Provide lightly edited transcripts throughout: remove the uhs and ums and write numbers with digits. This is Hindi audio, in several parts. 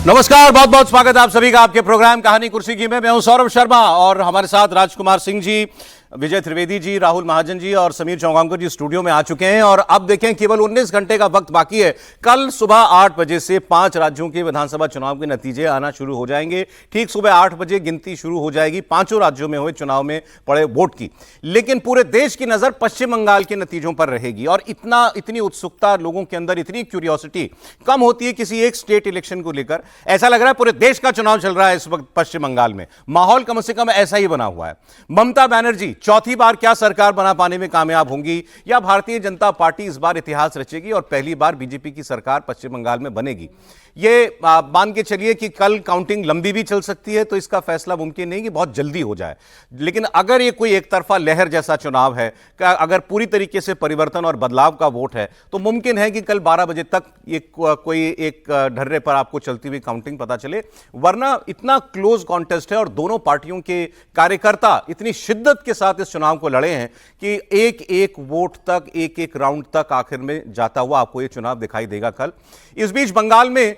नमस्कार, बहुत बहुत स्वागत है आप सभी का आपके प्रोग्राम कहानी कुर्सी की में। मैं हूं सौरभ शर्मा और हमारे साथ राजकुमार सिंह जी, विजय त्रिवेदी जी, राहुल महाजन जी और समीर चौगांवकर जी स्टूडियो में आ चुके हैं। और अब देखें, केवल 19 घंटे का वक्त बाकी है। कल सुबह 8 बजे से 5 राज्यों के विधानसभा चुनाव के नतीजे आना शुरू हो जाएंगे। ठीक सुबह 8 बजे गिनती शुरू हो जाएगी पांचों राज्यों में हुए चुनाव में पड़े वोट की। लेकिन पूरे देश की नजर पश्चिम बंगाल के नतीजों पर रहेगी और इतनी उत्सुकता लोगों के अंदर, इतनी क्यूरियोसिटी कम होती है किसी एक स्टेट इलेक्शन को लेकर। ऐसा लग रहा है पूरे देश का चुनाव चल रहा है इस वक्त पश्चिम बंगाल में। माहौल कम से कम ऐसा ही बना हुआ है। ममता बनर्जी चौथी बार क्या सरकार बना पाने में कामयाब होंगी, या भारतीय जनता पार्टी इस बार इतिहास रचेगी और पहली बार बीजेपी की सरकार पश्चिम बंगाल में बनेगी? ये मान के चलिए कि कल काउंटिंग लंबी भी चल सकती है, तो इसका फैसला मुमकिन नहीं कि बहुत जल्दी हो जाए। लेकिन अगर ये कोई एक तरफा लहर जैसा चुनाव है, अगर पूरी तरीके से परिवर्तन और बदलाव का वोट है, तो मुमकिन है कि कल 12 बजे तक कोई एक ढर्रे पर आपको चलती हुई काउंटिंग पता चले। वरना इतना क्लोज कॉन्टेस्ट है और दोनों पार्टियों के कार्यकर्ता इतनी शिद्दत के साथ इस चुनाव को लड़े हैं कि एक एक वोट तक, एक एक राउंड तक आखिर में जाता हुआ आपको यह चुनाव दिखाई देगा कल। इस बीच बंगाल में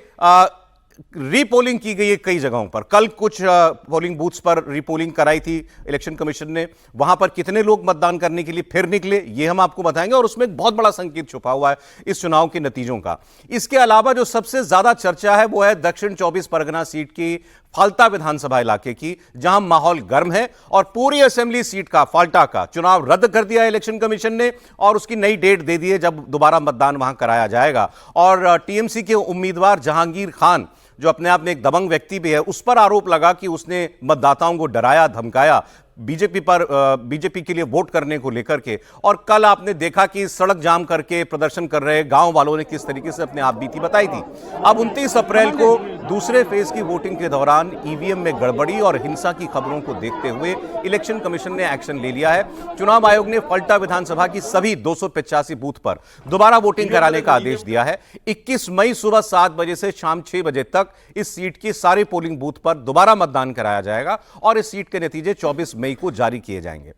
रीपोलिंग की गई है कई जगहों पर। कल कुछ पोलिंग बूथ्स पर रीपोलिंग कराई थी इलेक्शन कमीशन ने। वहां पर कितने लोग मतदान करने के लिए फिर निकले, ये हम आपको बताएंगे। और उसमें एक बहुत बड़ा संकेत छुपा हुआ है इस चुनाव के नतीजों का। इसके अलावा जो सबसे ज्यादा चर्चा है वो है दक्षिण 24 परगना सीट की, फाल्टा विधानसभा इलाके की, जहां माहौल गर्म है और पूरी असेंबली सीट का, फाल्टा का चुनाव रद्द कर दिया इलेक्शन कमीशन ने और उसकी नई डेट दे दी है जब दोबारा मतदान वहां कराया जाएगा। और टीएमसी के उम्मीदवार जहांगीर खान, जो अपने आप में एक दबंग व्यक्ति भी है, उस पर आरोप लगा कि उसने मतदाताओं को डराया धमकाया बीजेपी के लिए वोट करने को लेकर के। और कल आपने देखा कि सड़क जाम करके प्रदर्शन कर रहे गांव वालों ने किस तरीके से अपने आप बीती बताई थी। अब 29 अप्रैल को दूसरे फेज की वोटिंग के दौरान ईवीएम में गड़बड़ी और हिंसा की खबरों को देखते हुए इलेक्शन कमीशन ने एक्शन ले लिया है। चुनाव आयोग ने फल्टा विधानसभा की सभी 285 बूथ पर दोबारा वोटिंग कराने का आदेश दिया है। 21 मई सुबह 7 बजे से शाम 6 बजे तक इस सीट की सारे पोलिंग बूथ पर दोबारा मतदान कराया जाएगा और इस सीट के नतीजे 24 मई को जारी किए जाएंगे।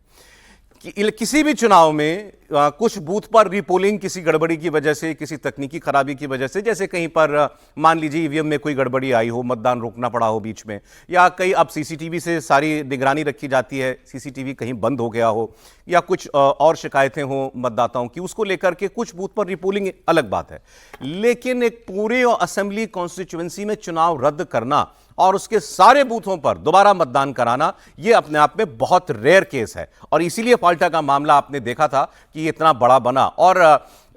किसी भी चुनाव में कुछ बूथ पर रीपोलिंग किसी गड़बड़ी की वजह से, किसी तकनीकी खराबी की वजह से, जैसे कहीं पर मान लीजिए ईवीएम में कोई गड़बड़ी आई हो, मतदान रोकना पड़ा हो बीच में, या कई अब सीसीटीवी से सारी निगरानी रखी जाती है, सीसीटीवी कहीं बंद हो गया हो, या कुछ और शिकायतें हो मतदाताओं की, उसको लेकर के कुछ बूथ पर रीपोलिंग अलग बात है। लेकिन एक पूरे असेंबली कॉन्स्टिट्यूएंसी में चुनाव रद्द करना और उसके सारे बूथों पर दोबारा मतदान कराना, यह अपने आप में बहुत रेयर केस है। और इसीलिए फाल्टा का मामला आपने देखा था कि ये इतना बड़ा बना। और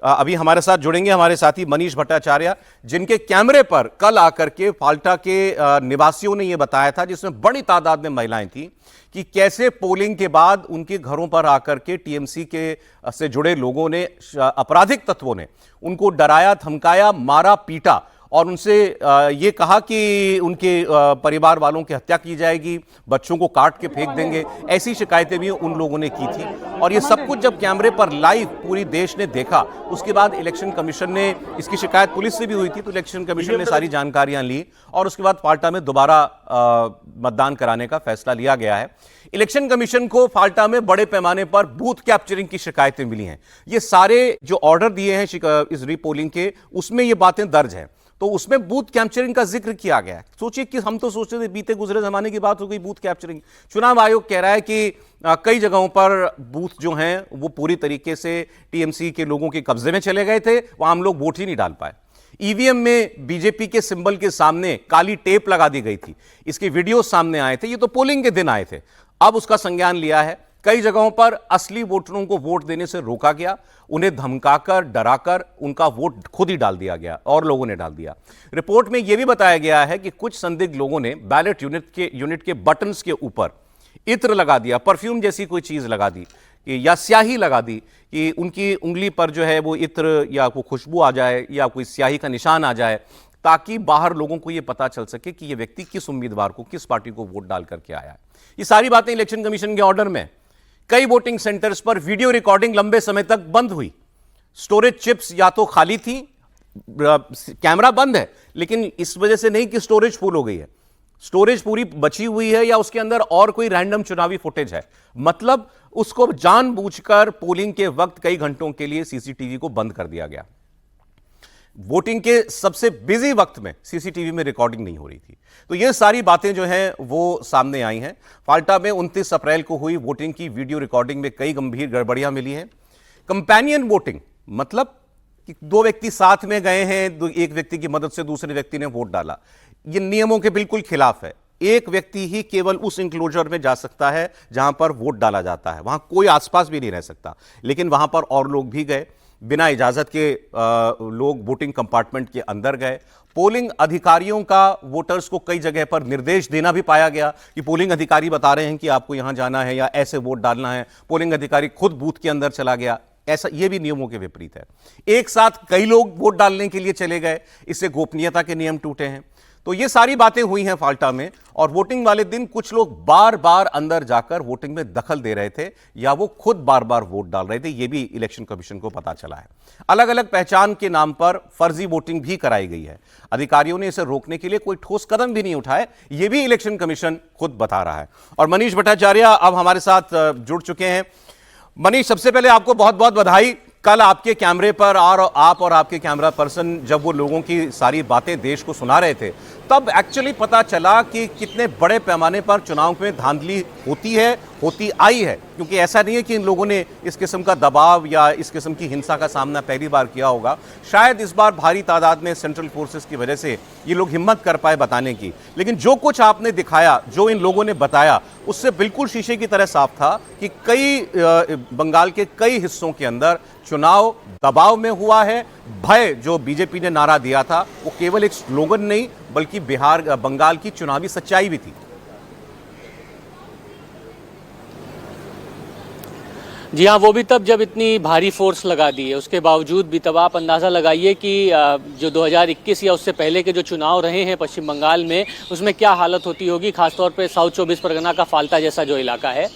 अभी हमारे साथ जुड़ेंगे हमारे साथी मनीष भट्टाचार्य, जिनके कैमरे पर कल आकर के फाल्टा के निवासियों ने यह बताया था, जिसमें बड़ी तादाद में महिलाएं थी, कि कैसे पोलिंग के बाद उनके घरों पर आकर के टीएमसी के से जुड़े लोगों ने, आपराधिक तत्वों ने उनको डराया धमकाया, मारा पीटा और उनसे ये कहा कि उनके परिवार वालों की हत्या की जाएगी, बच्चों को काट के फेंक देंगे। ऐसी शिकायतें भी उन लोगों ने की थी। और ये सब कुछ जब कैमरे पर लाइव पूरी देश ने देखा, उसके बाद इलेक्शन कमीशन ने, इसकी शिकायत पुलिस से भी हुई थी, तो इलेक्शन कमीशन ने सारी जानकारियां ली और उसके बाद फाल्टा में दोबारा मतदान कराने का फैसला लिया गया है। इलेक्शन कमीशन को फाल्टा में बड़े पैमाने पर बूथ कैप्चरिंग की शिकायतें मिली हैं। ये सारे जो ऑर्डर दिए हैं इस रीपोलिंग के, उसमें ये बातें दर्ज हैं, तो उसमें बूथ कैप्चरिंग का जिक्र किया गया है। सोचिए कि हम तो सोचते थे बीते गुजरे जमाने की बात हो गई, बूथ कैप्चरिंग। चुनाव आयोग कह रहा है कि कई जगहों पर बूथ जो हैं वो पूरी तरीके से टीएमसी के लोगों के कब्जे में चले गए थे, वहां हम लोग वोट ही नहीं डाल पाए। ईवीएम में बीजेपी के सिंबल के सामने काली टेप लगा दी गई थी, इसके वीडियो सामने आए थे। ये तो पोलिंग के दिन आए थे। अब उसका संज्ञान लिया है। कई जगहों पर असली वोटरों को वोट देने से रोका गया, उन्हें धमकाकर डराकर उनका वोट खुद ही डाल दिया गया और लोगों ने डाल दिया। रिपोर्ट में यह भी बताया गया है कि कुछ संदिग्ध लोगों ने बैलेट यूनिट के बटन्स के ऊपर इत्र लगा दिया, परफ्यूम जैसी कोई चीज लगा दी या स्याही लगा दी कि उनकी उंगली पर जो है वो इत्र या वो खुशबू आ जाए या कोई स्याही का निशान आ जाए, ताकि बाहर लोगों को यह पता चल सके कि यह व्यक्ति किस उम्मीदवार को, किस पार्टी को वोट डाल करके आया है। ये सारी बातें इलेक्शन कमीशन के ऑर्डर में। कई वोटिंग सेंटर्स पर वीडियो रिकॉर्डिंग लंबे समय तक बंद हुई। स्टोरेज चिप्स या तो खाली थी, कैमरा बंद है, लेकिन इस वजह से नहीं कि स्टोरेज फुल हो गई है, स्टोरेज पूरी बची हुई है या उसके अंदर और कोई रैंडम चुनावी फुटेज है। मतलब उसको जानबूझकर पोलिंग के वक्त कई घंटों के लिए सीसीटीवी को बंद कर दिया गया। वोटिंग के सबसे बिजी वक्त में सीसीटीवी में रिकॉर्डिंग नहीं हो रही थी। तो ये सारी बातें जो हैं वो सामने आई हैं। फाल्टा में 29 अप्रैल को हुई वोटिंग की वीडियो रिकॉर्डिंग में कई गंभीर गड़बड़ियां मिली हैं। कंपेनियन वोटिंग मतलब कि दो व्यक्ति साथ में गए हैं, एक व्यक्ति की मदद से दूसरे व्यक्ति ने वोट डाला, ये नियमों के बिल्कुल खिलाफ है। एक व्यक्ति ही केवल उस इंक्लोजर में जा सकता है जहां पर वोट डाला जाता है, वहां कोई आसपास भी नहीं रह सकता। लेकिन वहां पर और लोग भी गए, बिना इजाजत के लोग वोटिंग कंपार्टमेंट के अंदर गए। पोलिंग अधिकारियों का वोटर्स को कई जगह पर निर्देश देना भी पाया गया कि पोलिंग अधिकारी बता रहे हैं कि आपको यहां जाना है या ऐसे वोट डालना है। पोलिंग अधिकारी खुद बूथ के अंदर चला गया, ऐसा ये भी नियमों के विपरीत है। एक साथ कई लोग वोट डालने के लिए चले गए, इससे गोपनीयता के नियम टूटे हैं। तो ये सारी बातें हुई हैं फाल्टा में। और वोटिंग वाले दिन कुछ लोग बार बार अंदर जाकर वोटिंग में दखल दे रहे थे या वो खुद बार बार वोट डाल रहे थे, ये भी इलेक्शन कमीशन को पता चला है। अलग अलग पहचान के नाम पर फर्जी वोटिंग भी कराई गई है। अधिकारियों ने इसे रोकने के लिए कोई ठोस कदम भी नहीं उठाए, ये भी इलेक्शन कमीशन खुद बता रहा है। और मनीष भट्टाचार्य अब हमारे साथ जुड़ चुके हैं। मनीष, सबसे पहले आपको बहुत बहुत बधाई। कल आपके कैमरे पर आप और आपके कैमरा पर्सन जब वो लोगों की सारी बातें देश को सुना रहे थे, तब एक्चुअली पता चला कि कितने बड़े पैमाने पर चुनाव में धांधली होती आई है। क्योंकि ऐसा नहीं है कि इन लोगों ने इस किस्म का दबाव या इस किस्म की हिंसा का सामना पहली बार किया होगा। शायद इस बार भारी तादाद में सेंट्रल फोर्सेस की वजह से ये लोग हिम्मत कर पाए बताने की। लेकिन जो कुछ आपने दिखाया, जो इन लोगों ने बताया, उससे बिल्कुल शीशे की तरह साफ था कि बंगाल के कई हिस्सों के अंदर चुनाव दबाव में हुआ है। भय जो बीजेपी ने नारा दिया था वो केवल एक स्लोगन नहीं बल्कि बंगाल की चुनावी सच्चाई भी थी। जी हाँ, वो भी तब जब इतनी भारी फोर्स लगा दी है। उसके बावजूद भी तब आप अंदाज़ा लगाइए कि जो 2021 या उससे पहले के जो चुनाव रहे हैं पश्चिम बंगाल में, उसमें क्या हालत होती होगी, खासतौर पे साउथ 24 परगना का फाल्टा जैसा जो इलाका है।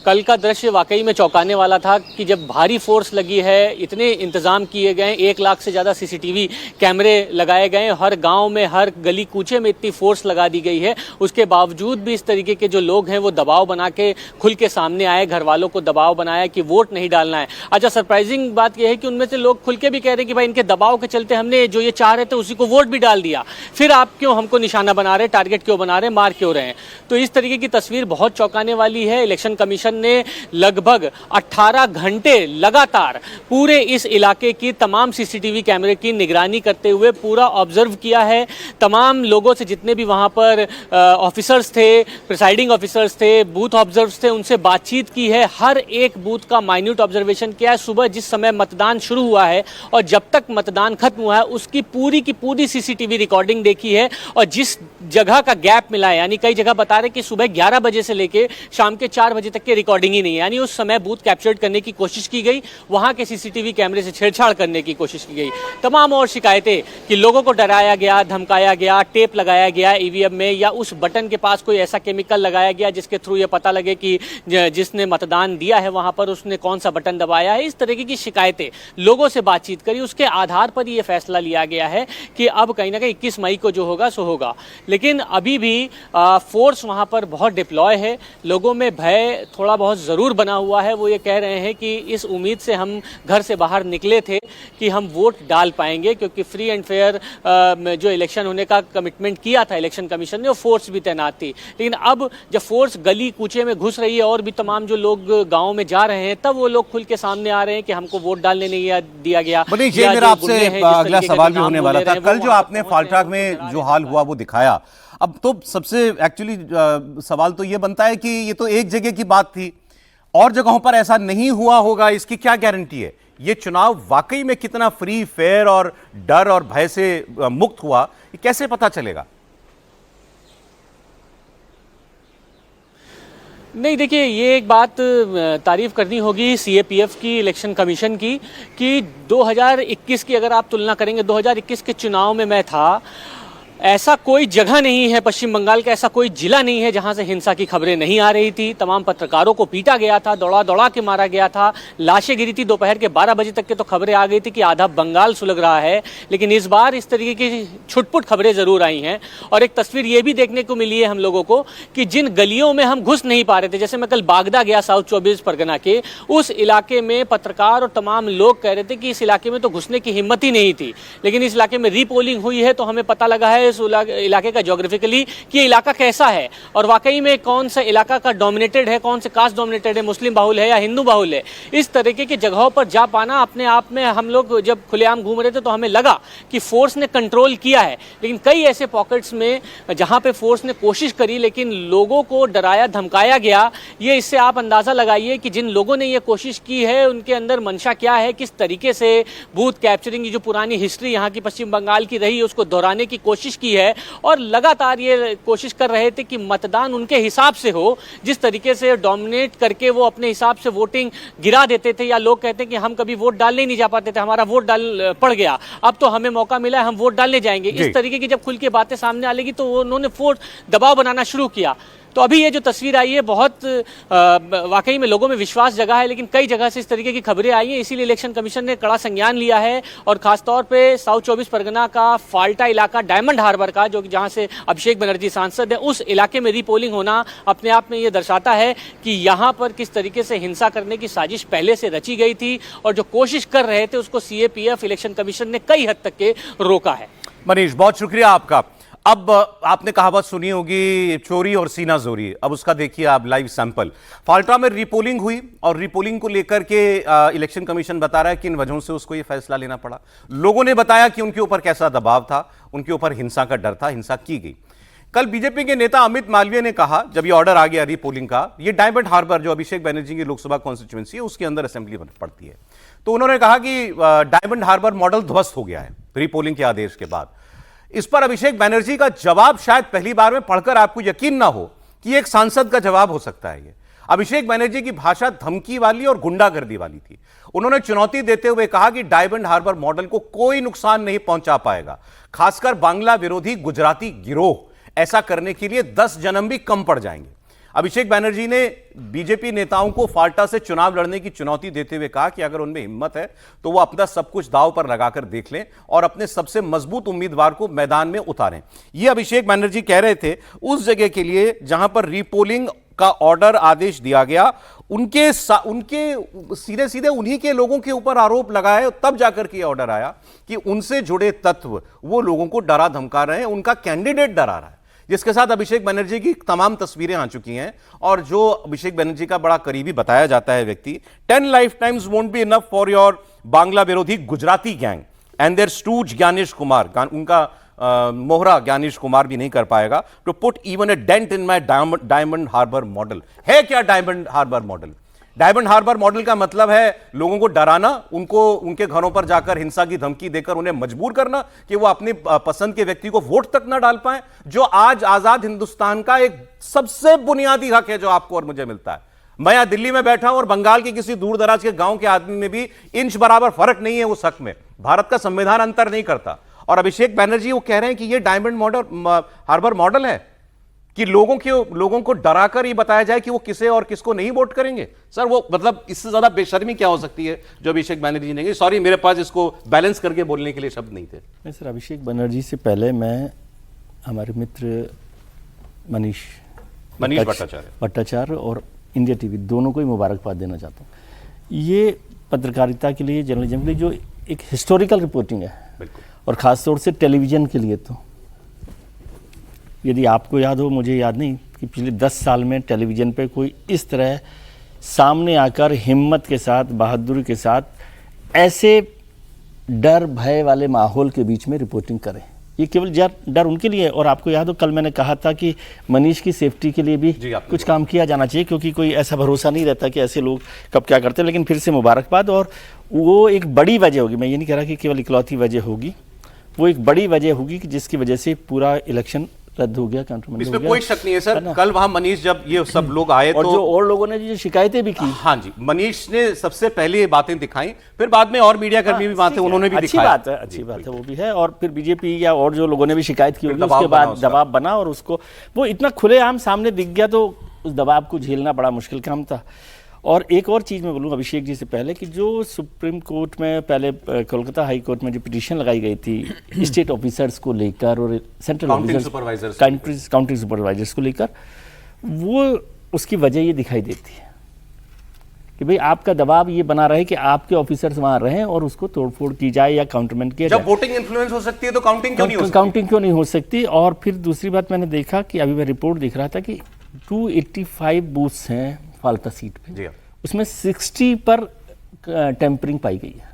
कल का दृश्य वाकई में चौंकाने वाला था कि जब भारी फोर्स लगी है, इतने इंतजाम किए गए, 1 लाख से ज़्यादा सीसीटीवी कैमरे लगाए गए, हर गांव में हर गली कूचे में इतनी फोर्स लगा दी गई है, उसके बावजूद भी इस तरीके के जो लोग हैं वो दबाव बना के खुल के सामने आए, घर वालों को दबाव बनाया कि वोट नहीं डालना है। अच्छा, सरप्राइजिंग बात यह है कि उनमें से लोग खुल के भी कह रहे हैं कि भाई इनके दबाव के चलते हमने जो ये चाह रहे थे उसी को वोट भी डाल दिया, फिर आप क्यों हमको निशाना बना रहे, टारगेट क्यों बना रहे, मार क्यों रहे हैं। तो इस तरीके की तस्वीर बहुत चौंकाने वाली है। इलेक्शन कमीशन ने लगभग 18 घंटे लगातार पूरे इस इलाके की तमाम सीसीटीवी कैमरे की निगरानी करते हुए पूरा ऑब्जर्व किया है। तमाम लोगों से, जितने भी वहां पर ऑफिसर्स थे, प्रिसाइडिंग ऑफिसर्स थे, बूथ ऑब्जर्वर्स थे, उनसे बातचीत की है। हर एक बूथ का माइन्यूट ऑब्जर्वेशन किया है। सुबह जिस समय मतदान शुरू हुआ है और जब तक मतदान खत्म हुआ है उसकी पूरी सीसीटीवी रिकॉर्डिंग देखी है। और जिस जगह का गैप मिला है, यानी कई जगह बता रहे कि सुबह 11 बजे से लेके शाम के 4 बजे तक की रिकॉर्डिंग ही नहीं है, यानी उस समय बूथ कैप्चर्ड करने की कोशिश की गई, वहां के सीसीटीवी कैमरे से छेड़छाड़ करने की कोशिश की गई। तमाम और शिकायतें कि लोगों को डराया गया, धमकाया गया, टेप लगाया गया ईवीएम में, या उस बटन के पास कोई ऐसा केमिकल लगाया गया जिसके थ्रू ये पता लगे कि जिसने मतदान दिया है वहां पर उसने कौन सा बटन दबाया है। इस तरीके की शिकायतें, लोगों से बातचीत करी, उसके आधार पर यह फैसला लिया गया है कि अब कहीं ना कहीं 21 मई को जो होगा सो होगा। लेकिन अभी भी फोर्स वहां पर बहुत डिप्लॉय है। लोगों में भय थोड़ा बहुत जरूर बना हुआ है। वो ये कह रहे हैं कि इस उम्मीद से हम घर से बाहर निकले थे कि हम वोट डाल पाएंगे, क्योंकि फ्री एंड फेयर जो इलेक्शन होने का कमिटमेंट किया था इलेक्शन कमीशन ने, वो फोर्स भी तैनात थी। लेकिन अब जब फोर्स गली कूचे में घुस रही है और भी तमाम जो लोग गाँव में जा रहे हैं, तब वो लोग खुल के सामने आ रहे हैं कि हमको वोट डालने नहीं दिया गया। मेरा आपसे अगला सवाल भी होने वाला था। कल जो आपने फाल्टा में जो हाल हुआ वो दिखाया, अब तो सबसे एक्चुअली सवाल तो ये बनता है कि ये तो एक जगह की बात थी, और जगहों पर ऐसा नहीं हुआ होगा, इसकी क्या गारंटी है? ये चुनाव वाकई में कितना फ्री, फेयर और डर और भय से मुक्त हुआ, ये कैसे पता चलेगा? नहीं, देखिए, ये एक बात तारीफ करनी होगी सीएपीएफ की, इलेक्शन कमीशन की, कि 2021 की अगर आप तुलना करेंगे, 2021 के चुनाव में मैं था, ऐसा कोई जगह नहीं है पश्चिम बंगाल का, ऐसा कोई जिला नहीं है जहां से हिंसा की खबरें नहीं आ रही थी। तमाम पत्रकारों को पीटा गया था, दौड़ा दौड़ा के मारा गया था, लाशें गिरी थी। दोपहर के 12 बजे तक के तो खबरें आ गई थी कि आधा बंगाल सुलग रहा है। लेकिन इस बार इस तरीके की छुटपुट खबरें जरूर आई हैं। और एक तस्वीर ये भी देखने को मिली है हम लोगों को कि जिन गलियों में हम घुस नहीं पा रहे थे, जैसे मैं कल बागदा गया साउथ 24 परगना के, उस इलाके में पत्रकार और तमाम लोग कह रहे थे कि इस इलाके में तो घुसने की हिम्मत ही नहीं थी। लेकिन इस इलाके में रीपोलिंग हुई है तो हमें पता लगा है इस इलाके का ज्योग्राफिकली कि ये इलाका कैसा है और वाकई में कौन सा इलाका का डोमिनेटेड है, कौन से कास्ट डोमिनेटेड है, मुस्लिम बाहुल है या हिंदू बाहुल है। इस तरीके की जगहों पर जा पाना अपने आप में, हम लोग जब खुलेआम घूम रहे थे तो हमें लगा कि फोर्स ने कंट्रोल किया है। लेकिन कई ऐसे पॉकेट्स में जहां पे फोर्स ने कोशिश करी लेकिन लोगों को डराया धमकाया गया। ये इससे आप अंदाजा लगाइए कि जिन लोगों ने ये कोशिश की है उनके अंदर मंशा क्या है, किस तरीके से बूथ कैप्चरिंग, जो पुरानी हिस्ट्री यहाँ की पश्चिम बंगाल की रही है उसको दोहराने की कोशिश की है। और लगातार ये कोशिश कर रहे थे कि मतदान उनके हिसाब से हो, जिस तरीके से डोमिनेट करके वो अपने हिसाब से वोटिंग गिरा देते थे। या लोग कहते हैं कि हम कभी वोट डालने नहीं जा पाते थे, हमारा वोट डाल पड़ गया, अब तो हमें मौका मिला है, हम वोट डालने जाएंगे। इस तरीके की जब खुल के बातें सामने आ लेगी तो उन्होंने दबाव बनाना शुरू किया। तो अभी ये जो तस्वीर आई है बहुत वाकई में लोगों में विश्वास जगा है। लेकिन कई जगह से इस तरीके की खबरें आई हैं, इसीलिए इलेक्शन कमीशन ने कड़ा संज्ञान लिया है। और खासतौर पे साउथ 24 परगना का फाल्टा इलाका, डायमंड हार्बर का, जो जहां से अभिषेक बनर्जी सांसद है, उस इलाके में रीपोलिंग होना अपने आप में ये दर्शाता है कि यहाँ पर किस तरीके से हिंसा करने की साजिश पहले से रची गई थी और जो कोशिश कर रहे थे उसको CAPF इलेक्शन कमीशन ने कई हद तक के रोका है। मनीष, बहुत शुक्रिया आपका। अब आपने कहावत सुनी होगी, चोरी और सीना जोरी। अब उसका देखिए आप लाइव सैंपल। फाल्टा में रीपोलिंग हुई और रीपोलिंग को लेकर के इलेक्शन कमीशन बता रहा है कि इन वजहों से उसको ये फैसला लेना पड़ा। लोगों ने बताया कि उनके ऊपर कैसा दबाव था, उनके ऊपर हिंसा का डर था, हिंसा की गई। कल बीजेपी के नेता अमित मालवीय ने कहा, जब ये ऑर्डर आ गया रीपोलिंग का, ये डायमंड हार्बर जो अभिषेक बनर्जी की लोकसभा कॉन्स्टिट्यूएंसी है उसके अंदर असेंबली पड़ती है, तो उन्होंने कहा कि डायमंड हार्बर मॉडल ध्वस्त हो गया है रीपोलिंग के आदेश के बाद। इस पर अभिषेक बनर्जी का जवाब शायद पहली बार में पढ़कर आपको यकीन ना हो कि एक सांसद का जवाब हो सकता है ये। अभिषेक बनर्जी की भाषा धमकी वाली और गुंडागर्दी वाली थी। उन्होंने चुनौती देते हुए कहा कि डायमंड हार्बर मॉडल को कोई नुकसान नहीं पहुंचा पाएगा, खासकर बांग्ला विरोधी गुजराती गिरोह ऐसा करने के लिए 10 जन्म भी कम पड़ जाएंगे। अभिषेक बनर्जी ने बीजेपी नेताओं को फाल्टा से चुनाव लड़ने की चुनौती देते हुए कहा कि अगर उनमें हिम्मत है तो वो अपना सब कुछ दांव पर लगाकर देख लें और अपने सबसे मजबूत उम्मीदवार को मैदान में उतारें। ये अभिषेक बनर्जी कह रहे थे उस जगह के लिए जहां पर रीपोलिंग का ऑर्डर आदेश दिया गया। उनके सीधे सीधे उन्हीं के लोगों के ऊपर आरोप लगाए, तब जाकर के ऑर्डर आया कि उनसे जुड़े तत्व वो लोगों को डरा धमका रहे हैं, उनका कैंडिडेट डरा रहा है। जिसके साथ अभिषेक बनर्जी की तमाम तस्वीरें आ चुकी हैं और जो अभिषेक बनर्जी का बड़ा करीबी बताया जाता है व्यक्ति, 10 life times won't be enough for your Bangla विरोधी Gujarati gang and their stooge Gyanesh Kumar, उनका मोहरा ज्ञानेश कुमार भी नहीं कर पाएगा to put even a dent in my Diamond Harbour model. है क्या डायमंड हार्बर मॉडल? डायमंड हार्बर मॉडल का मतलब है लोगों को डराना, उनको उनके घरों पर जाकर हिंसा की धमकी देकर उन्हें मजबूर करना कि वो अपनी पसंद के व्यक्ति को वोट तक ना डाल पाए, जो आज आजाद हिंदुस्तान का एक सबसे बुनियादी हक है जो आपको और मुझे मिलता है। मैं यहां दिल्ली में बैठा हूं और बंगाल के किसी दूर दराज के गांव के आदमी में भी इंच बराबर फर्क नहीं है उस हक में। भारत का संविधान अंतर नहीं करता। और अभिषेक बनर्जी वो कह रहे हैं कि ये डायमंड हार्बर मॉडल है कि लोगों को डराकर ये बताया जाए कि वो किसे और किसको नहीं वोट करेंगे। सर वो मतलब इससे ज्यादा बेशर्मी क्या हो सकती है जो अभिषेक बनर्जी ने की? सॉरी, मेरे पास इसको बैलेंस करके बोलने के लिए शब्द नहीं थे। नहीं सर, अभिषेक बनर्जी से पहले मैं हमारे मित्र मनीष भट्टाचार्य और इंडिया टीवी दोनों को ही मुबारकबाद देना चाहता हूँ। ये पत्रकारिता के लिए, जर्नलिज्म के लिए जो एक हिस्टोरिकल रिपोर्टिंग है, और ख़ासतौर से टेलीविज़न के लिए, तो यदि आपको याद हो, मुझे याद नहीं कि पिछले 10 साल में टेलीविज़न पे कोई इस तरह सामने आकर हिम्मत के साथ, बहादुरी के साथ ऐसे डर भय वाले माहौल के बीच में रिपोर्टिंग करें। ये केवल डर उनके लिए है। और आपको याद हो कल मैंने कहा था कि मनीष की सेफ्टी के लिए भी कुछ काम किया जाना चाहिए, क्योंकि कोई ऐसा भरोसा नहीं रहता कि ऐसे लोग कब क्या करते हैं। लेकिन फिर से मुबारकबाद। और वो एक बड़ी वजह होगी, मैं ये नहीं कह रहा कि केवल इकलौती वजह होगी, वो एक बड़ी वजह होगी कि जिसकी वजह से पूरा इलेक्शन रद्द हो गया, काउंटरमैंड हो इसमें गया। कोई शक नहीं है सर। ना? कल वहां मनीष जब ये सब लोग आए और तो जो और लोगों ने जो शिकायतें भी की, हाँ जी, मनीष ने सबसे पहले ये बातें दिखाई, फिर बाद में और मीडिया कर्मी भी बातें उन्होंने भी अच्छी दिखाया। बात है, अच्छी बात है, वो भी है। और फिर बीजेपी या और जो लोगों ने भी शिकायत की होगी, दबाव उसके बना बाद उसका। दबाव बना और उसको वो इतना खुलेआम सामने दिख गया, तो उस दबाव को झेलना बड़ा मुश्किल काम था। और एक और चीज़ मैं बोलूँ अभिषेक जी से पहले, कि जो सुप्रीम कोर्ट में पहले कोलकाता हाई कोर्ट में जो पिटीशन लगाई गई थी स्टेट ऑफिसर्स को लेकर और central counting supervisors counting supervisors को लेकर, वो उसकी वजह ये दिखाई देती है कि भाई आपका दबाव ये बना रहे कि आपके ऑफिसर्स वहाँ रहें और उसको तोड़फोड़ की जाए या काउंटरमेंट किया जाए। जब वोटिंग इन्फ्लुएंस हो सकती है तो काउंटिंग क्यों नहीं हो सकती? काउंटिंग क्यों नहीं हो सकती? और फिर दूसरी बात मैंने देखा कि अभी मैं रिपोर्ट देख रहा था कि 285 बूथ्स हैं फाल्ता सीट पे, जी हाँ, उसमें 60 पर टेम्परिंग पाई गई है।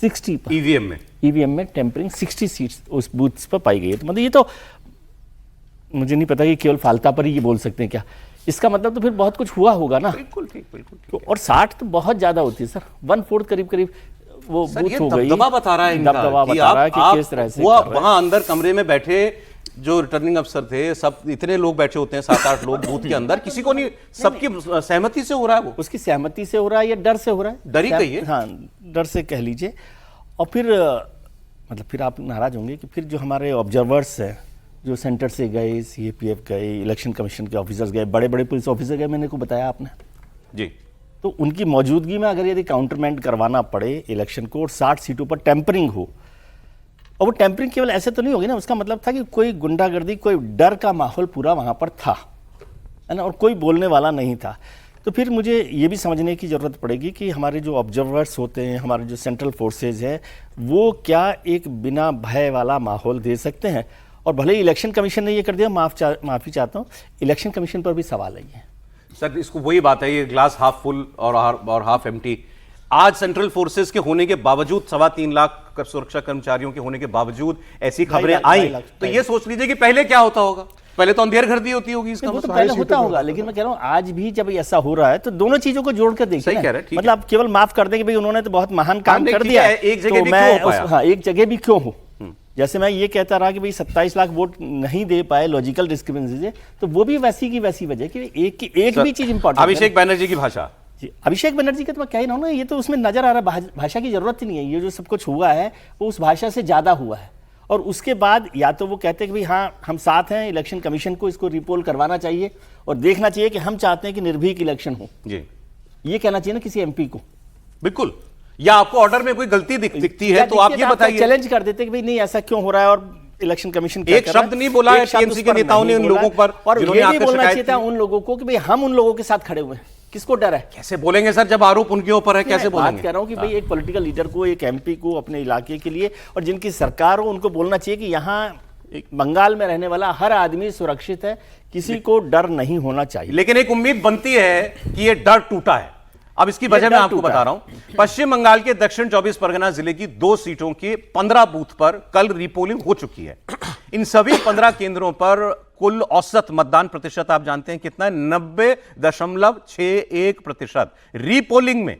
60 पर ईवीएम में टेम्परिंग 60 सीट्स उस बूथ्स पर पाई गई है। तो मतलब ये तो मुझे नहीं पता कि केवल फाल्ता पर ही ये बोल सकते हैं क्या, इसका मतलब तो फिर बहुत कुछ हुआ होगा ना। बिल्कुल ठीक, बिल्कुल ठीक। तो और 60 तो बहुत ज्यादा होती है सर, 1/4 करीब वो सर, बूथ ये हो गई। दबदबा बता रहा है इनका दबदबा कि बता रहा है कि आप किस तरह से वो कर रहे हैं। वहां अंदर कमरे में बैठे जो रिटर्निंग अफसर थे, सब इतने लोग बैठे होते हैं, 7-8 लोग बूथ के अंदर, किसी को नहीं, सबकी सहमति से हो रहा है वो। उसकी सहमति से हो रहा है या डर से हो रहा है? डर ही कहिए। हाँ, डर से कह लीजिए। और फिर मतलब फिर आप नाराज होंगे कि फिर जो हमारे ऑब्जर्वर्स हैं, जो सेंटर से गए, सीएपीएफ गए, इलेक्शन कमीशन के ऑफिसर्स गए, बड़े बड़े पुलिस ऑफिसर गए, मैंने को बताया आपने जी, तो उनकी मौजूदगी में अगर यदि काउंटरमेंट करवाना पड़े इलेक्शन को और 60 सीटों पर टेम्परिंग हो, और वो टेम्परिंग केवल ऐसे तो नहीं होगी ना, उसका मतलब था कि कोई गुंडागर्दी, कोई डर का माहौल पूरा वहाँ पर था, है ना, और कोई बोलने वाला नहीं था। तो फिर मुझे ये भी समझने की ज़रूरत पड़ेगी कि हमारे जो ऑब्जर्वर्स होते हैं, हमारे जो सेंट्रल फोर्सेज हैं, वो क्या एक बिना भय वाला माहौल दे सकते हैं? और भले ही इलेक्शन कमीशन ने ये कर दिया, माफ़ी चाहता हूँ, इलेक्शन कमीशन पर भी सवाल है। सर इसको वही बात है, ये ग्लास हाफ फुल और हाफ एम्प्टी। आज सेंट्रल फोर्सेस के होने के बावजूद, 3.25 लाख सुरक्षा कर्मचारियों के होने के बावजूद ऐसी खबरें आई, तो ये सोच लीजिए कि पहले क्या होता होगा। पहले तो अंधेर गर्दी होती होगी, इसका वो तो पहले होता होगा, लेकिन मैं कह रहा हूँ आज भी जब ऐसा हो रहा है तो दोनों चीजों को जोड़ कर देखिए। सही कह रहे हैं, ठीक मतलब आप केवल माफ कर दें कि भाई उन्होंने तो बहुत महान काम कर दिया है, एक जगह तो भी मैं क्यों हो पाया? हाँ, एक जगह भी क्यों हो। जैसे मैं ये कहता रहा कि भाई 27 लाख वोट नहीं दे पाए लॉजिकल डिस्क्रिपेंसी से, तो वो भी वैसी की वैसी वजह कि एक भी चीज इंपॉर्टेंट। अभिषेक बनर्जी की भाषा, अभिषेक बनर्जी का तो मैं कह ही रहा हूँ ना, ये तो उसमें नजर आ रहा है, भाषा की जरूरत ही नहीं है। ये जो सब कुछ हुआ है वो उस भाषा से ज्यादा हुआ है। और उसके बाद या तो वो कहते हैं कि भाई हाँ हम साथ हैं, इलेक्शन कमीशन को इसको रिपोल करवाना चाहिए और देखना चाहिए कि हम चाहते हैं कि निर्भीक इलेक्शन हो, जी, ये कहना चाहिए ना किसी एमपी को। बिल्कुल। या आपको ऑर्डर में कोई गलती दिखती है तो आप ये बताइए, चैलेंज कर देते कि भाई नहीं ऐसा क्यों हो रहा है, और इलेक्शन कमीशन एक शब्द नहीं बोला है टीएमसी के नेताओं ने उन लोगों पर, और जिन्होंने ये भी आकर बोलना शिकायत चाहिए था की। उन लोगों को कि भाई हम उन लोगों के साथ खड़े हुए हैं, किसको डर है? कैसे बोलेंगे सर जब आरोप उनके ऊपर है, कैसे मैं बात बोलेंगे? कह रहा हूं कि भाई एक पॉलिटिकल लीडर को, एक एमपी को अपने इलाके के लिए और जिनकी सरकार हो, उनको बोलना चाहिए कि यहाँ बंगाल में रहने वाला हर आदमी सुरक्षित है, किसी को डर नहीं होना चाहिए। लेकिन एक उम्मीद बनती है कि ये डर टूटा है। अब इसकी वजह मैं आपको बता रहा हूं। पश्चिम बंगाल के दक्षिण 24 परगना जिले की 2 सीटों के 15 बूथ पर कल रीपोलिंग हो चुकी है। इन सभी 15 केंद्रों पर कुल औसत मतदान प्रतिशत आप जानते हैं कितना है? 90.61%। रीपोलिंग में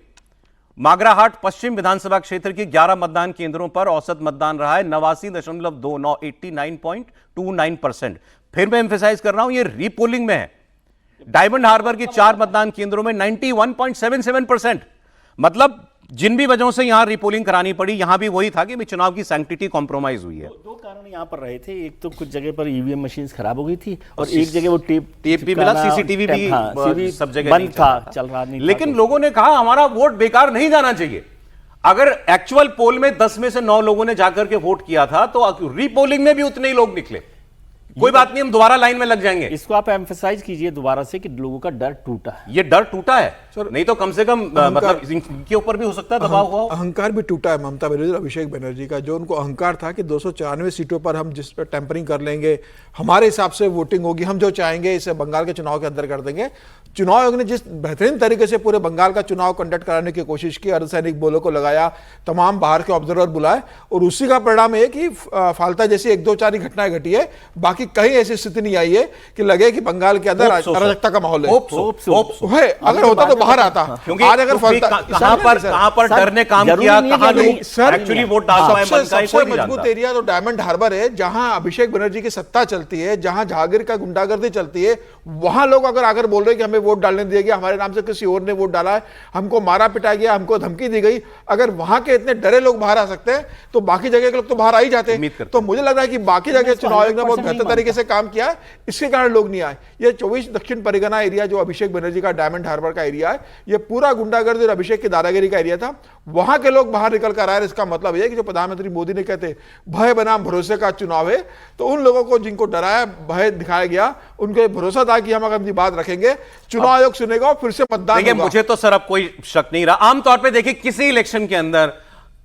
मागराहाट पश्चिम विधानसभा क्षेत्र के 11 मतदान केंद्रों पर औसत मतदान रहा है 89.29, 89.29%। फिर मैं एम्फेसाइज कर रहा हूं, ये रीपोलिंग में है। डायमंड हार्बर के 4 मतदान केंद्रों में 91.77%। मतलब जिन भी वजहों से यहां रिपोलिंग करानी पड़ी, यहां भी वही था कि भाई चुनाव की सैंक्टिटी कॉम्प्रोमाइज हुई है। 2 कारण यहां पर रहे थे, एक तो कुछ जगह पर ईवीएम मशीन्स खराब हो गई थी और एक जगह वो टेप भी मिला, सीसीटीवी भी सब जगह बंद था, चल रहा नहीं। लेकिन लोगों ने कहा हमारा वोट बेकार नहीं जाना चाहिए। अगर एक्चुअल पोल में 10 में से 9 लोगों ने जाकर के वोट किया था तो रीपोलिंग में भी उतने ही लोग निकले। कोई बात नहीं, हम दोबारा लाइन में लग जाएंगे। इसको आप एम्फसाइज कीजिए दोबारा से कि लोगों का डर टूटा है। ये डर टूटा है, नहीं तो कम से कम मतलब इनके ऊपर भी हो सकता है दबाव हुआ। अहंकार भी टूटा है ममता बनर्जी और अभिषेक बनर्जी का। जो उनको अहंकार था कि 294 सीटों पर हम जिस पर टेम्परिंग कर लेंगे, हमारे हिसाब से वोटिंग होगी, हम जो चाहेंगे इसे बंगाल के चुनाव के अंदर कर देंगे। चुनाव आयोग ने जिस बेहतरीन तरीके से पूरे बंगाल का चुनाव कंडक्ट कराने की कोशिश की, अर्धसैनिक बलों को लगाया, तमाम बाहर के ऑब्जर्वर बुलाए, और उसी का परिणाम है कि फाल्ता जैसी 1-2-4 ही घटनाएं घटी है। बाकी कहीं ऐसी स्थिति नहीं आई है कि लगे कि बंगाल के अंदर अराजकता का माहौल है। अगर होता तो बाहर आता। क्योंकि आज अगर कहां पर डर ने काम जरूरी किया, नहीं है कहां कि लोग सर, एक्चुअली वोट डाल पाए, मन का सबसे मजबूत एरिया तो डायमंड हार्बर है, जहां अभिषेक बनर्जी की सत्ता चलती है, जहां जहांगीर का गुंडागर्दी चलती है। वहां लोग अगर आकर बोल रहे हैं कि हमें वोट डालने दिया गया, हमारे नाम से किसी और ने वोट डाला है, हमको मारा पिटा गया, हमको धमकी दी गई, अगर वहां के इतने डरे लोग बाहर आ सकते हैं तो बाकी जगह के लोग तो बाहर आ ही जाते हैं। तो मुझे लग रहा है कि बाकी जगह चुनाव आयोग ने बहुत बेहतर तरीके से काम किया है, इसके कारण लोग नहीं आए। ये 24 दक्षिण परिगणा एरिया जो अभिषेक बनर्जी का डायमंड हार्बर का एरिया है, ये पूरा गुंडागर्दी और अभिषेक की दादागिरी का एरिया था। वहां के लोग बाहर निकल कर आए। इसका मतलब यह कि जो प्रधानमंत्री मोदी ने कहते भय बनाम भरोसे का चुनाव है, तो उन लोगों को जिनको डराया, भय दिखाया गया, उनको भरोसा था कि हम अगर अपनी बात रखेंगे, चुनाव आयोग सुनेगा और फिर से मतदान देखिए, होगा। मुझे तो सर अब कोई शक नहीं रहा। आमतौर पे देखिए, किसी इलेक्शन के अंदर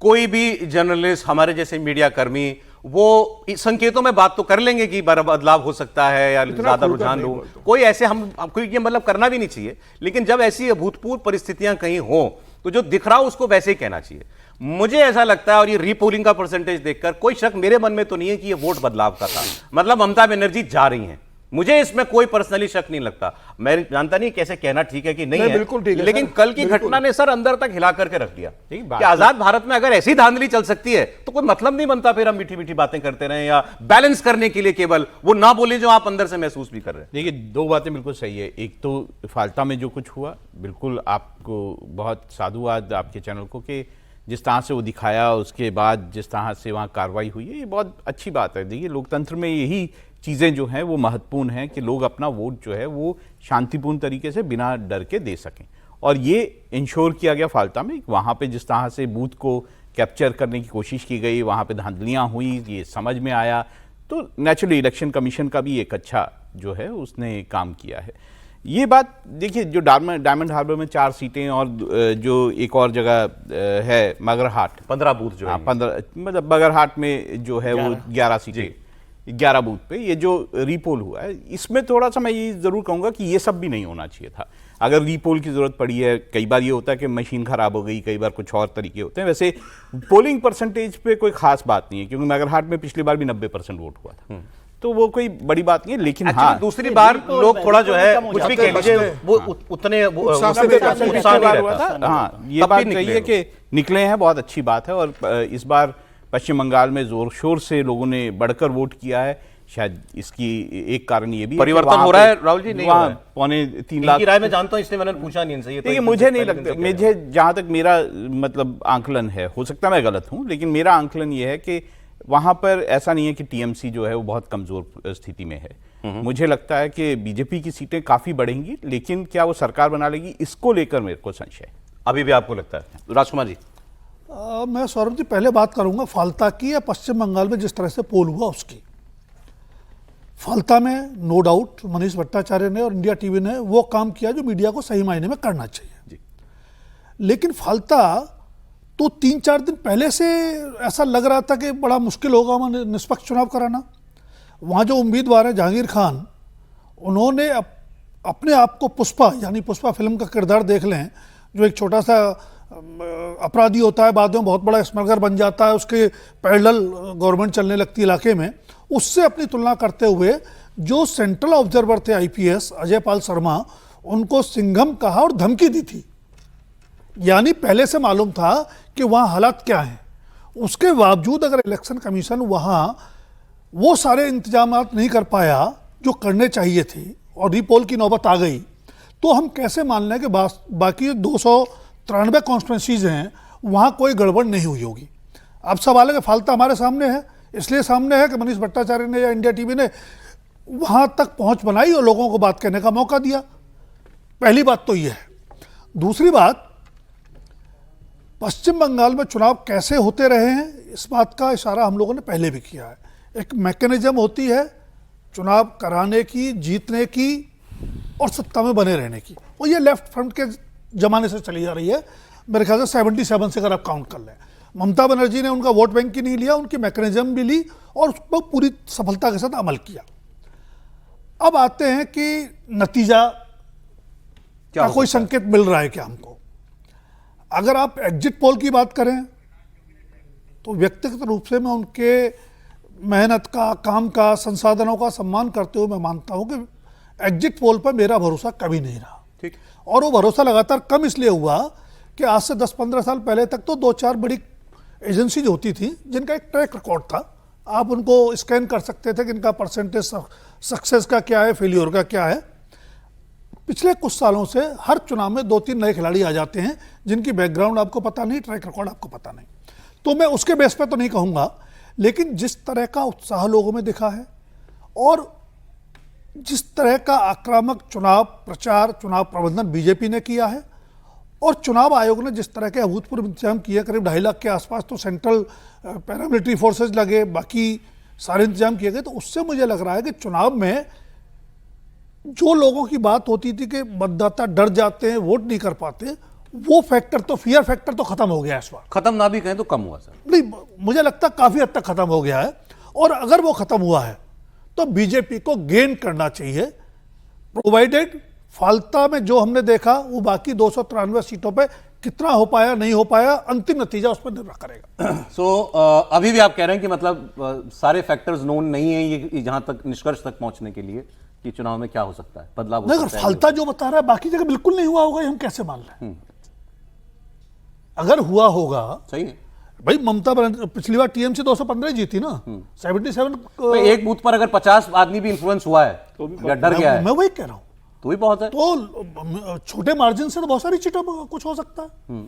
कोई भी जर्नलिस्ट, हमारे जैसे मीडिया कर्मी, वो संकेतों में बात तो कर लेंगे कि बदलाव हो सकता है या ज्यादा रुझान हो, कोई ऐसे हम कोई ये मतलब करना भी नहीं चाहिए। लेकिन जब ऐसी अभूतपूर्व परिस्थितियां कहीं हो तो जो दिख रहा हो उसको वैसे ही कहना चाहिए। मुझे ऐसा लगता है, और ये रीपोलिंग का परसेंटेज देखकर कोई शक मेरे मन में तो नहीं है कि ये वोट बदलाव का था। मतलब ममता बनर्जी जा रही हैं, मुझे इसमें कोई पर्सनली शक नहीं लगता। मैं जानता नहीं कैसे कहना ठीक है कि नहीं है, बिल्कुल ठीक है, लेकिन सर, कल की घटना ने सर अंदर तक हिला करके रख दिया कि आजाद भारत में अगर ऐसी धांधली चल सकती है तो कोई मतलब नहीं बनता फिर हम मीठी मीठी बातें करते रहे या बैलेंस करने के लिए केवल वो ना बोले जो आप अंदर से महसूस भी कर रहे हैं। देखिए, दो बातें बिल्कुल सही है। एक तो फाल्टा में जो कुछ हुआ, बिल्कुल आपको बहुत साधुवाद आपके चैनल को कि जिस तरह से वो दिखाया, उसके बाद जिस तरह से वहाँ कार्रवाई हुई है, ये बहुत अच्छी बात है। देखिए, लोकतंत्र में यही चीज़ें जो हैं वो महत्वपूर्ण हैं कि लोग अपना वोट जो है वो शांतिपूर्ण तरीके से बिना डर के दे सकें। और ये इंश्योर किया गया फाल्टा में। वहाँ पे जिस तरह से बूथ को कैप्चर करने की कोशिश की गई, वहाँ पे धांधलियाँ हुई, ये समझ में आया। तो नेचुरली इलेक्शन कमीशन का भी एक अच्छा जो है उसने काम किया है। ये बात देखिए, जो डायमंड हार्बर में 4 सीटें और जो एक और जगह है मगरहाट, 15 बूथ जो है, 15 मतलब बगरहाट में जो है वो 11 सीटें, 11 बूथ पे ये जो रीपोल हुआ है, इसमें थोड़ा सा मैं ये जरूर कहूंगा कि ये सब भी नहीं होना चाहिए था। अगर रीपोल की जरूरत पड़ी है, कई बार ये होता है कि मशीन खराब हो गई, कई बार कुछ और तरीके होते हैं। वैसे पोलिंग परसेंटेज पे कोई खास बात नहीं है, क्योंकि मगरहाट में पिछली बार भी 90% वोट हुआ था, तो वो कोई बड़ी बात नहीं है। लेकिन हाँ, दूसरी बार लोग थोड़ा जो है कुछ भी कह लीजिए, वो उतने उत्साह नहीं रहता। हाँ, ये बात सही है कि निकले हैं, बहुत अच्छी बात है। और इस बार पश्चिम बंगाल में जोर शोर से लोगों ने बढ़कर वोट किया है। शायद इसकी एक कारण ये भी परिवर्तन हो रहा है राहुल जी, नहीं वहाँ 3.25 लाख की राय में जानता हूं, इसलिए मैंने पूछा नहीं इनसे। देखिए, मुझे नहीं लगता, मुझे जहाँ तक मेरा मतलब आंकलन है, हो सकता है मैं गलत हूँ, लेकिन मेरा आंकलन ये है कि वहाँ पर ऐसा नहीं है कि टीएमसी जो है वो बहुत कमजोर स्थिति में है। मुझे लगता है कि बीजेपी की सीटें काफी बढ़ेंगी, लेकिन क्या वो सरकार बना लेगी, इसको लेकर मेरे को संशय है। अभी भी आपको लगता है? राजकुमार जी। मैं सौरभ जी पहले बात करूंगा फाल्टा की या पश्चिम बंगाल में जिस तरह से पोल हुआ उसकी। फाल्टा में नो डाउट मनीष भट्टाचार्य ने और इंडिया टीवी ने वो काम किया जो मीडिया को सही मायने में करना चाहिए। लेकिन फाल्टा तो 3-4 दिन पहले से ऐसा लग रहा था कि बड़ा मुश्किल होगा वहाँ निष्पक्ष चुनाव कराना। वहाँ जो उम्मीदवार है जहांगीर खान, उन्होंने अपने आप को पुष्पा यानी पुष्पा फिल्म का किरदार देख लें, जो एक छोटा सा अपराधी होता है, बाद में बहुत बड़ा स्मगलर बन जाता है, उसके पैरेलल गवर्नमेंट चलने लगती है इलाके में, उससे अपनी तुलना करते हुए जो सेंट्रल ऑब्जर्वर थे आईपीएस अजय पाल शर्मा, उनको सिंघम कहा और धमकी दी थी। यानी पहले से मालूम था कि वहाँ हालात क्या हैं। उसके बावजूद अगर इलेक्शन कमीशन वहाँ वो सारे इंतजाम नहीं कर पाया जो करने चाहिए थे और रीपोल की नौबत आ गई, तो हम कैसे मान लें कि बाकी 293 कॉन्स्टिट्यूंसीज हैं, वहाँ कोई गड़बड़ नहीं हुई होगी। अब सवाल है कि फाल्टा हमारे सामने है, इसलिए सामने है कि मनीष भट्टाचार्य ने या इंडिया टीवी ने वहाँ तक पहुँच बनाई और लोगों को बात कहने का मौका दिया। पहली बात तो ये है। दूसरी बात, पश्चिम बंगाल में चुनाव कैसे होते रहे हैं, इस बात का इशारा हम लोगों ने पहले भी किया है। एक मैकेनिज्म होती है चुनाव कराने की, जीतने की और सत्ता में बने रहने की, और ये लेफ्ट फ्रंट के जमाने से चली जा रही है। मेरे ख्याल से 77 से अगर आप काउंट कर लें, ममता बनर्जी ने उनका वोट बैंक ही नहीं लिया, उनकी मैकेनिज्म भी ली और उस पर पूरी सफलता के साथ अमल किया। अब आते हैं कि नतीजा क्या कोई संकेत मिल रहा है क्या हमको। अगर आप एग्जिट पोल की बात करें तो व्यक्तिगत रूप से मैं उनके मेहनत का, काम का, संसाधनों का सम्मान करते हुए मैं मानता हूं कि एग्जिट पोल पर मेरा भरोसा कभी नहीं रहा। ठीक। और वो भरोसा लगातार कम इसलिए हुआ कि आज से 10-15 साल पहले तक तो 2-4 बड़ी एजेंसीज होती थी जिनका एक ट्रैक रिकॉर्ड था। आप उनको स्कैन कर सकते थे कि इनका परसेंटेज सक्सेस का क्या है, फेलियर का क्या है। पिछले कुछ सालों से हर चुनाव में 2-3 नए खिलाड़ी आ जाते हैं जिनकी बैकग्राउंड आपको पता नहीं, ट्रैक रिकॉर्ड आपको पता नहीं। तो मैं उसके बेस पे तो नहीं कहूँगा, लेकिन जिस तरह का उत्साह लोगों में दिखा है और जिस तरह का आक्रामक चुनाव प्रचार, चुनाव प्रबंधन बीजेपी ने किया है और चुनाव आयोग ने जिस तरह के अभूतपूर्व इंतजाम किए, करीब 2.5 लाख के आसपास तो सेंट्रल पैरामिलिट्री फोर्सेज लगे, बाकी सारे इंतजाम किए गए, तो उससे मुझे लग रहा है कि चुनाव में जो लोगों की बात होती थी कि मतदाता डर जाते हैं, वोट नहीं कर पाते, वो फैक्टर तो, फियर फैक्टर तो खत्म हो गया है इस बार। खत्म ना भी कहें तो कम हुआ सर। नहीं, मुझे लगता है काफी हद तक खत्म हो गया है। और अगर वो खत्म हुआ है तो बीजेपी को गेन करना चाहिए, प्रोवाइडेड फाल्ता में जो हमने देखा वो बाकी 293 सीटों पे कितना हो पाया, नहीं हो पाया, अंतिम नतीजा उस पर निर्भर करेगा। सो अभी भी आप कह रहे हैं कि मतलब सारे फैक्टर्स नोन नहीं है ये जहां तक निष्कर्ष तक पहुंचने के लिए कि चुनाव में क्या हो सकता है, बदलाव हो नहीं, सकता अगर है। फाल्ता जो बता रहा है बाकी जगह बिल्कुल नहीं हुआ होगा, ये हम कैसे मान लें? अगर हुआ होगा, सही है भाई ममता बनर्जी पिछली बार टीएमसी 215 जीती ना, 77 तो एक बूथ पर अगर 50 आदमी भी इन्फ्लुएंस हुआ है या डर गया है मैं वही कह रहा हूं, तो भी बहुत है। तो छोटे मार्जिन से तो बहुत सारी सीटों पर कुछ हो सकता है।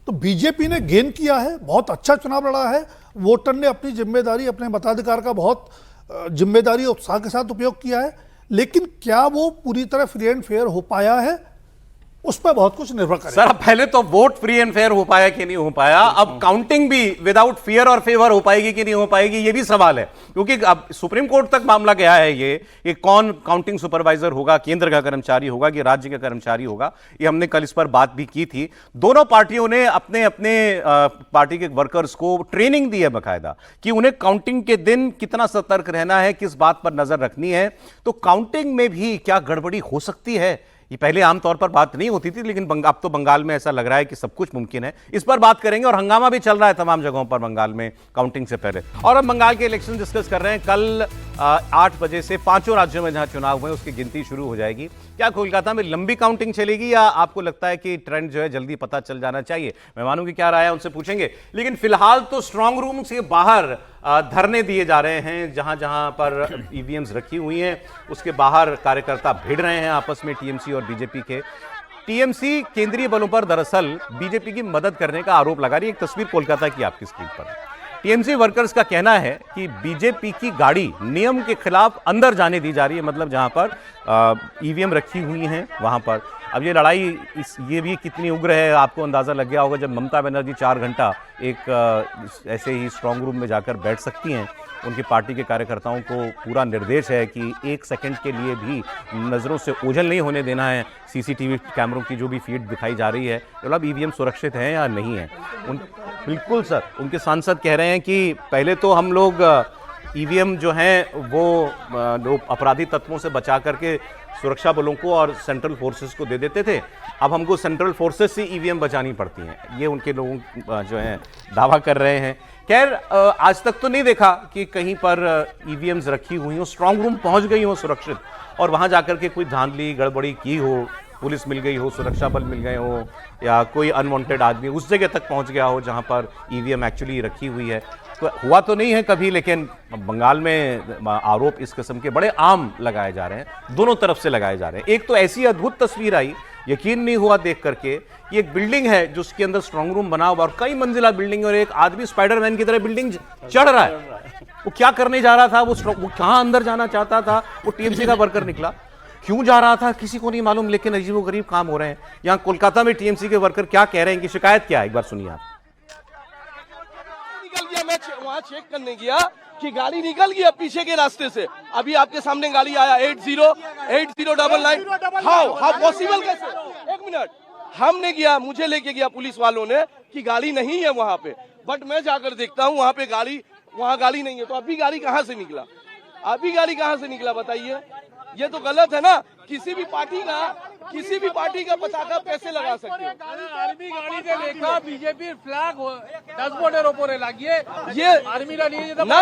तो बीजेपी ने गेन किया है, बहुत अच्छा चुनाव लड़ा है, वोटर ने अपनी जिम्मेदारी, अपने मताधिकार का बहुत जिम्मेदारी और उत्साह के साथ उपयोग किया है, लेकिन क्या वो पूरी तरह फ्री एंड फेयर हो पाया है, उस पर बहुत कुछ निर्भर करेगा। सर अब पहले तो वोट फ्री एंड फेयर हो पाया कि नहीं हो पाया, अब काउंटिंग भी विदाउट फियर और फेवर हो पाएगी कि नहीं हो पाएगी, ये भी सवाल है, क्योंकि अब सुप्रीम कोर्ट तक मामला गया है ये कौन काउंटिंग सुपरवाइजर होगा, केंद्र का कर्मचारी होगा कि राज्य का कर्मचारी होगा, ये हमने कल इस पर बात भी की थी। दोनों पार्टियों ने अपने अपने पार्टी के वर्कर्स को ट्रेनिंग दी है बाकायदा कि उन्हें काउंटिंग के दिन कितना सतर्क रहना है, किस बात पर नजर रखनी है। तो काउंटिंग में भी क्या गड़बड़ी हो सकती है, ये पहले आमतौर पर बात नहीं होती थी, लेकिन अब तो बंगाल में ऐसा लग रहा है कि सब कुछ मुमकिन है। इस पर बात करेंगे और हंगामा भी चल रहा है तमाम जगहों पर बंगाल में काउंटिंग से पहले। और हम बंगाल के इलेक्शन डिस्कस कर रहे हैं। कल 8 बजे से 5 राज्यों में जहां चुनाव हुए उसकी गिनती शुरू हो जाएगी। क्या कोलकाता में लंबी काउंटिंग चलेगी या आपको लगता है कि ट्रेंड जो है जल्दी पता चल जाना चाहिए? मेहमानों की क्या राय है उनसे पूछेंगे, लेकिन फिलहाल तो स्ट्रांग रूम से बाहर धरने दिए जा रहे हैं। जहां जहां पर ईवीएम्स रखी हुई हैं उसके बाहर कार्यकर्ता भिड़ रहे हैं आपस में, टीएमसी और बीजेपी के। टीएमसी केंद्रीय बलों पर दरअसल बीजेपी की मदद करने का आरोप लगा रही है। एक तस्वीर कोलकाता की आपकी स्क्रीन पर। टीएमसी वर्कर्स का कहना है कि बीजेपी की गाड़ी नियम के खिलाफ अंदर जाने दी जा रही है, मतलब जहां पर ईवीएम रखी हुई हैं वहां पर। अब ये लड़ाई ये भी कितनी उग्र है आपको अंदाजा लग गया होगा जब ममता बनर्जी 4 घंटा एक ऐसे ही स्ट्रांग रूम में जाकर बैठ सकती हैं। उनकी पार्टी के कार्यकर्ताओं को पूरा निर्देश है कि 1 सेकंड के लिए भी नज़रों से ओझल नहीं होने देना है। सीसीटीवी कैमरों की जो भी फीड दिखाई जा रही है, मतलब ईवीएम सुरक्षित हैं या नहीं है। बिल्कुल सर, उनके सांसद कह रहे हैं कि पहले तो हम लोग ईवीएम जो हैं वो लोग अपराधी तत्वों से बचा करके सुरक्षा बलों को और सेंट्रल फोर्सेस को दे देते थे, अब हमको सेंट्रल फोर्सेस से ईवीएम बचानी पड़ती हैं। ये उनके लोगों जो हैं दावा कर रहे हैं। खैर आज तक तो नहीं देखा कि कहीं पर ईवीएम्स रखी हुई हो, स्ट्रांग रूम पहुंच गई हो सुरक्षित और वहां जाकर के कोई धांधली गड़बड़ी की हो, पुलिस मिल गई हो, सुरक्षा बल मिल गए हो या कोई अनवांटेड आदमी उस जगह तक पहुंच गया हो जहां पर ईवीएम एक्चुअली रखी हुई है। तो हुआ तो नहीं है कभी, लेकिन बंगाल में आरोप इस किस्म के बड़े आम लगाए जा रहे हैं, दोनों तरफ से लगाए जा रहे हैं। एक तो ऐसी अद्भुत तस्वीर आई, यकीन नहीं हुआ देख करके, ये एक बिल्डिंग है जिसके अंदर स्ट्रांग रूम बना हुआ और कई मंजिला बिल्डिंग, और एक आदमी स्पाइडरमैन की तरह बिल्डिंग चढ़ रहा है। वो क्या करने जा रहा था, वो कहां अंदर जाना चाहता था, वो टीएमसी का वर्कर निकला, क्यों जा रहा था किसी को नहीं मालूम, लेकिन अजीबोगरीब काम हो रहे हैं। यहां कोलकाता में टीएमसी के वर्कर क्या कह रहे हैं, कि शिकायत क्या है, एक बार सुनिए आप। निकल गया, मैं वहां चेक करने गया कि गाड़ी निकल गया पीछे के रास्ते से। अभी आपके सामने गाड़ी आया 8099। हाउ पॉसिबल कैसे? 1 मिनट, हमने गया, मुझे लेके गया पुलिस वालों ने कि गाड़ी नहीं है वहां पे, बट मैं जाकर देखता हूँ वहां पे वहां गाड़ी नहीं है। तो अभी गाड़ी कहाँ से निकला? अभी गाड़ी कहाँ से निकला बताइए? ये तो गलत है ना। किसी भी पार्टी का पताका कैसे लगा सकते हो? आर्मी गाड़ी से लेकर बीजेपी फ्लैग डैशबोर्डेर ऊपर ये आर्मी ना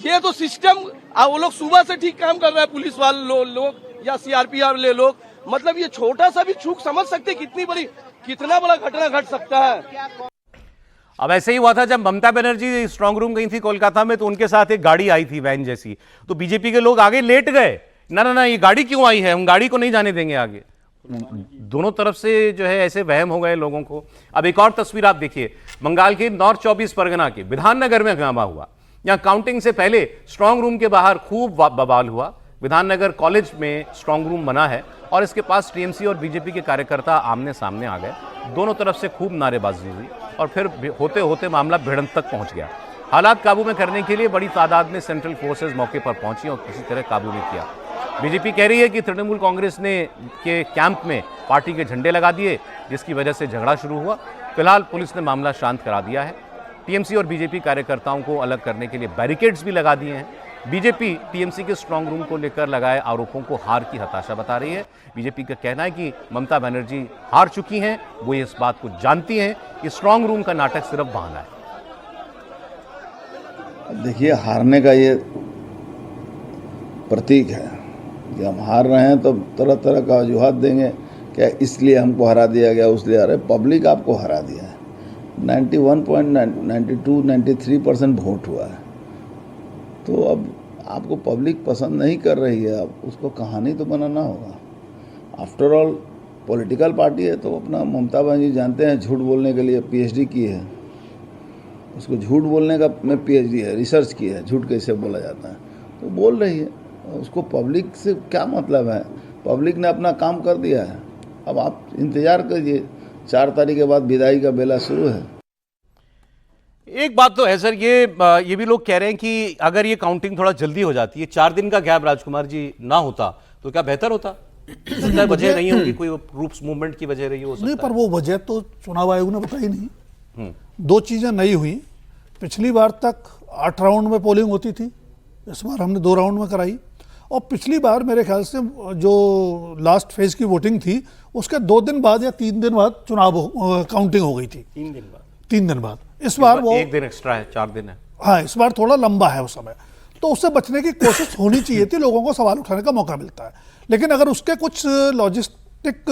ये तो सिस्टम वो लोग सुबह से ठीक काम कर रहे हैं, पुलिस वाले लोग या सीआरपीएफ ले लोग। मतलब ये छोटा सा भी चूक समझ सकते कितना बड़ा घटना घट सकता है। अब ऐसे ही हुआ था जब ममता बनर्जी स्ट्रांग रूम गई थी कोलकाता में, तो उनके साथ एक गाड़ी आई थी वैन जैसी, तो बीजेपी के लोग आगे लेट गए, ना ना ना ये गाड़ी क्यों आई है, हम गाड़ी को नहीं जाने देंगे आगे। दोनों तरफ से जो है ऐसे वहम हो गए लोगों को। अब एक और तस्वीर आप देखिए, बंगाल के नॉर्थ 24 परगना के विधाननगर में हंगामा हुआ। यहां काउंटिंग से पहले स्ट्रांग रूम के बाहर खूब बवाल हुआ। विधाननगर कॉलेज में स्ट्रांग रूम बना है और इसके पास टीएमसी और बीजेपी के कार्यकर्ता आमने सामने आ गए। दोनों तरफ से खूब नारेबाजी हुई और फिर होते होते मामला भिड़ंत तक पहुंच गया। हालात काबू में करने के लिए बड़ी तादाद में सेंट्रल फोर्सेज मौके पर पहुंची और किसी तरह काबू में किया। बीजेपी कह रही है कि तृणमूल कांग्रेस ने के कैंप में पार्टी के झंडे लगा दिए, जिसकी वजह से झगड़ा शुरू हुआ। फिलहाल पुलिस ने मामला शांत करा दिया है। टीएमसी और बीजेपी कार्यकर्ताओं को अलग करने के लिए बैरिकेड्स भी लगा दिए हैं। बीजेपी टीएमसी के स्ट्रांग रूम को लेकर लगाए आरोपों को हार की हताशा बता रही है। बीजेपी का कहना है कि ममता बनर्जी हार चुकी हैं, वो इस बात को जानती हैं कि स्ट्रांग रूम का नाटक सिर्फ बहाना है। देखिए, हारने का ये प्रतीक है कि हम हार रहे हैं तो तरह तरह का वजूहात देंगे, क्या इसलिए हमको हरा दिया गया, उसलिए अरे पब्लिक आपको हरा दिया है। 91.92-93% वोट हुआ है, तो अब आपको पब्लिक पसंद नहीं कर रही है, अब उसको कहानी तो बनाना होगा। आफ्टर ऑल पॉलिटिकल पार्टी है, तो अपना ममता बनर्जी जानते हैं झूठ बोलने के लिए पीएचडी की है, उसको झूठ बोलने का में पीएचडी है, रिसर्च की है, झूठ कैसे बोला जाता है, तो बोल रही है। उसको पब्लिक से क्या मतलब है, पब्लिक ने अपना काम कर दिया है। अब आप इंतजार कीजिए, 4 तारीख के बाद विदाई का बेला शुरू है। एक बात तो है सर, ये भी लोग कह रहे हैं कि अगर ये काउंटिंग थोड़ा जल्दी हो जाती है, 4 दिन का गैप राजकुमार जी ना होता तो क्या बेहतर होता? वजह नहीं होगी, कोई ग्रुप्स मूवमेंट की वजह रही हो सकता नहीं, पर वो वजह तो चुनाव आयोग ने बताई नहीं। 2 चीजें नई हुई। पिछली बार तक 8 राउंड में पोलिंग होती थी, इस बार हमने 2 राउंड में कराई। और पिछली बार मेरे ख्याल से जो लास्ट फेज की वोटिंग थी उसके 2 दिन बाद या 3 दिन बाद चुनाव काउंटिंग हो गई थी। 3 दिन बाद। इस बार वो 1 दिन एक्स्ट्रा है, 4 दिन है। हाँ, इस बार थोड़ा लंबा है वो समय, तो उससे बचने की कोशिश होनी चाहिए थी, लोगों को सवाल उठाने का मौका मिलता है। लेकिन अगर उसके कुछ लॉजिस्टिक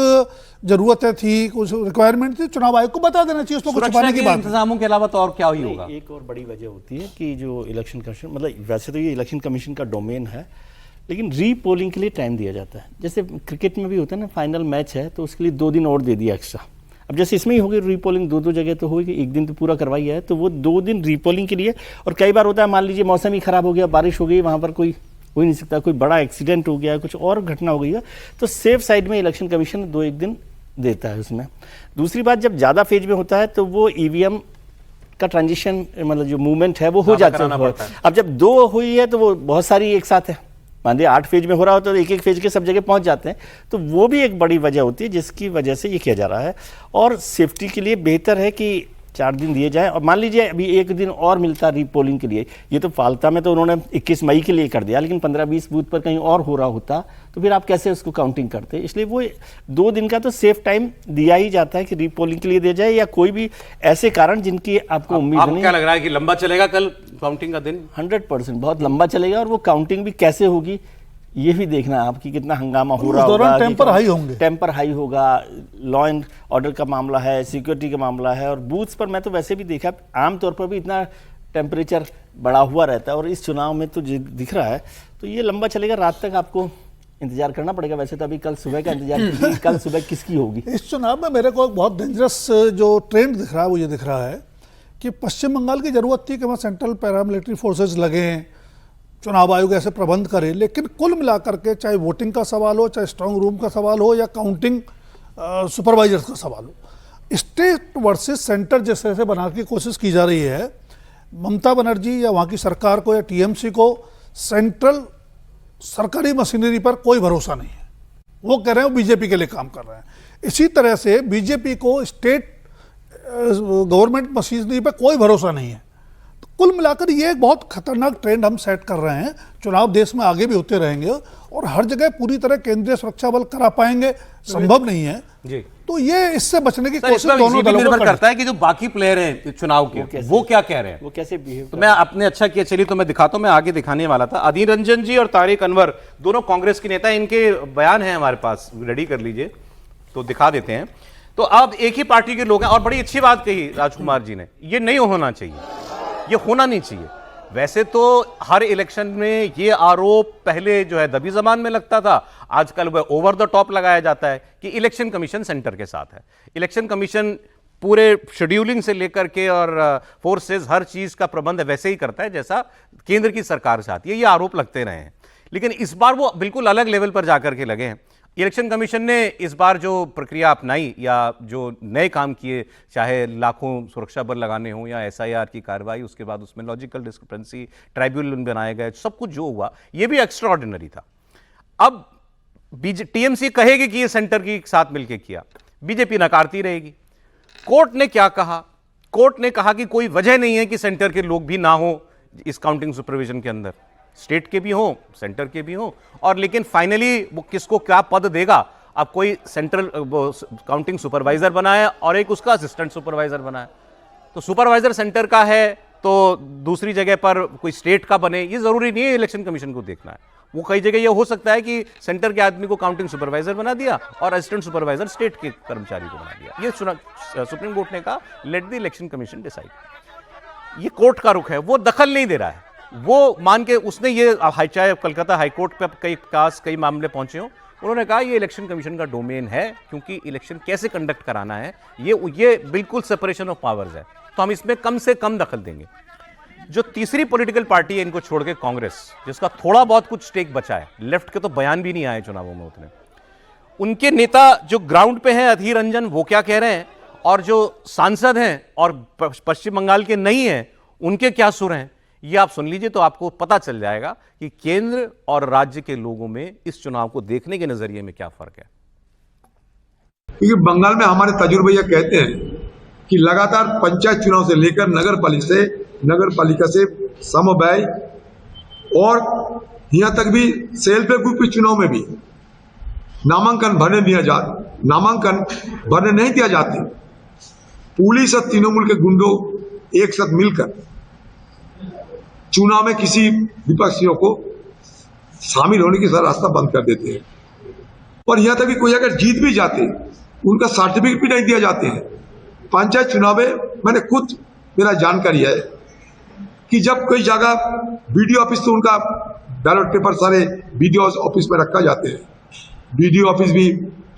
जरूरतें थी, कुछ रिक्वायरमेंट थी, चुनाव आयोग को बता देना चाहिए, उसको कुछ छुपाने की बात। इंतजामों के अलावा तो और क्या ही होगा? एक और बड़ी वजह होती है कि जो इलेक्शन कमीशन, मतलब वैसे तो ये इलेक्शन कमीशन का डोमेन है, लेकिन री पोलिंग के लिए टाइम दिया जाता है। जैसे क्रिकेट में भी होता है ना, फाइनल मैच है तो उसके लिए 2 दिन और दे दिया एक्स्ट्रा। अब जैसे इसमें ही होगी री पोलिंग, 2 जगह तो होगी, 1 दिन तो पूरा करवाई है, तो वो 2 दिन री पोलिंग के लिए। और कई बार होता है, मान लीजिए मौसम ही खराब हो गया, बारिश हो गई, वहाँ पर कोई हो ही नहीं सकता, कोई बड़ा एक्सीडेंट हो गया, कुछ और घटना हो गई है, तो सेफ साइड में इलेक्शन कमीशन 2-1 दिन देता है उसमें। दूसरी बात, जब ज़्यादा फेज में होता है तो वो ईवीएम का ट्रांजिशन, मतलब जो मूवमेंट है वो हो जाता है। अब जब 2 हुई है तो वो बहुत सारी एक साथ है, मान लीजिए 8 फेज में हो रहा हो तो एक फेज के सब जगह पहुंच जाते हैं, तो वो भी एक बड़ी वजह होती है जिसकी वजह से ये किया जा रहा है। और सेफ्टी के लिए बेहतर है कि 4 दिन दिए जाए। और मान लीजिए अभी 1 दिन और मिलता रीपोलिंग के लिए, ये तो फालता में तो उन्होंने 21 मई के लिए कर दिया, लेकिन 15-20 बूथ पर कहीं और हो रहा होता तो फिर आप कैसे उसको काउंटिंग करते? इसलिए वो 2 दिन का तो सेफ टाइम दिया ही जाता है कि रीपोलिंग के लिए दिया जाए, या कोई भी ऐसे कारण जिनकी आपको उम्मीद नहीं। क्या लग रहा है कि लंबा चलेगा कल काउंटिंग का दिन? 100% बहुत लंबा चलेगा, और वो काउंटिंग भी कैसे होगी ये भी देखना है आपकी, कितना हंगामा हो रहा होगा, टेम्पर हाई होंगे, टेम्पर हाई होगा, लॉ एंड ऑर्डर का मामला है, सिक्योरिटी का मामला है। और बूथ्स पर मैं तो वैसे भी देखा, आमतौर पर भी इतना टेम्परेचर बढ़ा हुआ रहता है, और इस चुनाव में तो दिख रहा है, तो ये लंबा चलेगा, रात तक आपको इंतजार करना पड़ेगा। वैसे तो अभी कल सुबह का इंतजार कीजिए, कल सुबह किसकी होगी। इस चुनाव में मेरे को एक बहुत डेंजरस जो ट्रेंड दिख रहा है, वो ये दिख रहा है कि पश्चिम बंगाल की जरूरत थी कि वहाँ सेंट्रल पैरामिलिट्री फोर्सेज लगें, चुनाव आयोग ऐसे प्रबंध करे, लेकिन कुल मिलाकर के चाहे वोटिंग का सवाल हो, चाहे स्ट्रांग रूम का सवाल हो, या काउंटिंग सुपरवाइजर्स का सवाल हो, स्टेट वर्सेस सेंटर जैसे से बनाने की कोशिश की जा रही है। ममता बनर्जी या वहाँ की सरकार को या टीएमसी को सेंट्रल सरकारी मशीनरी पर कोई भरोसा नहीं है। वो कह रहे हैं वो बीजेपी के लिए काम कर रहे हैं। इसी तरह से बीजेपी को स्टेट गवर्नमेंट मशीनरी पर कोई भरोसा नहीं है। तो कुल मिलाकर ये एक बहुत खतरनाक ट्रेंड हम सेट कर रहे हैं। चुनाव देश में आगे भी होते रहेंगे और हर जगह पूरी तरह केंद्रीय सुरक्षा बल करा पाएंगे संभव नहीं है जी। तो ये इससे बचने की सर, कोशिश इसमें दोनों इसी पे दलों को निर्भर करनी करता है कि जो बाकी प्लेयर हैं चुनाव के वो क्या कह रहे हैं। वो कैसे बिहेव तो मैं अपने अच्छा किया, चलिए तो मैं दिखाता हूं, मैं आगे दिखाने वाला था। अधीर रंजन जी और तारिक अनवर दोनों कांग्रेस के नेता, इनके बयान हैं हमारे पास, रेडी कर लीजिए तो दिखा देते हैं। तो अब एक ही पार्टी के लोग हैं, और बड़ी अच्छी बात कही राजकुमार जी ने, ये नहीं होना चाहिए, ये होना नहीं चाहिए। वैसे तो हर इलेक्शन में ये आरोप पहले जो है दबी जबान में लगता था, आजकल वह ओवर द टॉप लगाया जाता है कि इलेक्शन कमीशन सेंटर के साथ है। इलेक्शन कमीशन पूरे शेड्यूलिंग से लेकर के और फोर्सेस हर चीज का प्रबंध वैसे ही करता है जैसा केंद्र की सरकार चाहती है, ये आरोप लगते रहे हैं। लेकिन इस बार वो बिल्कुल अलग लेवल पर जाकर के लगे हैं। इलेक्शन कमीशन ने इस बार जो प्रक्रिया अपनाई या जो नए काम किए, चाहे लाखों सुरक्षा बल लगाने हों या एसआईआर की कार्रवाई, उसके बाद उसमें लॉजिकल डिस्क्रिपेंसी, ट्राइब्यूनल बनाए गए, सब कुछ जो हुआ ये भी एक्स्ट्रा ऑर्डिनरी था। अब टीएमसी कहेगी कि ये सेंटर के साथ मिलकर किया, बीजेपी नकारती रहेगी। कोर्ट ने क्या कहा? कोर्ट ने कहा कि कोई वजह नहीं है कि सेंटर के लोग भी ना हो इस काउंटिंग सुपरविजन के अंदर, स्टेट के भी हो, सेंटर के भी हो, और लेकिन फाइनली वो किसको क्या पद देगा, अब कोई सेंट्रल काउंटिंग सुपरवाइजर बना है और एक उसका असिस्टेंट सुपरवाइजर बना है, तो सुपरवाइजर सेंटर का है तो दूसरी जगह पर कोई स्टेट का बने, ये जरूरी नहीं है इलेक्शन कमीशन को देखना है। वो कई जगह ये हो सकता है कि सेंटर के आदमी को काउंटिंग सुपरवाइजर बना दिया और असिस्टेंट सुपरवाइजर स्टेट के कर्मचारी को बना दिया। ये सुप्रीम कोर्ट ने कहा, let the election commission decide. ये कोर्ट का रुख है, वो दखल नहीं दे रहा है। वो मान के उसने ये, चाहे कलकत्ता हाईकोर्ट पे कई मामले पहुंचे हो, उन्होंने कहा ये इलेक्शन कमीशन का डोमेन है, क्योंकि इलेक्शन कैसे कंडक्ट कराना है ये बिल्कुल सेपरेशन ऑफ पावर्स है, तो हम इसमें कम से कम दखल देंगे। जो तीसरी पॉलिटिकल पार्टी है इनको छोड़ के कांग्रेस, जिसका थोड़ा बहुत कुछ स्टेक बचा है, लेफ्ट के तो बयान भी नहीं आए चुनावों में उतने, उनके नेता जो ग्राउंड पे हैं अधीर रंजन, वो क्या कह रहे हैं, और जो सांसद हैं और पश्चिम बंगाल के नहीं हैं उनके क्या सुर हैं, ये आप सुन लीजिए तो आपको पता चल जाएगा कि केंद्र और राज्य के लोगों में इस चुनाव को देखने के नजरिए में क्या फर्क है। क्योंकि बंगाल में हमारे तजुर्बे ये कहते हैं कि लगातार पंचायत चुनाव से लेकर नगर पालिका से समव्यय और यहां तक भी सेल्फ ग्रुप चुनाव में भी नामांकन भरने नहीं दिया जाते। पुलिस और तृणमूल के गुंडों एक साथ मिलकर चुनाव में किसी विपक्षियों को शामिल होने की सारा रास्ता बंद कर देते हैं, और यहां तक कि कोई अगर जीत भी जाते उनका सर्टिफिकेट भी नहीं दिया जाते हैं। पंचायत चुनाव में मैंने खुद, मेरा जानकारी है कि जब कोई जगह बीडीओ ऑफिस, तो उनका बैलेट पेपर सारे बीडीओ ऑफिस में रखा जाते हैं, बीडीओ ऑफिस भी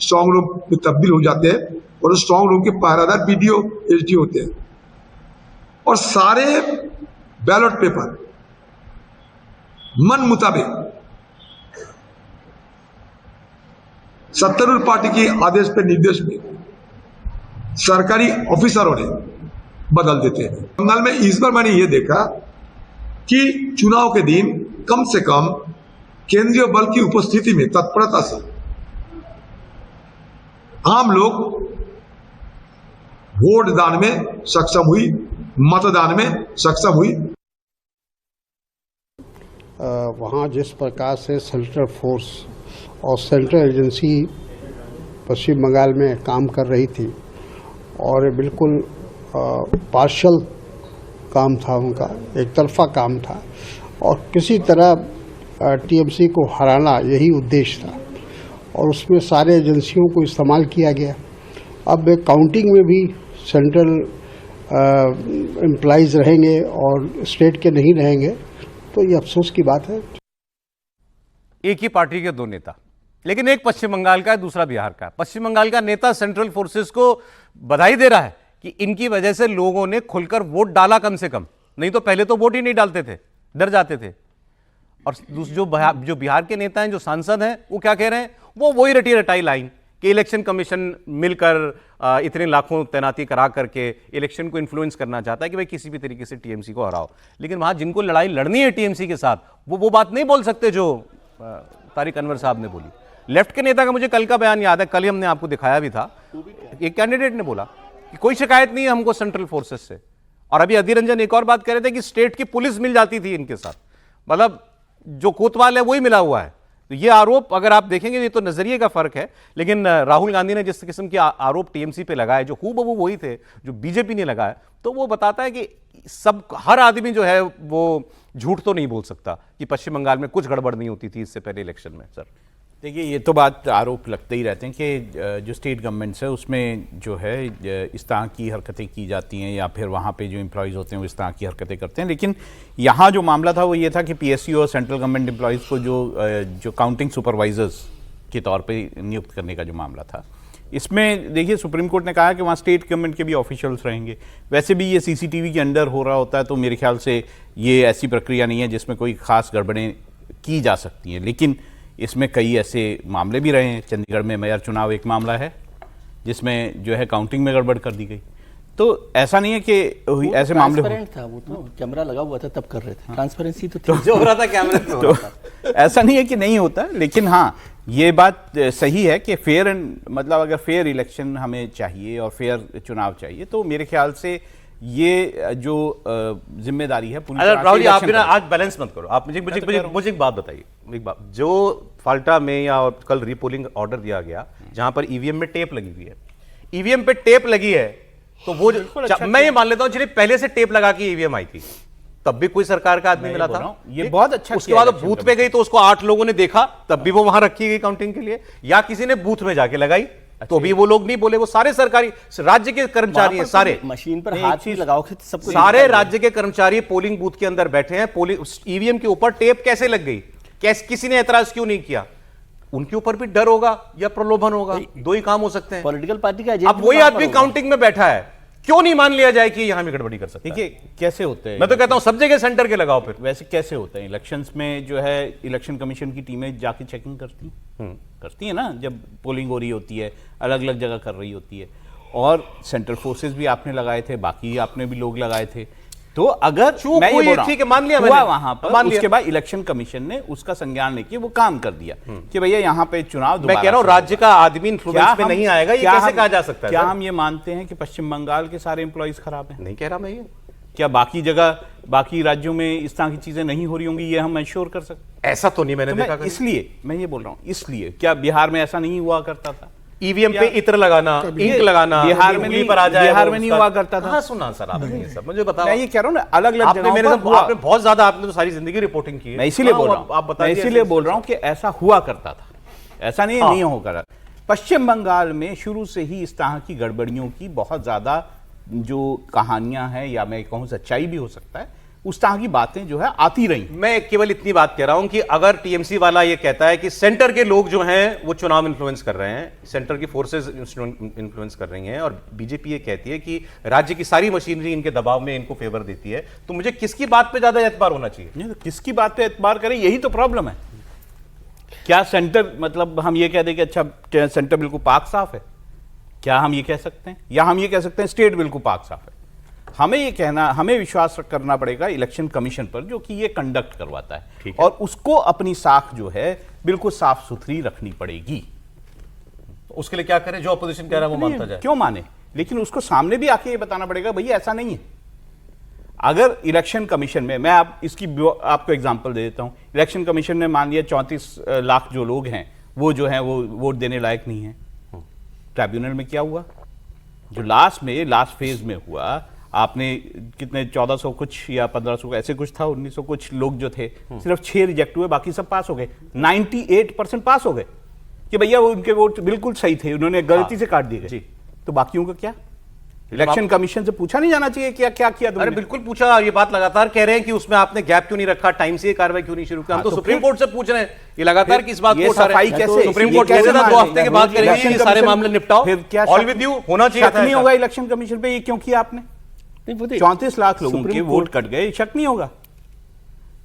स्ट्रांग रूम में तब्दील हो जाते हैं और स्ट्रांग रूम के पहरादार बीडीओ एसडी होते हैं, और सारे बैलेट पेपर मन मुताबिक सत्तारूढ़ पार्टी के आदेश पे निर्देश में सरकारी ऑफिसरों ने बदल देते हैं। बंगाल में इस बार मैंने ये देखा कि चुनाव के दिन कम से कम केंद्रीय बल की उपस्थिति में तत्परता से आम लोग वोट दान में सक्षम हुई, मतदान में सक्षम हुई। वहाँ जिस प्रकार से सेंट्रल फोर्स और सेंट्रल एजेंसी पश्चिम बंगाल में काम कर रही थी, और बिल्कुल पार्शल काम था उनका, एक तरफा काम था, और किसी तरह टीएमसी को हराना यही उद्देश्य था, और उसमें सारे एजेंसियों को इस्तेमाल किया गया। अब काउंटिंग में भी सेंट्रल एम्प्लॉइज रहेंगे और स्टेट के नहीं रहेंगे, तो ये अफसोस की बात है। एक ही पार्टी के दो नेता, लेकिन एक पश्चिम बंगाल का है, दूसरा बिहार का है। पश्चिम बंगाल का नेता सेंट्रल फोर्सेस को बधाई दे रहा है कि इनकी वजह से लोगों ने खुलकर वोट डाला, कम से कम, नहीं तो पहले तो वोट ही नहीं डालते थे, डर जाते थे। और जो बिहार के नेता हैं, जो सांसद हैं, वो क्या कह रहे हैं, वो वही रटी रटाई लाइन कि इलेक्शन कमीशन मिलकर इतने लाखों तैनाती करा करके इलेक्शन को इन्फ्लुएंस करना चाहता है कि भाई किसी भी तरीके से टीएमसी को हराओ। लेकिन वहां जिनको लड़ाई लड़नी है टीएमसी के साथ, वो बात नहीं बोल सकते जो तारिक अनवर साहब ने बोली। लेफ्ट के नेता का मुझे कल का बयान याद है, कल ही हमने आपको दिखाया भी था। एक कैंडिडेट ने बोला कि कोई शिकायत नहीं है हमको सेंट्रल फोर्सेस से, और अभी अधीर रंजन एक और बात कह रहे थे कि स्टेट की पुलिस मिल जाती थी इनके साथ, मतलब जो कोतवाल है वही मिला हुआ है, तो ये आरोप अगर आप देखेंगे ये तो नजरिए का फर्क है, लेकिन राहुल गांधी ने जिस किस्म के आरोप टीएमसी पे लगाए जो हूबहू वही थे जो बीजेपी ने लगाया, तो वो बताता है कि सब हर आदमी जो है वो झूठ तो नहीं बोल सकता कि पश्चिम बंगाल में कुछ गड़बड़ नहीं होती थी इससे पहले इलेक्शन में। सर देखिए, ये तो बात आरोप लगते ही रहते हैं कि जो स्टेट गवर्नमेंट्स है उसमें जो है इस तरह की हरकतें की जाती हैं या फिर वहाँ पे जो एम्प्लॉयज़ होते हैं वो इस तरह की हरकतें करते हैं। लेकिन यहाँ जो मामला था वो ये था कि पीएसयू और सेंट्रल गवर्नमेंट एम्प्लॉयज़ को जो काउंटिंग सुपरवाइजर्स के तौर पे नियुक्त करने का जो मामला था, इसमें देखिए सुप्रीम कोर्ट ने कहा कि वहाँ स्टेट गवर्नमेंट के भी ऑफिशियल्स रहेंगे। वैसे भी ये सीसीटीवी के अंडर हो रहा होता है, तो मेरे ख्याल से ये ऐसी प्रक्रिया नहीं है जिसमें कोई ख़ास गड़बड़ें की जा सकती हैं। लेकिन इसमें कई ऐसे मामले भी रहे हैं। चंडीगढ़ में मेयर चुनाव एक मामला है जिसमें जो है काउंटिंग में गड़बड़ कर दी गई। तो ऐसा नहीं है कि ऐसे मामले था, वो तो कैमरा लगा हुआ था तब कर रहे थे, ट्रांसपेरेंसी तो थी। जो हो रहा था कैमरे पे हो रहा था। ऐसा नहीं है कि नहीं होता, लेकिन हाँ ये बात सही है कि फेयर एंड मतलब अगर फेयर इलेक्शन हमें चाहिए और फेयर चुनाव चाहिए, तो मेरे ख्याल से ये जो जिम्मेदारी है पूरी तरह से राहुल जी, आप इलेक्शन ना आज बैलेंस मत करो। आप मुझे एक बात बताइए, एक बात, जो फाल्टा में या कल रीपोलिंग ऑर्डर दिया गया जहां पर ईवीएम में टेप लगी हुई है, ईवीएम पे टेप लगी है, तो वो मैं ये मान लेता हूं जिन्हें पहले से टेप लगा के ईवीएम आई थी तब भी कोई सरकार का आदमी मिला था। ये बहुत अच्छा। उसके बाद बूथ पे गई तो उसको 8 लोगों ने देखा, तब भी वो वहां रखी गई काउंटिंग के लिए, या किसी ने बूथ में जाके लगाई तो भी वो लोग नहीं बोले। वो सारे सरकारी राज्य के कर्मचारी हैं, सारे मशीन पर हाथ ही लगाओगे तो सबको सारे राज्य के कर्मचारी पोलिंग बूथ के अंदर बैठे हैं। पोलिंग ईवीएम के ऊपर टेप कैसे लग गई, किसी ने एतराज क्यों नहीं किया? उनके ऊपर भी डर होगा या प्रलोभन होगा, दो ही काम हो सकते हैं। पॉलिटिकल पार्टी का अब वही आदमी काउंटिंग में बैठा है, क्यों नहीं मान लिया जाए कि यहां भी गड़बड़ी कर सकता है? देखिए कैसे होते हैं, मैं तो कहता हूं सब जगह सेंटर के लगाओ। फिर वैसे कैसे होते हैं इलेक्शंस में, जो है इलेक्शन कमीशन की टीमें जाके चेकिंग करती है ना, जब पोलिंग हो रही होती है, अलग अलग जगह कर रही होती है। और सेंट्रल फोर्सेस भी आपने लगाए थे, बाकी आपने भी लोग लगाए थे। तो अगर मैं ये बोल रहा हूं, मान लिया मैंने वहां पर, उसके बाद इलेक्शन कमीशन ने उसका संज्ञान लेके वो काम कर दिया कि भैया यहाँ पे चुनाव। मैं कह रहा हूं राज्य का आदमी इन्फ्लुएंस पे नहीं आएगा, ये कैसे कहा जा सकता है? क्या हम ये मानते हैं कि पश्चिम बंगाल के सारे एम्प्लॉइज खराब हैं? नहीं कह रहा मैं ये। क्या बाकी जगह बाकी राज्यों में इस तरह की चीजें नहीं हो रही होंगी, ये हम एश्योर कर सकते? ऐसा तो नहीं मैंने देखा। इसलिए मैं ये बोल रहा हूँ, इसलिए क्या बिहार में ऐसा नहीं हुआ करता था? ईवीएम पे इत्र लगाना, इंक लगाना, बिहार में नहीं, बिहार में नहीं हुआ करता था। हाँ सुना सर आपने ये सब, मुझे बताओ। मैं ये कह रहा हूँ ना, अलग अलग आपने मेरे साथ आपने बहुत ज्यादा, आपने तो सारी जिंदगी रिपोर्टिंग की है। मैं इसीलिए बोल रहा हूँ, आप बताइए। इसीलिए बोल रहा हूँ कि ऐसा हुआ करता था, ऐसा नहीं होगा। पश्चिम बंगाल में शुरू से ही इस तरह की गड़बड़ियों की बहुत ज्यादा जो कहानियां हैं, या मैं कहूँ सच्चाई भी हो सकता है, उस तरह की बातें जो है आती रही। मैं केवल इतनी बात कह रहा हूं कि अगर टीएमसी वाला ये कहता है कि सेंटर के लोग जो हैं वो चुनाव इन्फ्लुएंस कर रहे हैं, सेंटर की फोर्सेस इन्फ्लुएंस कर रही हैं, और बीजेपी ये कहती है कि राज्य की सारी मशीनरी इनके दबाव में इनको फेवर देती है, तो मुझे किसकी बात पे ज्यादा एतबार होना चाहिए? नहीं, तो किसकी बात पे एतबार करें, यही तो प्रॉब्लम है। क्या सेंटर, मतलब हम ये कह दें कि अच्छा सेंटर बिल्कुल पाक साफ है, क्या हम ये कह सकते हैं? या हम ये कह सकते हैं स्टेट बिल्कुल पाक साफ है? हमें ये कहना, हमें विश्वास करना पड़ेगा इलेक्शन कमीशन पर, जो कि ये कंडक्ट करवाता है, और उसको अपनी साख जो है बिल्कुल साफ सुथरी रखनी पड़ेगी। तो उसके लिए क्या करें? जो अपोजिशन कह रहा है वो मानता जाए। क्यों माने? लेकिन उसको सामने भी आके ये बताना पड़ेगा भैया ऐसा नहीं है। अगर इलेक्शन कमीशन में, मैं आपको एग्जांपल दे देता हूं, इलेक्शन कमीशन ने मान लिया 34 लाख जो लोग हैं वो जो हैं वो वोट देने लायक नहीं है। ट्राइब्यूनल में क्या हुआ? जो लास्ट फेज में हुआ, आपने कितने 1400 कुछ या 1500 ऐसे कुछ था, 1900 कुछ लोग जो थे, सिर्फ 6 रिजेक्ट हुए, बाकी सब पास हो गए। 98% पास हो गए कि भैया वो उनके वोट बिल्कुल सही थे, उन्होंने गलती से काट दिए गए। तो बाकियों का क्या? इलेक्शन कमीशन से पूछा नहीं जाना चाहिए क्या क्या किया तुमने? अरे बिल्कुल पूछा, ये बात लगातार कह रहे हैं कि उसमें आपने गैप क्यों नहीं रखा, टाइम से ये कार्रवाई क्यों नहीं शुरू की? हम तो सुप्रीम कोर्ट से पूछ रहे हैं, ये लगातार किस बात को सफाई कैसे? सुप्रीम कोर्ट कैसे 2 हफ्ते के बाद करेंगे ये सारे मामले निपटाओ? फिर क्या ऑल विद यू होना चाहिए था? नहीं होगा इलेक्शन कमीशन पे, ये क्यों किया आपने? 34 लाख लोगों के वोट कट गए, शक नहीं होगा।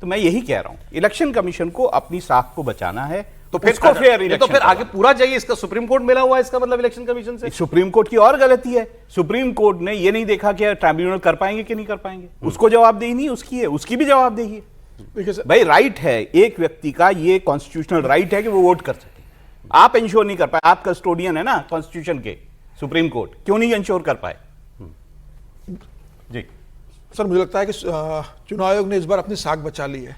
तो मैं यही कह रहा हूं, इलेक्शन कमीशन को अपनी साख को बचाना है, तो फिर तो फिर आगे पूरा जाइए। इसका सुप्रीम कोर्ट मिला हुआ है, इसका मतलब इलेक्शन कमीशन से। सुप्रीम कोर्ट की और गलती है, सुप्रीम कोर्ट ने ये नहीं देखा कि ट्राइब्यूनल कर पाएंगे कि नहीं कर पाएंगे। उसको जवाबदेही नहीं उसकी है, उसकी भी जवाबदेही है। भाई राइट है एक व्यक्ति का, ये कॉन्स्टिट्यूशनल राइट है कि वो वोट कर सके। आप इंश्योर नहीं कर पाए, आप कस्टोडियन है ना कॉन्स्टिट्यूशन के, सुप्रीम कोर्ट क्यों नहीं इंश्योर कर पाए? जी सर, मुझे लगता है कि चुनाव आयोग ने इस बार अपनी साख बचा ली है।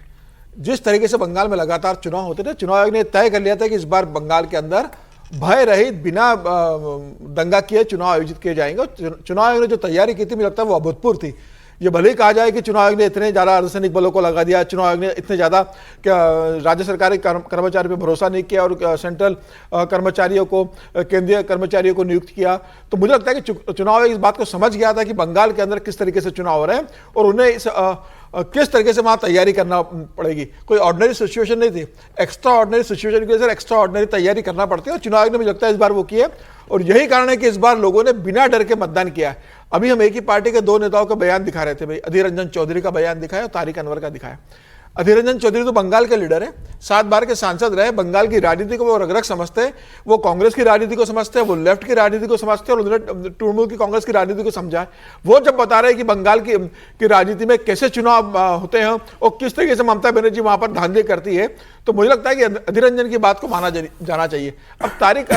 जिस तरीके से बंगाल में लगातार चुनाव होते थे, चुनाव आयोग ने तय कर लिया था कि इस बार बंगाल के अंदर भय रहित बिना दंगा किए चुनाव आयोजित किए जाएंगे। चुनाव आयोग ने जो तैयारी की थी, मुझे लगता है वो अभूतपूर्व थी। ये भले ही कहा जाए कि चुनाव आयोग ने इतने ज़्यादा अर्धसैनिक बलों को लगा दिया, चुनाव आयोग ने इतने ज़्यादा राज्य सरकारी कर्मचारियों पर भरोसा नहीं किया और सेंट्रल कर्मचारियों को, केंद्रीय कर्मचारियों को नियुक्त किया, तो मुझे लगता है कि चुनाव आयोग इस बात को समझ गया था कि बंगाल के अंदर किस तरीके से चुनाव हो रहे हैं और उन्हें इस किस तरीके से वहाँ तैयारी करना पड़ेगी। कोई ऑर्डिनरी सिचुएशन नहीं थी, एक्स्ट्रा ऑर्डिनरी सिचुएशन के लिए सर एक्स्ट्रा ऑर्डिनरी तैयारी करना पड़ती है और चुनाव आयोग ने मुझे लगता है इस बार वो की है और यही कारण है कि इस बार लोगों ने बिना डर के मतदान किया है। अभी हम एक ही पार्टी के दो नेताओं का बयान दिखा रहे थे भाई, अधीर रंजन चौधरी का बयान दिखाया और तारिक अनवर का दिखाया। अधीर रंजन चौधरी तो बंगाल के लीडर है, 7 बार के सांसद रहे, बंगाल की राजनीति को वो रग-रग समझते हैं, वो कांग्रेस की राजनीति को समझते हैं, वो लेफ्ट की राजनीति को समझते हैं और उन्होंने तृणमूल की कांग्रेस की राजनीति को समझा है। वो जब बता रहे हैं कि बंगाल की राजनीति में कैसे चुनाव होते हैं और किस तरीके से ममता बनर्जी वहां पर धांधली करती है, तो मुझे लगता है कि अधीर रंजन की बात को माना जाना चाहिए। अब तारिक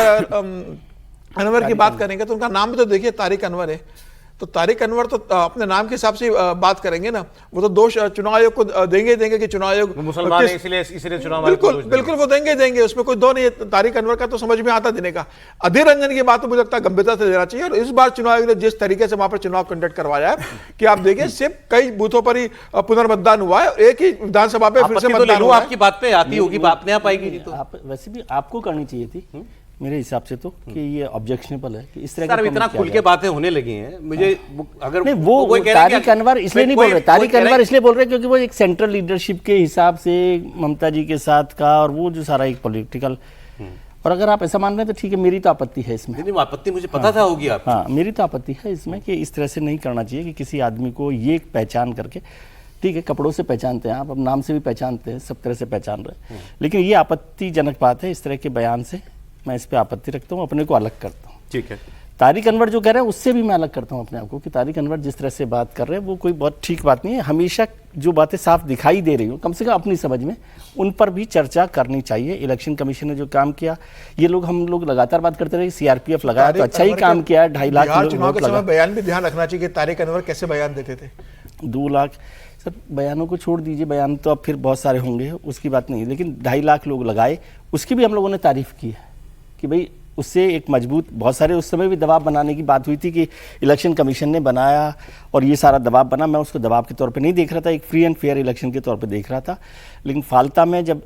अनवर की बात करेंगे तो उनका नाम भी तो देखिए तारिक अनवर है, तो तारिक अनवर तो अपने नाम के हिसाब से बात करेंगे ना, वो तो दोष चुनाव आयोग को देंगे कि चुनाव आयोग मुसलमान है इसलिए चुनाव बिल्कुल वो देंगे, उसमें कोई दो नहीं है। तारिक अनवर का तो समझ में आता देने का। अधीर रंजन की बात तो मुझे लगता है गंभीरता से लेना चाहिए और इस बार चुनाव आयोग ने जिस तरीके से वहां पर चुनाव कंडक्ट करवाया है कि आप देखिए सिर्फ कई बूथों पर ही पुनर्मतदान हुआ है, एक ही विधानसभा पे फिर से मतदान हुआ है। आपकी बात पे आती होगी, बात नहीं आ पाएगी तो आप वैसे भी आपको करनी चाहिए थी मेरे हिसाब से तो कि ये ऑब्जेक्शनेबल है कि इस तरह सर इतना खुल के बातें होने लगी हैं। मुझे अगर नहीं वो तारिक अनवर इसलिए नहीं बोल रहे, तारिक अनवर इसलिए बोल रहे क्योंकि वो एक सेंट्रल लीडरशिप के हिसाब से ममता जी के साथ का और वो जो सारा एक पॉलिटिकल, और अगर आप ऐसा मान रहे हैं तो ठीक है, मेरी तो आपत्ति है इसमें। नहीं आपत्ति मुझे पता था होगी आप। हाँ मेरी तो आपत्ति है इसमें कि इस तरह से नहीं करना चाहिए कि किसी आदमी को ये पहचान करके, ठीक है कपड़ों से पहचानते हैं आप, अब नाम से भी पहचानते हैं, सब तरह से पहचान रहे हैं, लेकिन ये आपत्तिजनक बात है। इस तरह के बयान से मैं इस पे आपत्ति रखता हूँ, अपने को अलग करता हूँ। ठीक है, तारिक अनवर जो कह रहे हैं उससे भी मैं अलग करता हूँ अपने आप को कि तारिक अनवर जिस तरह से बात कर रहे हैं वो कोई बहुत ठीक बात नहीं है। हमेशा जो बातें साफ दिखाई दे रही हो कम से कम अपनी समझ में, उन पर भी चर्चा करनी चाहिए। इलेक्शन कमीशन ने जो काम किया, ये लोग हम लोग लगातार बात करते रहे, सीआरपीएफ लगाया तो अच्छा ही काम किया, 2.5 लाख चुनाव के समय बयान भी ध्यान रखना चाहिए। तारिक अनवर कैसे बयान देते थे? 2 लाख सर बयानों को छोड़ दीजिए, बयान तो अब फिर बहुत सारे होंगे, उसकी बात नहीं, लेकिन 2.5 लाख लोग लगाए, उसकी भी हम लोगों ने तारीफ की है कि भाई उससे एक मजबूत, बहुत सारे उस समय भी दबाव बनाने की बात हुई थी कि इलेक्शन कमीशन ने बनाया और ये सारा दबाव बना। मैं उसको दबाव के तौर पे नहीं देख रहा था, एक फ्री एंड फेयर इलेक्शन के तौर पे देख रहा था। लेकिन फाल्ता में जब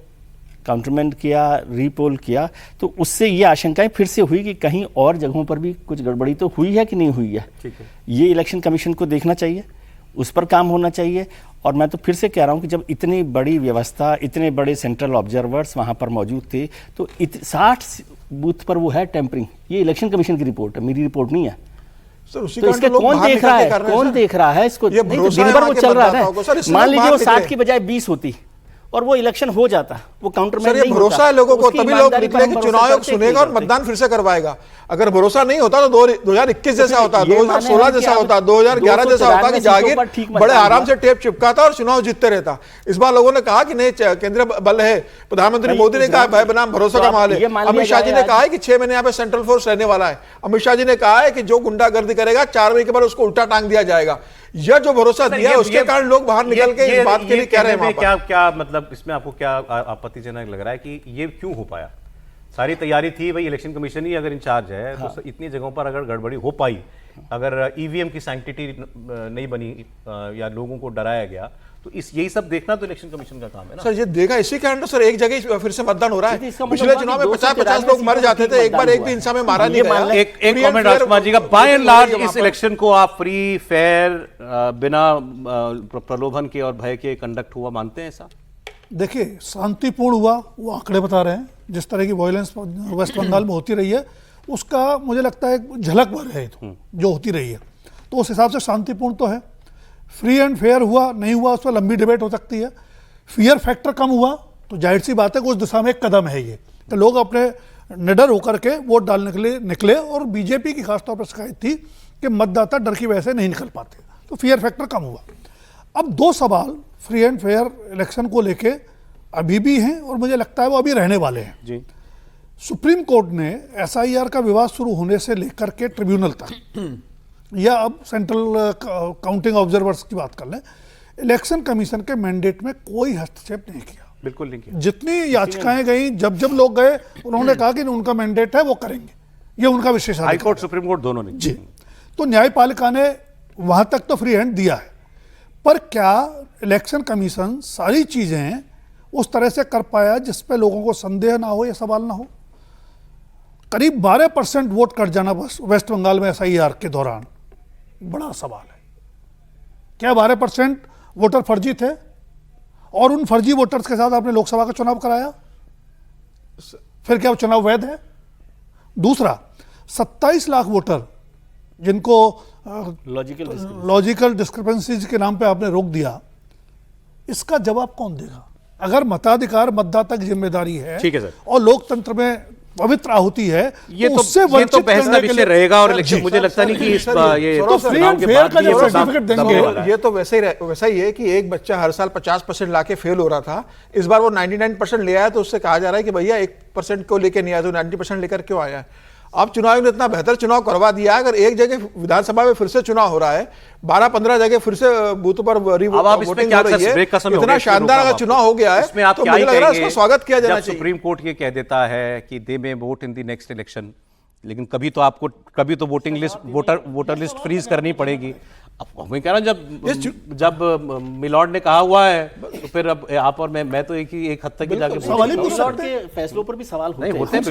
काउंटरमेंट किया, रीपोल किया, तो उससे ये आशंकाएं फिर से हुई कि कहीं और जगहों पर भी कुछ गड़बड़ी तो हुई है कि नहीं हुई है। ये इलेक्शन कमीशन को देखना चाहिए, उस पर काम होना चाहिए। और मैं तो फिर से कह रहा हूं कि जब इतनी बड़ी व्यवस्था, इतने बड़े सेंट्रल ऑब्जर्वर्स वहां पर मौजूद थे, तो 60 बूथ पर वो है टेम्परिंग। ये इलेक्शन कमीशन की रिपोर्ट है, मेरी रिपोर्ट नहीं है। सर उसी तो इसके कौन देख रहा है, कौन देख रहा है इसको? दिन भर वो चल रहा है। मान लीजिए वो 60 की बजाय 20 होती और वो इलेक्शन हो जाता, वो काउंटरमेंट नहीं होता। भरोसा है लोगों को, तभी लोग निकले कि चुनाव आयोग सुनेगा और मतदान फिर से करवाएगा। अगर भरोसा नहीं होता तो 2021 जैसा होता, 2016 जैसा होता, 2011 जैसा होता कि जागीर बड़े आराम से टेप चिपकाता और चुनाव जीतते रहता। इस बार लोगों ने कहा कि नहीं, केंद्रीय बल है, प्रधानमंत्री मोदी ने कहा भाई बनाम भरोसा का माहौल है। अमित शाह जी ने कहा है कि 6 महीने यहाँ पे सेंट्रल फोर्स रहने वाला है। अमित शाह जी ने कहा है कि जो गुंडागर्दी करेगा 4 महीने के बाद उसको उल्टा टांग दिया जाएगा। यह जो भरोसा दिया है उसके कारण लोग बाहर निकल के इस बात के लिए कह रहे हैं। क्या मतलब इसमें आपको क्या आपत्तिजनक लग रहा है कि ये क्यों हो पाया? सारी तैयारी थी, भाई इलेक्शन कमीशन ही अगर इंचार्ज है तो इतनी जगहों पर अगर गड़बड़ी हो पाई, अगर ईवीएम की सैंक्टिटी नहीं बनी या लोगों को डराया गया, तो यही सब देखना तो इलेक्शन कमीशन का काम है ना सर। ये देखा इसी कारण तो सर एक जगह फिर से मतदान हो रहा है। पिछले चुनाव में 50-50 लोग मर जाते थे, एक बार एक भी इंसान में मारा नहीं गया। एक कमेंट राजकुमार जी का, बाय एंड लार्ज इस इलेक्शन को आप फ्री फेयर, बिना प्रलोभन के और भय के कंडक्ट हुआ मानते हैं? ऐसा देखिए शांतिपूर्ण हुआ, वो आंकड़े बता रहे हैं। जिस तरह की वायलेंस वेस्ट बंगाल में होती रही है उसका मुझे लगता है झलक भर है जो होती रही है, तो उस हिसाब से शांतिपूर्ण तो है। फ्री एंड फेयर हुआ नहीं हुआ उस पर लंबी डिबेट हो सकती है। फियर फैक्टर कम हुआ तो जाहिर सी बात है कि उस दिशा में एक कदम है ये, तो लोग अपने निडर होकर के वोट डालने के लिए निकले। और बीजेपी की खासतौर पर शिकायत थी कि मतदाता डर की वजह से नहीं निकल पाते, तो फियर फैक्टर कम हुआ। अब 2 सवाल फ्री एंड फेयर इलेक्शन को लेके अभी भी हैं और मुझे लगता है वो अभी रहने वाले हैं जी। सुप्रीम कोर्ट ने SIR का विवाद शुरू होने से लेकर के ट्रिब्यूनल तक या अब सेंट्रल काउंटिंग ऑब्जर्वर्स की बात कर लें, इलेक्शन कमीशन के मैंडेट में कोई हस्तक्षेप नहीं किया। बिल्कुल नहीं किया। जितनी याचिकाएं गई, जब जब लोग गए, उन्होंने कहा कि उनका मैंडेट है, वो करेंगे, ये उनका विशेषाधिकार। हाई कोर्ट, सुप्रीम कोर्ट दोनों ने जी। तो न्यायपालिका ने वहां तक तो फ्री हैंड दिया है, पर क्या इलेक्शन कमीशन सारी चीजें उस तरह से कर पाया जिस पे लोगों को संदेह ना हो या सवाल ना हो? करीब 12% वोट कट जाना बस वेस्ट बंगाल में SIR के दौरान बड़ा सवाल है। क्या 12% वोटर फर्जी थे और उन फर्जी वोटर्स के साथ आपने लोकसभा का चुनाव कराया? फिर क्या वो चुनाव वैध है? दूसरा, 27 लाख वोटर जिनको लॉजिकल डिस्क्रिपेंसीज के नाम पे आपने रोक दिया, इसका जवाब कौन देगा? अगर मताधिकार मतदाता की जिम्मेदारी है, ठीक है सर, और लोकतंत्र में पवित्र आहुति है, ये तो बहस का विषय रहेगा। और इलेक्शन मुझे लगता नहीं कि इस ये तो फ्री एंड फेयर का जो सर्टिफिकेट देंगे, ये तो वैसा ही है कि एक बच्चा हर साल 50% लाके फेल हो रहा था, इस बार वो 99% ले आया, तो उससे कहा जा रहा है कि भैया 1% को लेके नहीं आया, तो 90% लेकर क्यों आया? अब चुनाव आयोग ने इतना बेहतर चुनाव करवा दिया, अगर एक जगह विधानसभा में फिर से चुनाव हो रहा है, 12-15 जगह फिर से बूथ पर वोटिंग हो रही है, इतना शानदार अगर चुनाव हो गया है, तो मुझे लग रहा है उसका स्वागत किया जाना चाहिए। सुप्रीम कोर्ट ये कह देता है कि they may vote in the next election, लेकिन कभी तो voting list voter list freeze करनी पड़ेगी। अब मैं कह रहा हूं, जब मिलॉर्ड ने कहा हुआ है, तो फिर अब आप और मैं तो एक हद तक ही जाके मिलॉर्ड के फैसलों पर भी सवाल होते हैं। होते हैं,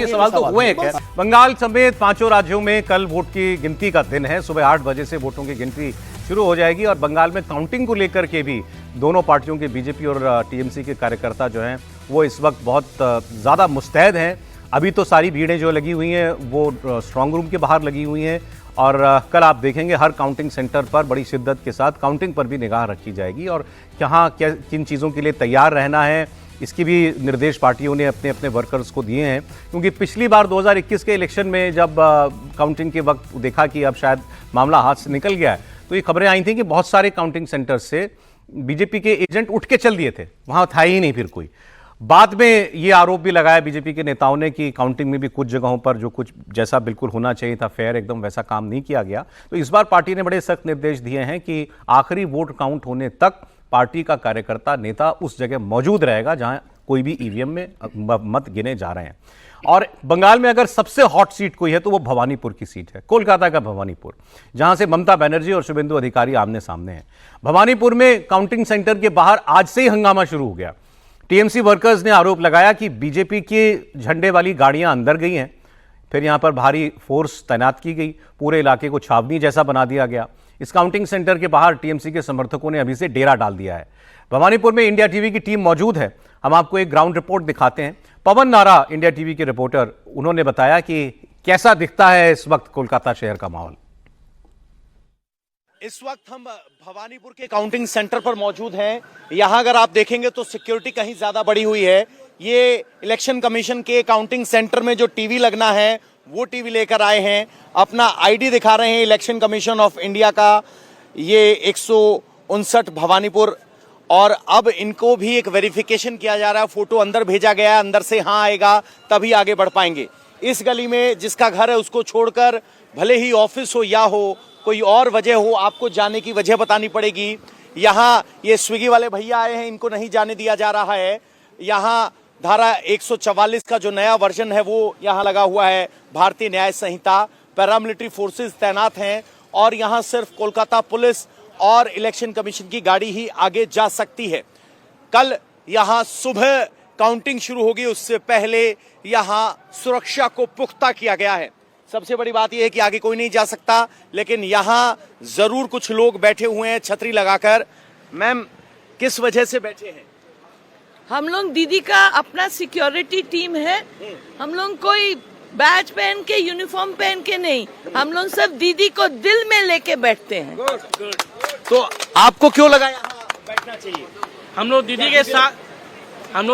सवाल तो हुए हैं। बंगाल समेत 5 राज्यों में कल वोट की गिनती का दिन है। सुबह 8 बजे से वोटों की गिनती शुरू हो जाएगी और बंगाल में काउंटिंग को लेकर के भी दोनों पार्टियों के, बीजेपी और TMC के कार्यकर्ता जो हैं वो इस वक्त बहुत ज़्यादा मुस्तैद हैं। अभी तो सारी भीड़ें जो लगी हुई हैं वो स्ट्रांग रूम के बाहर लगी हुई हैं और कल आप देखेंगे हर काउंटिंग सेंटर पर बड़ी शिद्दत के साथ काउंटिंग पर भी निगाह रखी जाएगी और कहाँ क्या किन चीज़ों के लिए तैयार रहना है, इसकी भी निर्देश पार्टियों ने अपने अपने वर्कर्स को दिए हैं। क्योंकि पिछली बार 2021 के इलेक्शन में जब काउंटिंग के वक्त देखा कि अब शायद मामला हाथ से निकल गया है, तो ये खबरें आई थी कि बहुत सारे काउंटिंग सेंटर से बीजेपी के एजेंट उठ के चल दिए थे, वहाँ था ही नहीं फिर कोई। बाद में ये आरोप भी लगाया बीजेपी के नेताओं ने कि काउंटिंग में भी कुछ जगहों पर जो कुछ जैसा बिल्कुल होना चाहिए था, फेयर एकदम वैसा काम नहीं किया गया। तो इस बार पार्टी ने बड़े सख्त निर्देश दिए हैं कि आखिरी वोट काउंट होने तक पार्टी का कार्यकर्ता नेता उस जगह मौजूद रहेगा जहां कोई भी ईवीएम में मत गिने जा रहे हैं। और बंगाल में अगर सबसे हॉट सीट कोई है तो वो भवानीपुर की सीट है, कोलकाता का भवानीपुर, जहां से ममता बनर्जी और शुभेंदु अधिकारी आमने सामने हैं। भवानीपुर में काउंटिंग सेंटर के बाहर आज से ही हंगामा शुरू हो गया। TMC वर्कर्स ने आरोप लगाया कि बीजेपी के झंडे वाली गाड़ियां अंदर गई हैं, फिर यहां पर भारी फोर्स तैनात की गई, पूरे इलाके को छावनी जैसा बना दिया गया। इस काउंटिंग सेंटर के बाहर TMC के समर्थकों ने अभी से डेरा डाल दिया है। भवानीपुर में इंडिया टीवी की टीम मौजूद है, हम आपको एक ग्राउंड रिपोर्ट दिखाते हैं। पवन नारा इंडिया टीवी के रिपोर्टर, उन्होंने बताया कि कैसा दिखता है इस वक्त कोलकाता शहर का माहौल। इस वक्त हम भवानीपुर के काउंटिंग सेंटर पर मौजूद हैं। यहां अगर आप देखेंगे तो सिक्योरिटी कहीं ज्यादा बढ़ी हुई है। ये इलेक्शन कमीशन के काउंटिंग सेंटर में जो टीवी लगना है वो टीवी लेकर आए हैं, अपना आईडी दिखा रहे हैं इलेक्शन कमीशन ऑफ इंडिया का। ये 159 भवानीपुर, और अब इनको भी एक वेरिफिकेशन किया जा रहा है, फोटो अंदर भेजा गया है, अंदर से हाँ आएगा तभी आगे बढ़ पाएंगे। इस गली में जिसका घर है उसको छोड़कर, भले ही ऑफिस हो या हो, कोई और वजह हो, आपको जाने की वजह बतानी पड़ेगी। यहाँ ये स्विगी वाले भैया आए हैं, इनको नहीं जाने दिया जा रहा है। यहाँ धारा 144 का जो नया वर्जन है वो यहाँ लगा हुआ है, भारतीय न्याय संहिता। पैरामिलिट्री फोर्सेस तैनात हैं और यहाँ सिर्फ कोलकाता पुलिस और इलेक्शन कमीशन की गाड़ी ही आगे जा सकती है। कल यहाँ सुबह काउंटिंग शुरू होगी, उससे पहले यहाँ सुरक्षा को पुख्ता किया गया है। सबसे बड़ी बात यह है कि आगे कोई नहीं जा सकता, लेकिन यहाँ जरूर कुछ लोग बैठे हुए हैं छतरी लगाकर। मैम, किस वजह से बैठे हैं? हम लोग दीदी का अपना सिक्योरिटी टीम है। हम लोग कोई बैच पहन के, यूनिफॉर्म पहन के नहीं, हम लोग सब दीदी को दिल में लेके बैठते हैं। तो आपको क्यों लगा यहाँ बैठना चाहिए? हम लोग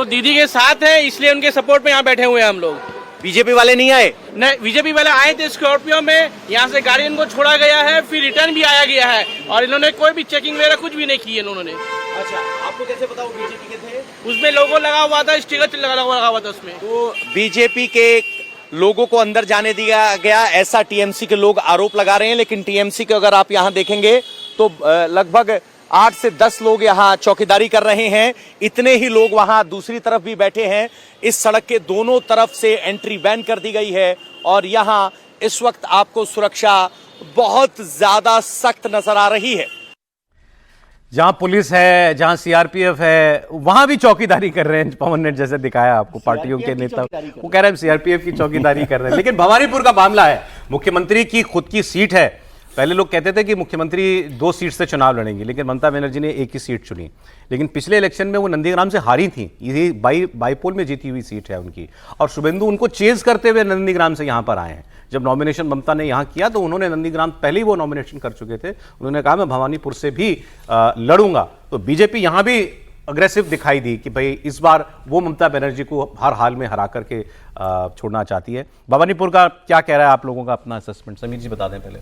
दीदी के साथ हैं, इसलिए उनके सपोर्ट में यहाँ बैठे हुए हैं हम लोग। बीजेपी वाले नहीं आए? नहीं, बीजेपी वाले आए थे स्कॉर्पियो में, यहाँ से गाड़ी इनको छोड़ा गया है, फिर रिटर्न भी आया गया है, और इन्होंने कोई भी चेकिंग वगैरह कुछ भी नहीं की इन्होंने। अच्छा, आपको कैसे पता वो बीजेपी के थे? उसमें लोगो लगा हुआ था, स्टिकर लगा हुआ था उसमें। तो बीजेपी के लोगों को अंदर जाने दिया गया, ऐसा TMC के लोग आरोप लगा रहे हैं। लेकिन TMC के अगर आप यहाँ देखेंगे तो लगभग 8 से 10 लोग यहाँ चौकीदारी कर रहे हैं, इतने ही लोग वहां दूसरी तरफ भी बैठे हैं। इस सड़क के दोनों तरफ से एंट्री बैन कर दी गई है और यहाँ इस वक्त आपको सुरक्षा बहुत ज्यादा सख्त नजर आ रही है। जहां पुलिस है, जहां सीआरपीएफ है, वहां भी चौकीदारी कर रहे हैं। पवन ने जैसे दिखाया आपको, पार्टियों के नेता वो कह रहे हैं सीआरपीएफ की चौकीदारी कर रहे हैं। लेकिन भवानीपुर का मामला है, मुख्यमंत्री की खुद की सीट है। पहले लोग कहते थे कि मुख्यमंत्री 2 सीट से चुनाव लड़ेंगे, लेकिन ममता बनर्जी ने एक ही सीट चुनी। लेकिन पिछले इलेक्शन में वो नंदीग्राम से हारी थी, ये बाईपोल में जीती हुई सीट है उनकी, और शुभेंदु उनको चेज करते हुए नंदीग्राम से यहाँ पर आए हैं। जब नॉमिनेशन ममता ने यहाँ किया तो उन्होंने नंदीग्राम पहले ही वो नॉमिनेशन कर चुके थे। उन्होंने कहा मैं भवानीपुर से भी लड़ूंगा। तो बीजेपी यहाँ भी अग्रेसिव दिखाई दी कि भाई इस बार वो ममता बनर्जी को हर हाल में हरा करके छोड़ना चाहती है। भवानीपुर का क्या कह रहा है आप लोगों का अपना असेसमेंट, समीर जी बता दें पहले।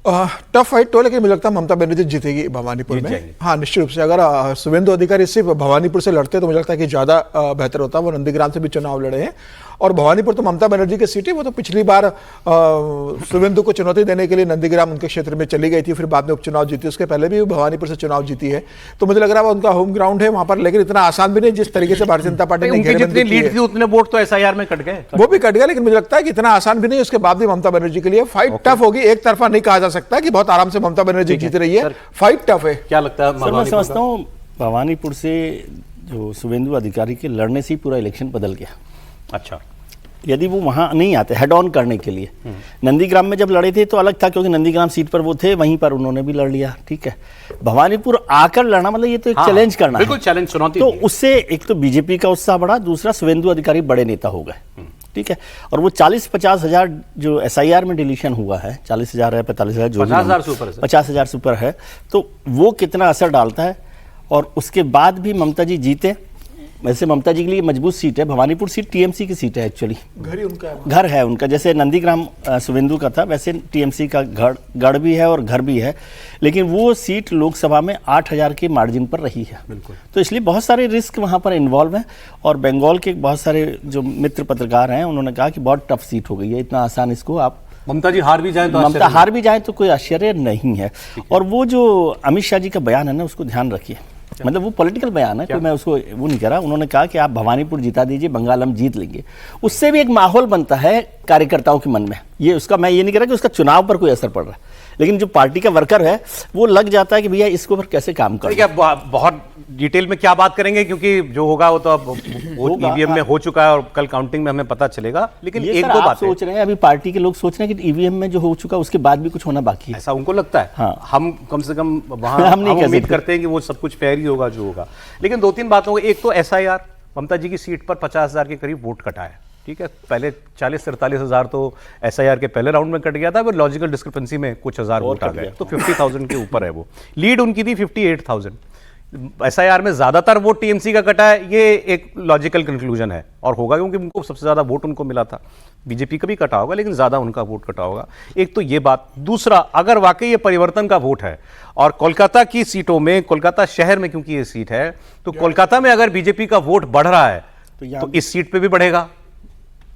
टफ फाइट तो, लेकिन मुझे लगता है ममता बनर्जी जीतेगी भवानीपुर में। हाँ, निश्चित रूप से। अगर शुभेंदु अधिकारी सिर्फ भवानीपुर से लड़ते तो मुझे लगता है कि ज़्यादा बेहतर होता। वो नंदीग्राम से भी चुनाव लड़े हैं और भवानीपुर तो ममता बनर्जी की सीट है। वो तो पिछली बार शुभेंदु को चुनौती देने के लिए नंदीग्राम उनके क्षेत्र में चली गई थी, फिर बाद में उपचुनाव जीती। उसके पहले भी भवानीपुर से चुनाव जीती है, तो मुझे लग रहा है उनका होम ग्राउंड है वहां पर। लेकिन इतना आसान भी नहीं जिस तरीके से भारतीय जनता पार्टी ने जितनी लीड थी उतने वोट तो एसआईआर में कट गए, वो भी कट गया। लेकिन मुझे लगता है कि इतना आसान भी नहीं। उसके बाद भी ममता बनर्जी के लिए फाइट टफ होगी। एक तरफा नहीं कहा जा सकता कि बहुत आराम से ममता बनर्जी जीत रही है, फाइट टफ है। क्या लगता है? सर, मैं समझता हूँ भवानीपुर से जो शुभेंदु अधिकारी के लड़ने से ही पूरा इलेक्शन बदल गया। अच्छा, यदि वो वहां नहीं आते हेड ऑन करने के लिए, नंदीग्राम में जब लड़े थे तो अलग था, क्योंकि नंदीग्राम सीट पर वो थे, वहीं पर उन्होंने भी लड़ लिया, ठीक है। भवानीपुर आकर लड़ना मतलब ये तो एक चैलेंज करना, बिल्कुल चैलेंज, चुनौती। तो उससे एक तो बीजेपी का उत्साह बढ़ा, दूसरा शुभेंदु अधिकारी बड़े नेता हो गए, ठीक है। और वो 40-50 हजार जो एसआईआर में डिलीशन हुआ है, 40,000 है, 45,000, जो 50,000 से ऊपर है, तो वो कितना असर डालता है। और उसके बाद भी ममता जी जीते। वैसे ममता जी के लिए मजबूत सीट है, भवानीपुर सीट टीएमसी की सीट है एक्चुअली, घर है उनका। जैसे नंदीग्राम शुभेंदु का था, वैसे टीएमसी का गढ़ भी है और घर भी है। लेकिन वो सीट लोकसभा में 8,000 के मार्जिन पर रही है, बिल्कुल। तो इसलिए बहुत सारे रिस्क वहाँ पर इन्वॉल्व हैं। और बंगाल के बहुत सारे जो मित्र पत्रकार हैं उन्होंने कहा कि बहुत टफ सीट हो गई है, इतना आसान इसको आप ममता जी हार भी जाए तो ममता हार भी जाए तो कोई आश्चर्य नहीं है। और वो जो अमित शाह जी का बयान है ना, उसको ध्यान रखिए, मतलब वो पॉलिटिकल बयान है, तो मैं उसको वो नहीं कह रहा। उन्होंने कहा कि आप भवानीपुर जिता दीजिए, बंगाल हम जीत लेंगे। उससे भी एक माहौल बनता है कार्यकर्ताओं के मन में। ये उसका, मैं ये नहीं कह रहा कि उसका चुनाव पर कोई असर पड़ रहा है, लेकिन जो पार्टी का वर्कर है वो लग जाता है कि भैया इसके ऊपर कैसे काम करें। बहुत डिटेल में क्या बात करेंगे, क्योंकि जो होगा वो तो अब ईवीएम में हो चुका है और कल काउंटिंग में हमें पता चलेगा। लेकिन एक दो बात सोच रहे हैं, अभी पार्टी के लोग सोच रहे हैं कि ईवीएम में जो हो चुका उसके बाद भी कुछ होना बाकी है, ऐसा उनको लगता है। हाँ, हम कम से कम वहां हम उम्मीद करते हैं कि वो सब कुछ फेयर ही होगा जो होगा। लेकिन 2-3 बातों को, एक तो एसआईआर ममता जी की सीट पर 50,000 के करीब वोट कटा है, ठीक है। पहले 40-43 हजार तो एसआईआर के पहले राउंड में कट गया था, फिर लॉजिकल डिस्क्रिपेंसी में कुछ हजार वोट आ गए, तो 50,000 के ऊपर है वो। लीड उनकी थी 58,000। एसआईआर में ज्यादातर वोट टीएमसी का कटा है, ये एक लॉजिकल कंक्लूजन है और होगा, क्योंकि उनको सबसे ज्यादा वोट उनको मिला था। बीजेपी का भी कटा होगा, लेकिन ज्यादा उनका वोट कटा होगा। एक तो ये बात। दूसरा, अगर वाकई ये परिवर्तन का वोट है और कोलकाता की सीटों में, कोलकाता शहर में क्योंकि ये सीट है, तो कोलकाता में अगर बीजेपी का वोट बढ़ रहा है तो इस सीट पे भी बढ़ेगा।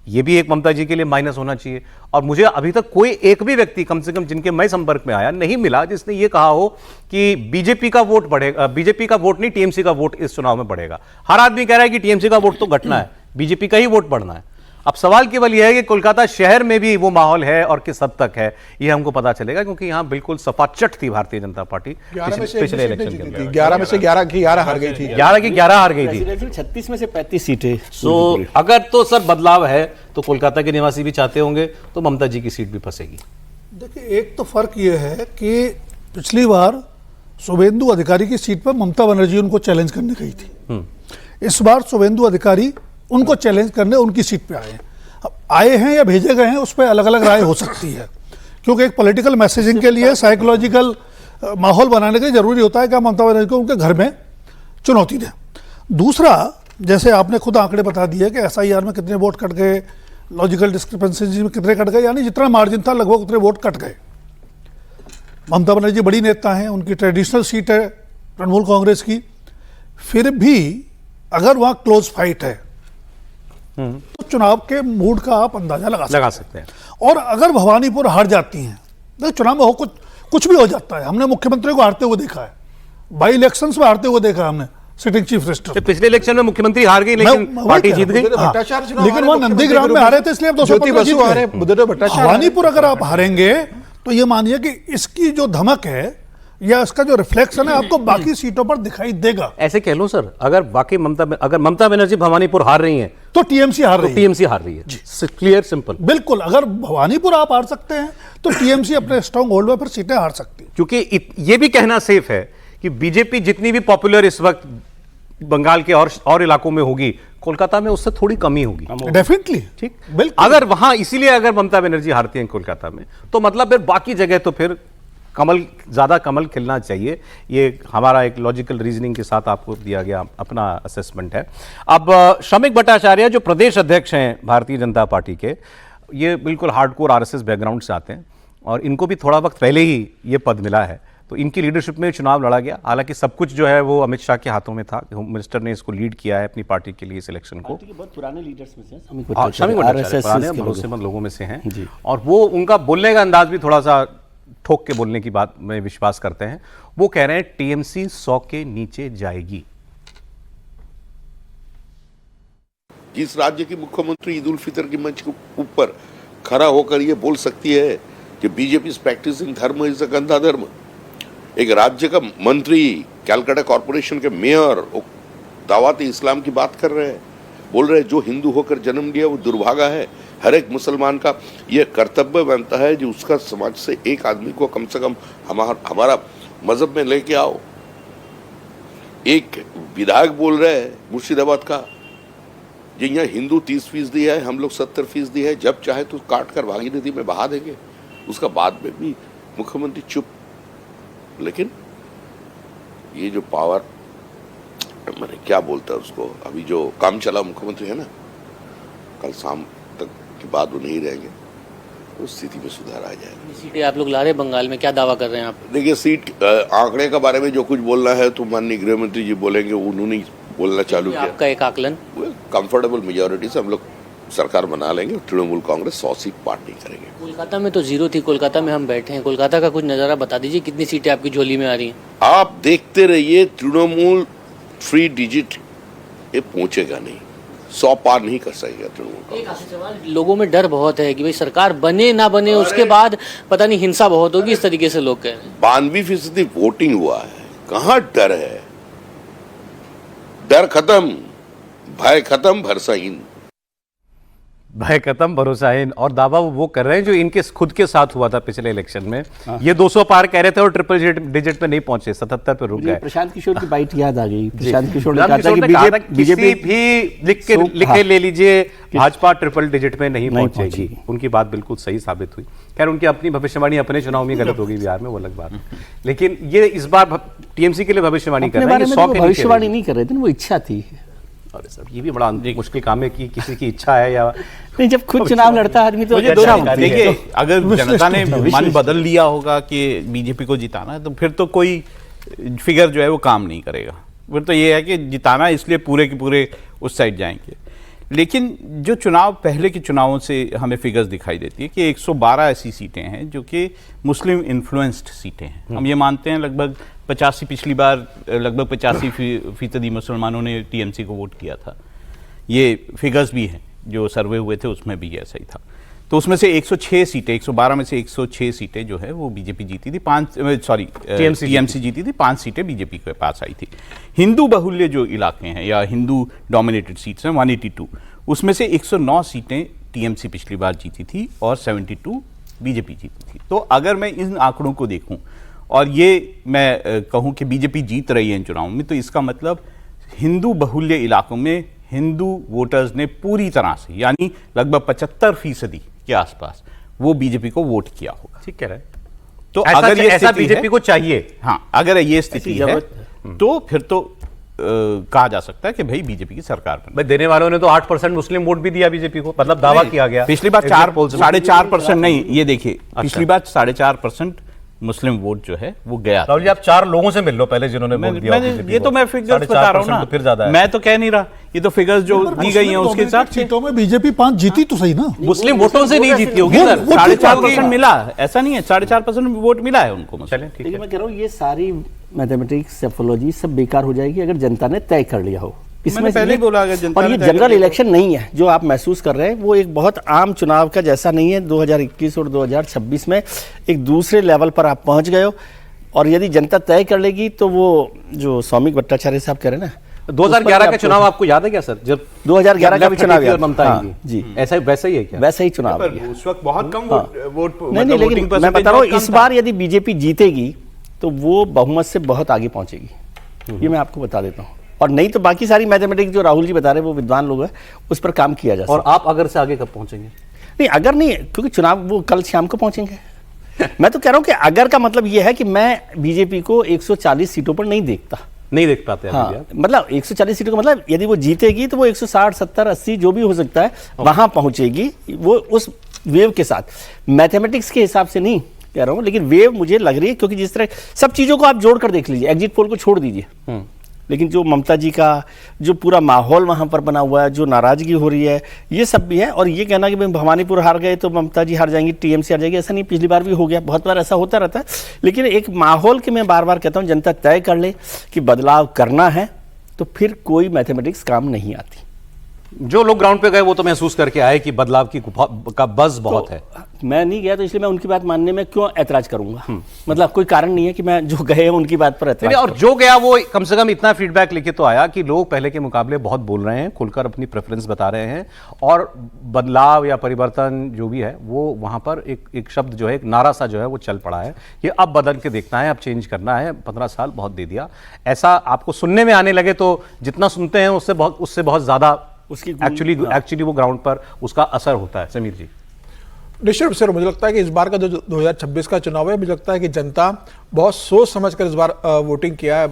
ये भी एक ममता जी के लिए माइनस होना चाहिए। और मुझे अभी तक कोई एक भी व्यक्ति, कम से कम जिनके मैं संपर्क में आया, नहीं मिला जिसने ये कहा हो कि बीजेपी का वोट बढ़ेगा। बीजेपी का वोट नहीं, टीएमसी का वोट इस चुनाव में बढ़ेगा। हर आदमी कह रहा है कि टीएमसी का वोट तो घटना है, बीजेपी का ही वोट बढ़ना है। अब सवाल केवल यह है कि कोलकाता शहर में भी वो माहौल है और किस हद तक है, ये हमको पता चलेगा, क्योंकि यहाँ बिल्कुल सपाचट थी भारतीय जनता पार्टी पिछले इलेक्शन के अंदर। 11 में से 11 हार गई थी, 11 की 11 हार गई थी। 36 में से 35 सीटें। सो अगर तो सर बदलाव है तो कोलकाता के निवासी भी चाहते होंगे, तो ममता जी की सीट भी फंसेगी। देखिए, एक तो फर्क ये है कि पिछली बार शुभेंदु अधिकारी की सीट पर ममता बनर्जी उनको चैलेंज करने गई थी। इस बार शुभेंदु अधिकारी उनको चैलेंज करने उनकी सीट पे आए हैं। अब आए हैं या भेजे गए हैं, उस पर अलग अलग राय हो सकती है, क्योंकि एक पॉलिटिकल मैसेजिंग के लिए साइकोलॉजिकल माहौल बनाने के लिए जरूरी होता है कि आप ममता बनर्जी को उनके घर में चुनौती दें। दूसरा, जैसे आपने खुद आंकड़े बता दिए कि एसआईआर में कितने वोट कट गए, लॉजिकल डिस्क्रिपेंसीज में कितने कट गए, यानी जितना मार्जिन था लगभग उतने वोट कट गए। ममता बनर्जी बड़ी नेता हैं, उनकी ट्रेडिशनल सीट है तृणमूल कांग्रेस की, फिर भी अगर वहाँ क्लोज फाइट है तो चुनाव के मूड का आप अंदाजा लगा सकते हैं। और अगर भवानीपुर हार जाती हैं, तो चुनाव में हो कुछ भी हो जाता है। हमने मुख्यमंत्री को हारते हुए देखा है, बाई इलेक्शंस में हारते हुए देखा हमने सिटिंग चीफ मिनिस्टर। तो पिछले इलेक्शन में मुख्यमंत्री हार गई लेकिन पार्टी जीत गई। लेकिन वहां नंदीग्राम में हारे थे इसलिए अब 200 भवानीपुर अगर आप हारेंगे तो ये मानिए कि इसकी जो धमक है या इसका जो रिफ्लेक्शन है आपको बाकी सीटों पर दिखाई देगा। ऐसे कह लो सर, अगर ममता बनर्जी भवानीपुर हार रही हैं तो टीएमसी हार रही है। Clear simple. बिल्कुल, अगर भवानीपुर आप हार सकते हैं तो टीएमसी अपने स्ट्रॉन्ग होल्ड में फिर सीटें हार सकती है। क्योंकि ये भी कहना सेफ है कि बीजेपी जितनी भी पॉपुलर इस वक्त बंगाल के और इलाकों में होगी, कोलकाता में उससे थोड़ी कमी होगी। डेफिनेटली, ठीक, बिल्कुल। अगर वहां इसीलिए अगर ममता बनर्जी हारती हैं कोलकाता में, तो मतलब फिर बाकी जगह तो फिर ज्यादा कमल खिलना चाहिए। ये हमारा एक लॉजिकल रीजनिंग के साथ आपको दिया गया अपना असेसमेंट है। अब श्रमिक भट्टाचार्य जो प्रदेश अध्यक्ष हैं भारतीय जनता पार्टी के, ये बिल्कुल हार्डकोर आरएसएस बैकग्राउंड से आते हैं और इनको भी थोड़ा वक्त पहले ही ये पद मिला है, तो इनकी लीडरशिप में चुनाव लड़ा गया। हालांकि सब कुछ जो है वो अमित शाह के हाथों में था, होम मिनिस्टर ने इसको लीड किया है अपनी पार्टी के लिए इस इलेक्शन को। बहुत पुराने लीडर्स में से श्रमिक भट्टाचार्य भरोसेमंद लोगों में से हैं और वो उनका बोलने का अंदाज भी थोड़ा सा ठोक के बोलने की बात में विश्वास करते हैं। वो कह रहे हैं टीएमसी 100 के नीचे जाएगी। जिस राज्य की मुख्यमंत्री ईद उल फितर की मंच के ऊपर खड़ा होकर ये बोल सकती है कि बीजेपी इज प्रैक्टिसिंग धर्म इज अ गंदा धर्म, एक राज्य का मंत्री कैलकाटा कॉर्पोरेशन के मेयर दावत इस्लाम की बात कर रहे हैं, बोल रहे हैं जो हिंदू होकर जन्म लिया वो दुर्भागा है। हर एक मुसलमान का ये कर्तव्य बनता है जो उसका समाज से एक आदमी को कम से कम हमारा मजहब में लेके आओ। एक विधायक बोल रहे हैं मुर्शिदाबाद का, जो यहाँ हिंदू 30% है, हम लोग 70% है, जब चाहे तो काट कर भागीरथी में बहा देंगे। उसका बाद में भी मुख्यमंत्री चुप। लेकिन ये जो पावर, मैंने क्या बोलता है उसको, अभी जो काम चला मुख्यमंत्री है ना, कल शाम तक के बाद वो नहीं रहेंगे, उस स्थिति में सुधार आ जाएगा। सीटें आप लोग ला रहे बंगाल में, क्या दावा कर रहे हैं आप? देखिए, सीट आंकड़े के बारे में जो कुछ बोलना है तो माननीय गृह मंत्री जी बोलेंगे, उन्होंने बोलना चालू किया। आपका एक आकलन? कंफर्टेबल मेजोरिटी से हम लोग सरकार बना लेंगे, तृणमूल कांग्रेस 100 सीट पार नहीं करेंगे। कोलकाता में तो 0 थी, कोलकाता में हम बैठे हैं, कोलकाता का कुछ नजारा बता दीजिए, कितनी सीटें आपकी झोली में आ रही हैं? आप देखते रहिए, तृणमूल 3 डिजिट ये पहुंचेगा नहीं, 100 पार नहीं कर सकेगा तृणमूल। एक आखिरी सवाल, लोगों में डर बहुत है कि भाई सरकार बने ना बने उसके बाद पता नहीं हिंसा बहुत होगी, इस तरीके से लोग कह रहे हैं। 92% वोटिंग हुआ है, कहाँ डर है? डर खत्म, भय खत्म, भरोसाहीन। भय खत्म, भरोसाहीन। और दावा वो कर रहे हैं जो इनके खुद के साथ हुआ था पिछले इलेक्शन में। ये 200 पार कह रहे थे और ट्रिपल डिजिट पे नहीं पहुंचे, 77 पे रुक गए। प्रशांत किशोर की बाइट याद आ गई। प्रशांत किशोर ने प्रशांत कहा किशोर था कि बीजेपी भी लिख के ले लीजिए, भाजपा ट्रिपल डिजिट में नहीं पहुंचेगी। उनकी बात बिल्कुल सही साबित हुई। खैर, उनकी अपनी भविष्यवाणी अपने चुनाव में गलत होगी बिहार में, वो अलग बात है। लेकिन ये इस बार टीएमसी के लिए भविष्यवाणी कर रहे हैं। भविष्यवाणी नहीं कर रहे थे, वो इच्छा थी। अरे सर, ये भी बड़ा मुश्किल काम है कि किसी की इच्छा है या नहीं। जब खुद चुनाव लड़ता है आदमी तो देखिए, अगर जनता ने मन बदल लिया होगा कि बीजेपी को जिताना है, तो फिर तो कोई फिगर जो है वो काम नहीं करेगा। फिर तो ये है कि जिताना है, इसलिए पूरे के पूरे उस साइड जाएंगे। लेकिन जो चुनाव पहले के चुनावों से हमें फिगर्स दिखाई देती है कि 112 ऐसी सीटें हैं जो कि मुस्लिम इन्फ्लुएंस्ड सीटें हैं। हम ये मानते हैं लगभग 85, पिछली बार लगभग 85% मुसलमानों ने टीएमसी को वोट किया था। ये फिगर्स भी हैं, जो सर्वे हुए थे उसमें भी ऐसा ही था। तो उसमें से 106 सीटें, 112 में से 106 सीटें जो है वो बीजेपी जीती थी, टीएमसी जीती थी, 5 सीटें बीजेपी के पास आई थी। हिंदू बहुल्य जो इलाके हैं या हिंदू डोमिनेटेड सीट्स हैं 182, उसमें से 109 सीटें टीएमसी पिछली बार जीती थी और 72 बीजेपी जीती थी। तो अगर मैं इन आंकड़ों को देखूं और ये मैं कहूं कि बीजेपी जीत रही है इन चुनावों में, तो इसका मतलब हिंदू बहुल्य इलाकों में हिंदू वोटर्स ने पूरी तरह से, यानी लगभग 75% के आसपास वो बीजेपी को वोट किया होगा। ठीक कह रहे हैं। तो अगर ये ऐसा बीजेपी को चाहिए, हाँ, अगर ये स्थिति है तो फिर तो कहा जा सकता है कि भाई बीजेपी की सरकार बने। देने वालों ने तो 8% मुस्लिम वोट भी दिया बीजेपी को, मतलब दावा किया गया। पिछली बार 4.5% नहीं, ये देखिए पिछली बार 4.5% मुस्लिम वोट जो है वो गया। राहुल जी, आप 4 लोगों से मिल लो पहले जिन्होंने वोट दिया। ये तो मैं फिगर्स बता रहा हूँ ना, फिर ज्यादा है। मैं तो कह नहीं रहा, ये तो फिगर्स जो दी गई हैं उसके हिसाब से। सीटों में बीजेपी 5 जीती तो सही ना, मुस्लिम वोटों से नहीं जीती होगी सर। 4.5% मिला, ऐसा नहीं है, 4.5% वोट मिला है उनको। चलें, ठीक है। मैं कह रहा हूँ ये सारी मैथमेटिक्स, सेफोलॉजी सब बेकार हो जाएगी अगर जनता ने तय कर लिया हो। मैंने पहले ही बोला अगर जनता और ये ने तय कर जनरल लिया तो- इलेक्शन नहीं है जो आप महसूस कर रहे हैं, वो एक बहुत आम चुनाव का जैसा नहीं है। 2021 और 2026 में एक दूसरे लेवल पर आप पहुंच गए हो, और यदि जनता तय कर लेगी तो वो जो सौमिक भट्टाचार्य साहब कह रहे हैं ना, 2011 का चुनाव आपको याद है क्या सर? जब 2011 का भी चुनाव याद, ममता हाँ, आई जी, ऐसा वैसा ही है क्या? वैसा ही चुनाव पर है। उस वक्त बहुत कम हाँ। वोट नहीं, लेकिन मैं बता रहा हूँ इस बार यदि बीजेपी जीतेगी तो वो बहुमत से बहुत आगे पहुंचेगी, ये मैं आपको बता देता हूँ। और नहीं तो बाकी सारी मैथमेटिक्स जो राहुल जी बता रहे हैं वो विद्वान लोग हैं, उस पर काम किया जा सकता है। और आप अगर से आगे कब पहुंचेंगे? नहीं, अगर नहीं, क्योंकि चुनाव वो कल शाम को पहुंचेंगे। मैं तो कह रहा हूं कि अगर का मतलब ये है कि मैं बीजेपी को 140 सीटों पर नहीं देखता, नहीं देख पाते हैं हाँ, अभी आप? मतलब 140 सीटों का मतलब यदि वो जीतेगी तो वो 160, 70, 80 जो भी हो सकता है वहां पहुंचेगी, वो उस वेव के साथ। मैथमेटिक्स के हिसाब से नहीं कह रहा हूं, लेकिन वेव मुझे लग रही है, क्योंकि जिस तरह सब चीजों को आप जोड़ कर देख लीजिए, एग्जिट पोल को छोड़ दीजिए, लेकिन जो ममता जी का जो पूरा माहौल वहां पर बना हुआ है, जो नाराजगी हो रही है, ये सब भी है। और ये कहना कि भाई भवानीपुर हार गए तो ममता जी हार जाएंगी, टीएमसी हार जाएगी, ऐसा नहीं, पिछली बार भी हो गया, बहुत बार ऐसा होता रहता है। लेकिन एक माहौल के मैं बार बार कहता हूं, जनता तय कर ले कि बदलाव करना है तो फिर कोई मैथमेटिक्स काम नहीं आती। जो लोग ग्राउंड पे गए वो तो महसूस करके आए कि बदलाव की का बज़ बहुत है। मैं नहीं गया तो इसलिए मैं उनकी बात मानने में क्यों ऐतराज करूंगा? मतलब कोई कारण नहीं है कि मैं जो गए हैं उनकी बात पर ऐतराज और जो गया वो कम से कम इतना फीडबैक लेके तो आया कि लोग पहले के मुकाबले बहुत बोल रहे हैं, खुलकर अपनी प्रेफरेंस बता रहे हैं, और बदलाव या परिवर्तन जो भी है वो वहां पर एक शब्द जो है, एक नारा सा जो है वो चल पड़ा है कि अब बदल के देखना है, अब चेंज करना है, 15 साल बहुत दे दिया। ऐसा आपको सुनने में आने लगे तो जितना सुनते हैं उससे बहुत ज्यादा उसकी एक्चुअली वो ग्राउंड पर उसका असर होता है। समीर जी, निश्चित रूप से मुझे लगता है कि इस बार का जो 2026 का चुनाव है, मुझे लगता है कि जनता बहुत सोच समझकर इस बार वोटिंग किया है।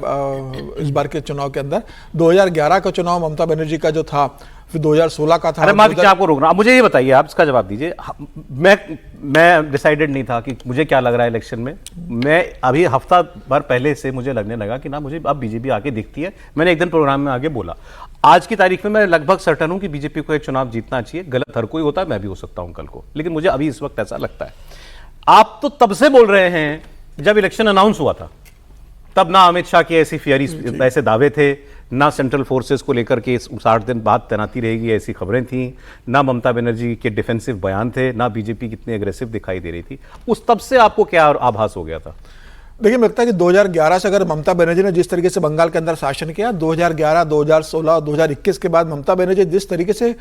इस बार के चुनाव के अंदर 2011 का चुनाव ममता बनर्जी का जो था, फिर 2016 का था। अरे मैं आपको रोक रहा हूं, मुझे ये बताइए, आप इसका जवाब दीजिए। मैं डिसाइडेड नहीं था कि मुझे क्या लग रहा है इलेक्शन में। मैं अभी हफ्ता भर पहले से मुझे लगने लगा कि ना मुझे अब बीजेपी आके दिखती है। मैंने एक दिन प्रोग्राम में आगे बोला, आज की तारीख में मैं लगभग सर्टन हूं कि बीजेपी को एक चुनाव जीतना चाहिए। गलत हर कोई होता है, मैं भी हो सकता हूं कल को, लेकिन मुझे अभी इस वक्त ऐसा लगता है। आप तो तब से बोल रहे हैं जब इलेक्शन अनाउंस हुआ था, तब ना अमित शाह के ऐसे दावे थे, ना सेंट्रल फोर्सेस को लेकर के 60 दिन बाद तैनाती रहेगी ऐसी खबरें थी, ना ममता बनर्जी के डिफेंसिव बयान थे, ना बीजेपी कितनी एग्रेसिव दिखाई दे रही थी। उस तब से आपको क्या आभास हो गया था? देखिए, मुझे लगता है कि 2011 से अगर ममता बनर्जी ने जिस तरीके से बंगाल के अंदर शासन किया, 2011, 2016, 2021 के बाद ममता बनर्जी जिस तरीके से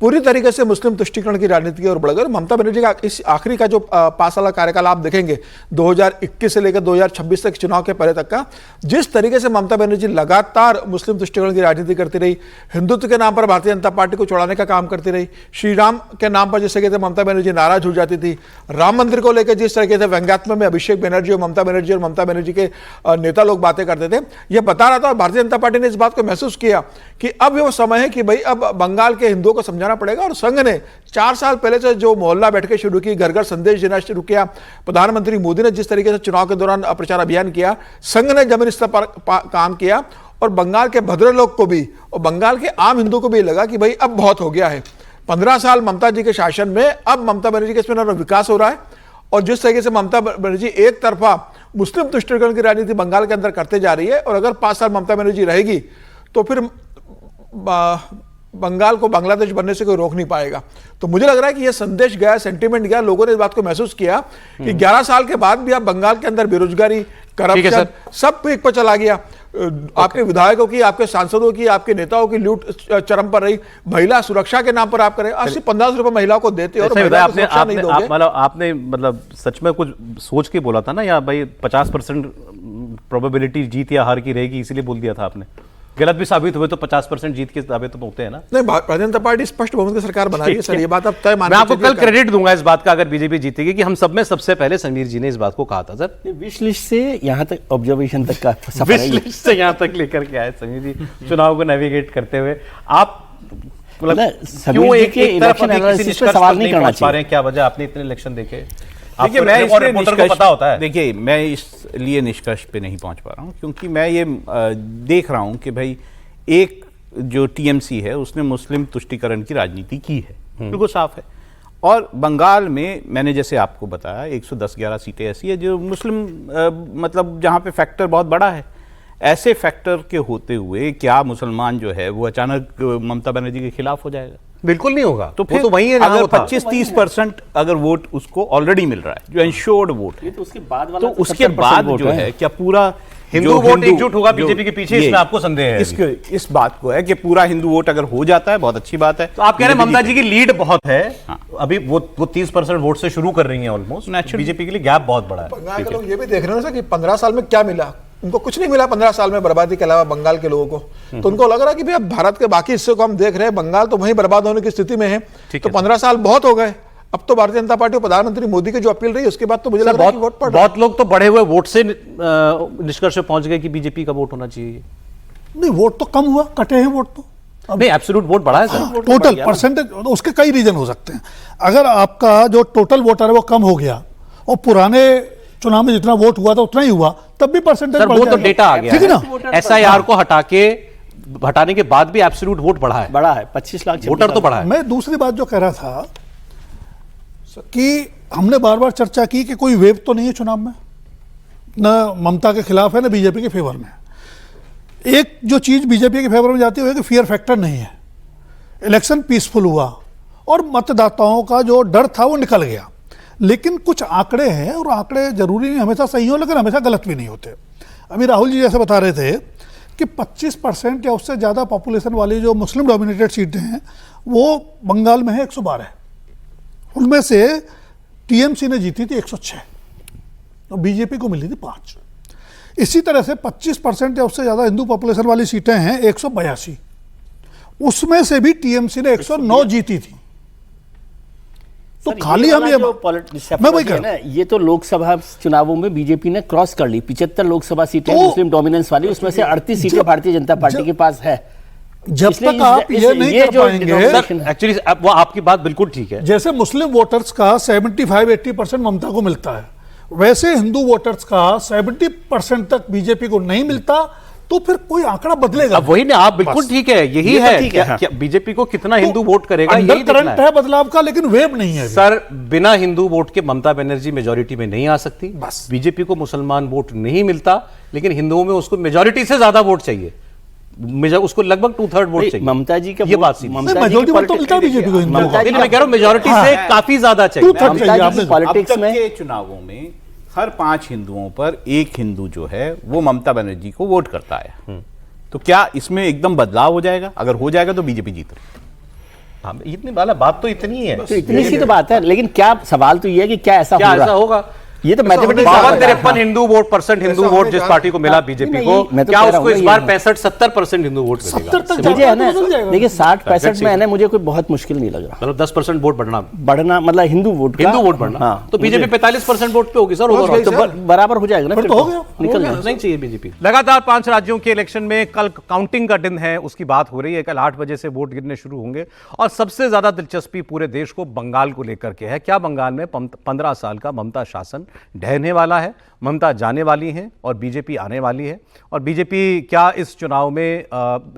पूरी तरीके से मुस्लिम तुष्टीकरण की राजनीति की ओर बढ़ गए। ममता बनर्जी का इस आखिरी का जो 5 साल का कार्यकाल आप देखेंगे, 2021 से लेकर 2026 तक चुनाव के पहले तक का, जिस तरीके से ममता बनर्जी लगातार मुस्लिम तुष्टीकरण की राजनीति करती रही, हिंदुत्व के नाम पर भारतीय जनता पार्टी को चढ़ाने का काम करती रही, श्री राम के नाम पर जिस तरीके से ममता बनर्जी नाराज हो जाती थी, राम मंदिर को लेकर जिस तरीके से व्यंग्यात्मक में अभिषेक बनर्जी और ममता बनर्जी के नेता लोग बातें करते थे, यह बता रहा था। और भारतीय जनता पार्टी ने इस बात को महसूस किया कि अब वो समय है कि भाई अब बंगाल के हिंदुओं को समझाना पड़ेगा। और संघ ने 4 साल पहले से जो मोहल्ला बैठकें शुरू की, घर घर संदेश देना शुरू किया, प्रधानमंत्री मोदी ने जिस तरीके से चुनाव के दौरान प्रचार अभियान किया, संघ ने जमीन स्तर पर काम किया, और बंगाल के भद्र लोग को भी और बंगाल के आम हिंदुओं को भी लगा कि भाई अब बहुत हो गया है। 15 साल ममता जी के शासन में अब ममता बनर्जी के इसमें विकास हो रहा है। और जिस तरीके से ममता बनर्जी एक तरफा मुस्लिम तुष्टीकरण की राजनीति बंगाल के अंदर करते जा रही है, और अगर 5 साल ममता बनर्जी रहेगी तो फिर बंगाल को बांग्लादेश बनने से कोई रोक नहीं पाएगा। तो मुझे लग रहा है कि यह संदेश गया, सेंटीमेंट गया, लोगों ने इस बात को महसूस किया कि 11 साल के बाद भी अब बंगाल के अंदर बेरोजगारी, करप्शन सब पीक पर चला गया। आपके विधायकों की, आपके सांसदों की, आपके नेताओं की लूट चरम पर रही। महिला सुरक्षा के नाम पर आप करें 80-15 रुपए महिलाओं को देते और आपने मतलब सच में कुछ सोच के बोला था ना, या भाई 50% प्रोबेबिलिटी जीत या हार की रहेगी, इसीलिए बोल दिया था आपने? गलत भी साबित हुए तो 50% जीत के दावे तो होते हैं ना। नहीं, भारतीय जनता पार्टी स्पष्ट बहुमत की सरकार बना रही है सर, ये बात अब तय मान। मैं आपको कल क्रेडिट दूंगा इस बात का अगर बीजेपी जीतेगी, कि हम सब में सबसे पहले समीर जी ने इस बात को कहा था। सर, विश लिस्ट से यहाँ तक ऑब्जर्वेशन तक का सफर विश लिस्ट से यहाँ तक लेकर के आए समीर जी चुनाव को नेविगेट करते हुए। आप क्यों एक तरफ सवाल नहीं करना चाहिए? क्या वजह, आपने इतने इलेक्शन देखे? देखिए, मैं इसलिए निष्कर्ष पता होता है, देखिए मैं इसलिए निष्कर्ष पे नहीं पहुंच पा रहा हूं क्योंकि मैं ये देख रहा हूं कि भाई एक जो टीएमसी है उसने मुस्लिम तुष्टीकरण की राजनीति की है, बिल्कुल साफ है। और बंगाल में मैंने जैसे आपको बताया 110-11 सीटें ऐसी है जो मुस्लिम मतलब जहाँ पे फैक्टर बहुत बड़ा है। ऐसे फैक्टर के होते हुए क्या मुसलमान जो है वो अचानक ममता बनर्जी के खिलाफ हो जाएगा? बिल्कुल नहीं होगा। तो फिर वो तो वही है अगर 25-30% अगर वोट उसको ऑलरेडी मिल रहा है जो इंश्योर्ड वोट है, तो उसके बाद वाला तो उसके बाद जो है क्या पूरा हिंदू वोट एकजुट होगा बीजेपी के पीछे, इसमें आपको संदेह है? इस बात को है कि पूरा हिंदू वोट अगर हो जाता है बहुत अच्छी बात है। तो आप कह रहे हैं ममता जी की लीड बहुत है। अभी वो 30% वोट से शुरू कर रही हैं ऑलमोस्ट। बीजेपी के लिए गैप बहुत बड़ा है। बंगाल के लोग ये भी देख रहे हैं ना कि 15 साल में क्या मिला, उनको कुछ नहीं मिला 15 साल में बर्बादी के अलावा बंगाल के लोगों को। तो उनको लग रहा है कि भाई अब भारत के बाकी हिस्से को हम देख रहे हैं, बंगाल तो वहीं बर्बाद होने की स्थिति में है। तो 15 साल बहुत हो गए। अब तो भारतीय जनता पार्टी और प्रधानमंत्री मोदी की जो अपील रही उसके बाद तो मुझे लग रहा है कि वोट पड़ रहा है। बहुत लोग तो बढ़े हुए वोट से निष्कर्ष पे पहुंच गए कि बीजेपी का वोट होना चाहिए। नहीं, वोट तो कम हुआ, कटे हैं वोट तो। नहीं, एब्सोल्यूट वोट बढ़ा है सर। टोटल परसेंटेज उसके कई रीजन हो सकते हैं। अगर आपका जो टोटल वोटर है वो कम हो गया और पुराने चुनाव में जितना वोट हुआ था उतना ही हुआ, तब भी परसेंटेज सर, बढ़ वो तो जाएगा। डेटा आ गया ठीक है ना। SIR को हटाने के बाद भी एब्सोल्यूट वोट बढ़ा है। बढ़ा है, 25 लाख वोटर तो बढ़ा है। मैं दूसरी बात जो कह रहा था कि हमने बार बार चर्चा की कि कोई वेव तो नहीं है चुनाव में, न ममता के खिलाफ है न बीजेपी के फेवर में। एक जो चीज बीजेपी के फेवर में जाती है कि फियर फैक्टर नहीं है। इलेक्शन पीसफुल हुआ और मतदाताओं का जो डर था वो निकल गया। लेकिन कुछ आंकड़े हैं और आंकड़े जरूरी नहीं हमेशा सही हो, लेकिन हमेशा गलत भी नहीं होते। अभी राहुल जी जैसे बता रहे थे कि 25% या उससे ज़्यादा पॉपुलेशन वाली जो मुस्लिम डोमिनेटेड सीटें हैं वो बंगाल में है 112, उनमें से टीएमसी ने जीती थी 106 और बीजेपी को मिली थी 5। इसी तरह से 25% या उससे ज़्यादा हिंदू पॉपुलेशन वाली सीटें हैं 182, उसमें से भी टीएमसी ने 109 जीती थी। तो खाली हम ये मैं वही कह रहा हूं, ये तो लोकसभा चुनावों में बीजेपी ने क्रॉस कर ली। 75 लोकसभा सीटें मुस्लिम डोमिनेंस वाली, उसमें से 38 सीटें भारतीय जनता पार्टी के पास है। जब तक आप ये नहीं कर पाएंगे, एक्चुअली वो आपकी बात बिल्कुल ठीक है। जैसे मुस्लिम वोटर्स का 75-80% ममता को मिलता है, वैसे हिंदू वोटर्स का 70% तक बीजेपी को नहीं मिलता। तो फिर कोई आंकड़ा बदलेगा। अब वही ना, आप बिल्कुल ठीक है, यही है। बीजेपी को कितना हिंदू वोट करेगा, अंडर करंट है बदलाव का, लेकिन वेव नहीं है सर। बिना हिंदू वोट के ममता बनर्जी मेजॉरिटी में नहीं आ सकती। बीजेपी को मुसलमान वोट नहीं मिलता, लेकिन हिंदुओं में उसको मेजॉरिटी से ज्यादा वोट चाहिए। उसको लगभग 2/3 वोट चाहिए। ममता जी का ये बात सी मेजॉरिटी वोट तो मिलता है बीजेपी को। मैं कह रहा हूं मेजॉरिटी से काफी ज्यादा चाहिए। पॉलिटिक्स में चुनावों में हर 5 हिंदुओं पर एक हिंदू जो है वो ममता बनर्जी को वोट करता है। तो क्या इसमें एकदम बदलाव हो जाएगा? अगर हो जाएगा तो बीजेपी जीत रही। इतनी वाला बात तो इतनी है, तो इतनी सी तो बात है। लेकिन क्या सवाल तो ये है कि क्या ऐसा होगा? ये तो mathematics 53 Hindu vote percent Hindu vote जिस पार्टी को मिला बीजेपी को, क्या उसको इस बार 65-70% हिंदू वोट मिलेगा? मुझे है ना, देखिए 60-65 में है ना, मुझे कोई बहुत मुश्किल नहीं लग रहा। मतलब 10% वोट बढ़ना मतलब हिंदू वोट बढ़ना। हाँ, तो बीजेपी 45% वोट पे होगी सर, तो बराबर हो जाएगा ना, फिर तो निकल नहीं चाहिए बीजेपी। लगातार 5 राज्यों के इलेक्शन में कल काउंटिंग का दिन है, उसकी बात हो रही है। कल 8 बजे से वोट गिरने शुरू होंगे और सबसे ज्यादा दिलचस्पी पूरे देश को बंगाल को लेकर के है। क्या बंगाल में 15 साल का ममता शासन ढहने वाला है? ममता जाने वाली हैं और बीजेपी आने वाली है। और बीजेपी क्या इस चुनाव में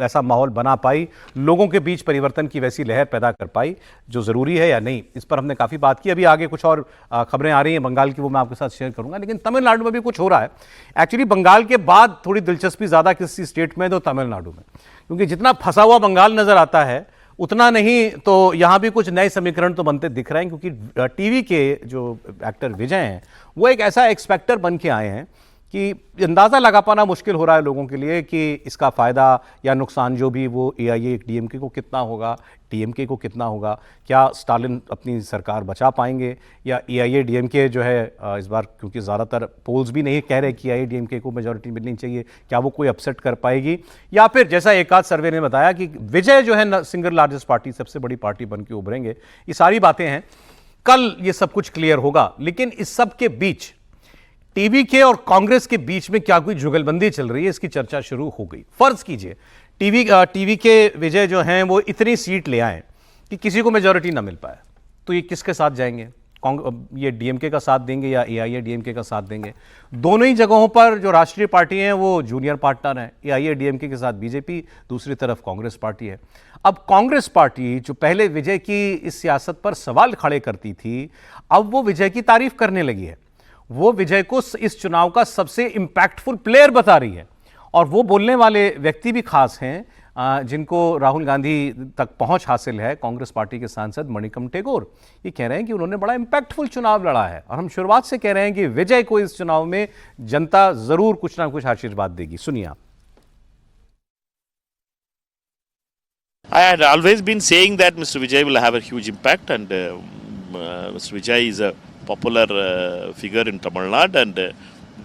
ऐसा माहौल बना पाई, लोगों के बीच परिवर्तन की वैसी लहर पैदा कर पाई जो जरूरी है या नहीं? इस पर हमने काफी बात की। अभी आगे कुछ और खबरें आ रही हैं बंगाल की, वो मैं आपके साथ शेयर करूंगा। लेकिन तमिलनाडु में भी कुछ हो रहा है। एक्चुअली बंगाल के बाद थोड़ी दिलचस्पी ज्यादा किसी स्टेट में तो तमिलनाडु में, क्योंकि जितना फंसा हुआ बंगाल नजर आता है उतना नहीं तो यहां भी कुछ नए समीकरण तो बनते दिख रहे हैं। क्योंकि टीवी के जो एक्टर विजय हैं वो एक ऐसा एक्सपेक्टर बन के आए हैं कि अंदाज़ा लगा पाना मुश्किल हो रहा है लोगों के लिए कि इसका फ़ायदा या नुकसान जो भी वो AIA DMK को कितना होगा, TMK को कितना होगा। क्या स्टालिन अपनी सरकार बचा पाएंगे या AIA DMK जो है इस बार, क्योंकि ज़्यादातर पोल्स भी नहीं कह रहे कि AIA DMK को मेजॉरिटी मिलनी चाहिए, क्या वो कोई अपसेट कर पाएगी? या फिर जैसा एक आध सर्वे ने बताया कि विजय जो है सिंगल लार्जेस्ट पार्टी, सबसे बड़ी पार्टी बन के उभरेंगे। ये सारी बातें हैं, कल ये सब कुछ क्लियर होगा। लेकिन इस सब के बीच टीवी के और कांग्रेस के बीच में क्या कोई जुगलबंदी चल रही है, इसकी चर्चा शुरू हो गई। फर्ज कीजिए टीवी के विजय जो हैं वो इतनी सीट ले आए कि किसी को मेजॉरिटी ना मिल पाए, तो ये किसके साथ जाएंगे? ये डीएमके का साथ देंगे या एआईएडीएमके का साथ देंगे। दोनों ही जगहों पर जो राष्ट्रीय पार्टी हैं वो जूनियर पार्टनर हैं। एआईएडीएमके के साथ बीजेपी, दूसरी तरफ कांग्रेस पार्टी है। अब कांग्रेस पार्टी जो पहले विजय की इस सियासत पर सवाल खड़े करती थी, अब वो विजय की तारीफ करने लगी है। वो विजय को इस चुनाव का सबसे इंपैक्टफुल प्लेयर बता रही है। और वो बोलने वाले व्यक्ति भी खास हैं जिनको राहुल गांधी तक पहुंच हासिल है, कांग्रेस पार्टी के सांसद मणिकम टेगोर। ये कह रहे हैं कि उन्होंने बड़ा इंपैक्टफुल चुनाव लड़ा है और हम शुरुआत से कह रहे हैं कि विजय को इस चुनाव में जनता जरूर कुछ ना कुछ आशीर्वाद देगी। सुनिए आप। I had always been saying that Mr. Vijay will have a huge impact, and Mr. Vijay is a popular figure in Tamil Nadu, and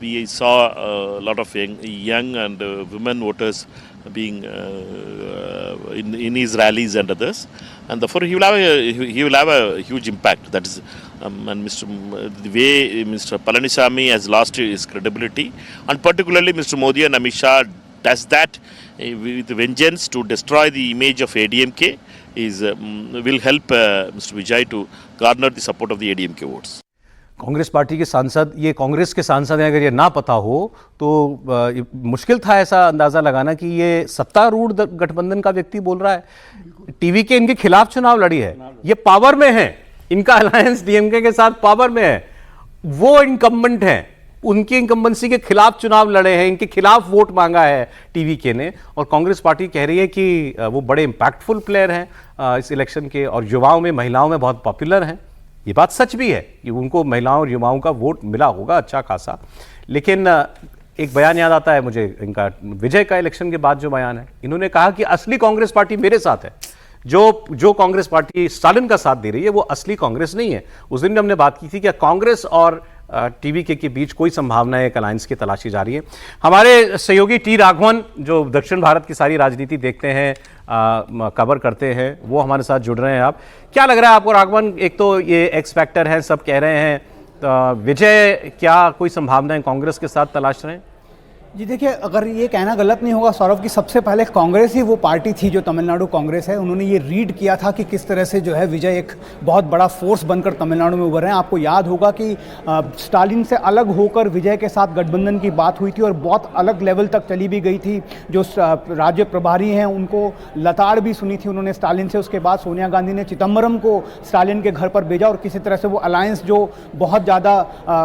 we saw a lot of young and women voters being in his rallies and others, and therefore he will have a huge impact. That is, and the way Mr. Palaniswamy has lost his credibility, and particularly Mr. Modi and Amit Shah does that with vengeance to destroy the image of ADMK will help Mr. Vijay to garner the support of the ADMK votes. Congress party के सांसद, ये कांग्रेस के सांसद हैं, अगर ये ना पता हो तो मुश्किल था ऐसा अंदाजा लगाना कि ये सत्तारूढ़ गठबंधन का व्यक्ति बोल रहा है। टीवी के इनके खिलाफ चुनाव लड़ी है, ये पावर में है, इनका अलायंस डीएमके के साथ पावर में है, वो इनकम्बेंट हैं, उनकी इनकम्बेंसी के खिलाफ चुनाव लड़े हैं, इनके खिलाफ वोट मांगा है टीवी के ने। और कांग्रेस पार्टी कह रही है कि वो बड़े इंपैक्टफुल प्लेयर हैं इस इलेक्शन के, और युवाओं में, महिलाओं में बहुत पॉपुलर हैं। ये बात सच भी है कि उनको महिलाओं और युवाओं का वोट मिला होगा अच्छा खासा। लेकिन एक बयान याद आता है मुझे इनका, विजय का इलेक्शन के बाद जो बयान है, इन्होंने कहा कि असली कांग्रेस पार्टी मेरे साथ है। जो कांग्रेस पार्टी स्टालिन का साथ दे रही है वो असली कांग्रेस नहीं है। उस दिन हमने बात की थी कि कांग्रेस और टीवी के बीच कोई संभावना है, एक अलायंस की तलाशी जा रही है। हमारे सहयोगी टी राघवन जो दक्षिण भारत की सारी राजनीति देखते हैं, कवर करते हैं, वो हमारे साथ जुड़ रहे हैं। आप क्या लग रहा है आपको राघवन? एक तो ये एक्स फैक्टर है, सब कह रहे हैं, तो विजय क्या कोई संभावना है कांग्रेस के साथ तलाश रहे हैं? जी देखिए, अगर ये कहना गलत नहीं होगा सौरभ कि सबसे पहले कांग्रेस ही वो पार्टी थी जो तमिलनाडु कांग्रेस है, उन्होंने ये रीड किया था कि किस तरह से जो है विजय एक बहुत बड़ा फोर्स बनकर तमिलनाडु में उभर रहे हैं। आपको याद होगा कि स्टालिन से अलग होकर विजय के साथ गठबंधन की बात हुई थी और बहुत अलग लेवल तक चली भी गई थी। जो राज्य प्रभारी हैं उनको लताड़ भी सुनी थी उन्होंने स्टालिन से। उसके बाद सोनिया गांधी ने चिदम्बरम को स्टालिन के घर पर भेजा और किसी तरह से वो अलायंस जो बहुत ज़्यादा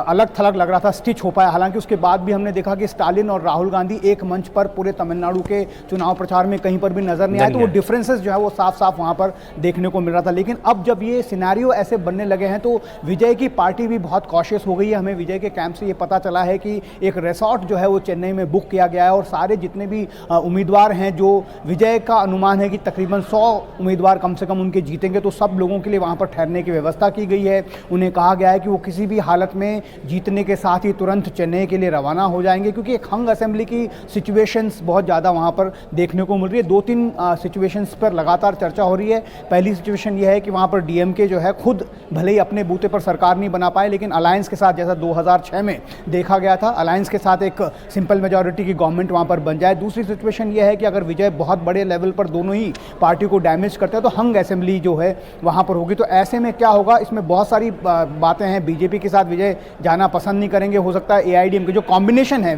अलग थलग लग रहा था स्टिच हो पाया। हालांकि उसके बाद भी हमने देखा कि स्टालिन राहुल गांधी एक मंच पर पूरे तमिलनाडु के चुनाव प्रचार में कहीं पर भी नजर नहीं आए, तो वो डिफरेंसेस जो है वो साफ साफ वहां पर देखने को मिल रहा था। लेकिन अब जब ये सिनेरियो ऐसे बनने लगे हैं तो विजय की पार्टी भी बहुत कॉशियस हो गई है। हमें विजय के कैंप से ये पता चला है कि एक रिसोर्ट जो है वो चेन्नई में बुक किया गया है और सारे जितने भी उम्मीदवार हैं, जो विजय का अनुमान है कि तकरीबन 100 उम्मीदवार कम से कम उनके जीतेंगे, तो सब लोगों के लिए वहां पर ठहरने की व्यवस्था की गई है। उन्हें कहा गया है कि वो किसी भी हालत में जीतने के साथ ही तुरंत चेन्नई के लिए रवाना हो जाएंगे, क्योंकि एक हंग असेंबली की सिचुएशंस बहुत ज़्यादा वहाँ पर देखने को मिल रही है। 2-3 सिचुएशंस पर लगातार चर्चा हो रही है। पहली सिचुएशन यह है कि वहाँ पर डीएमके जो है खुद भले ही अपने बूते पर सरकार नहीं बना पाए, लेकिन अलायंस के साथ, जैसा 2006 में देखा गया था, अलायंस के साथ एक सिंपल मेजॉरिटी की गवर्नमेंट वहाँ पर बन जाए। दूसरी सिचुएशन यह है कि अगर विजय बहुत बड़े लेवल पर दोनों ही पार्टी को डैमेज करते हैं तो हंग असेंबली जो है वहाँ पर होगी। तो ऐसे में क्या होगा, इसमें बहुत सारी बातें हैं। बीजेपी के साथ विजय जाना पसंद नहीं करेंगे, हो सकता है एआईडीएमके जो कॉम्बिनेशन है,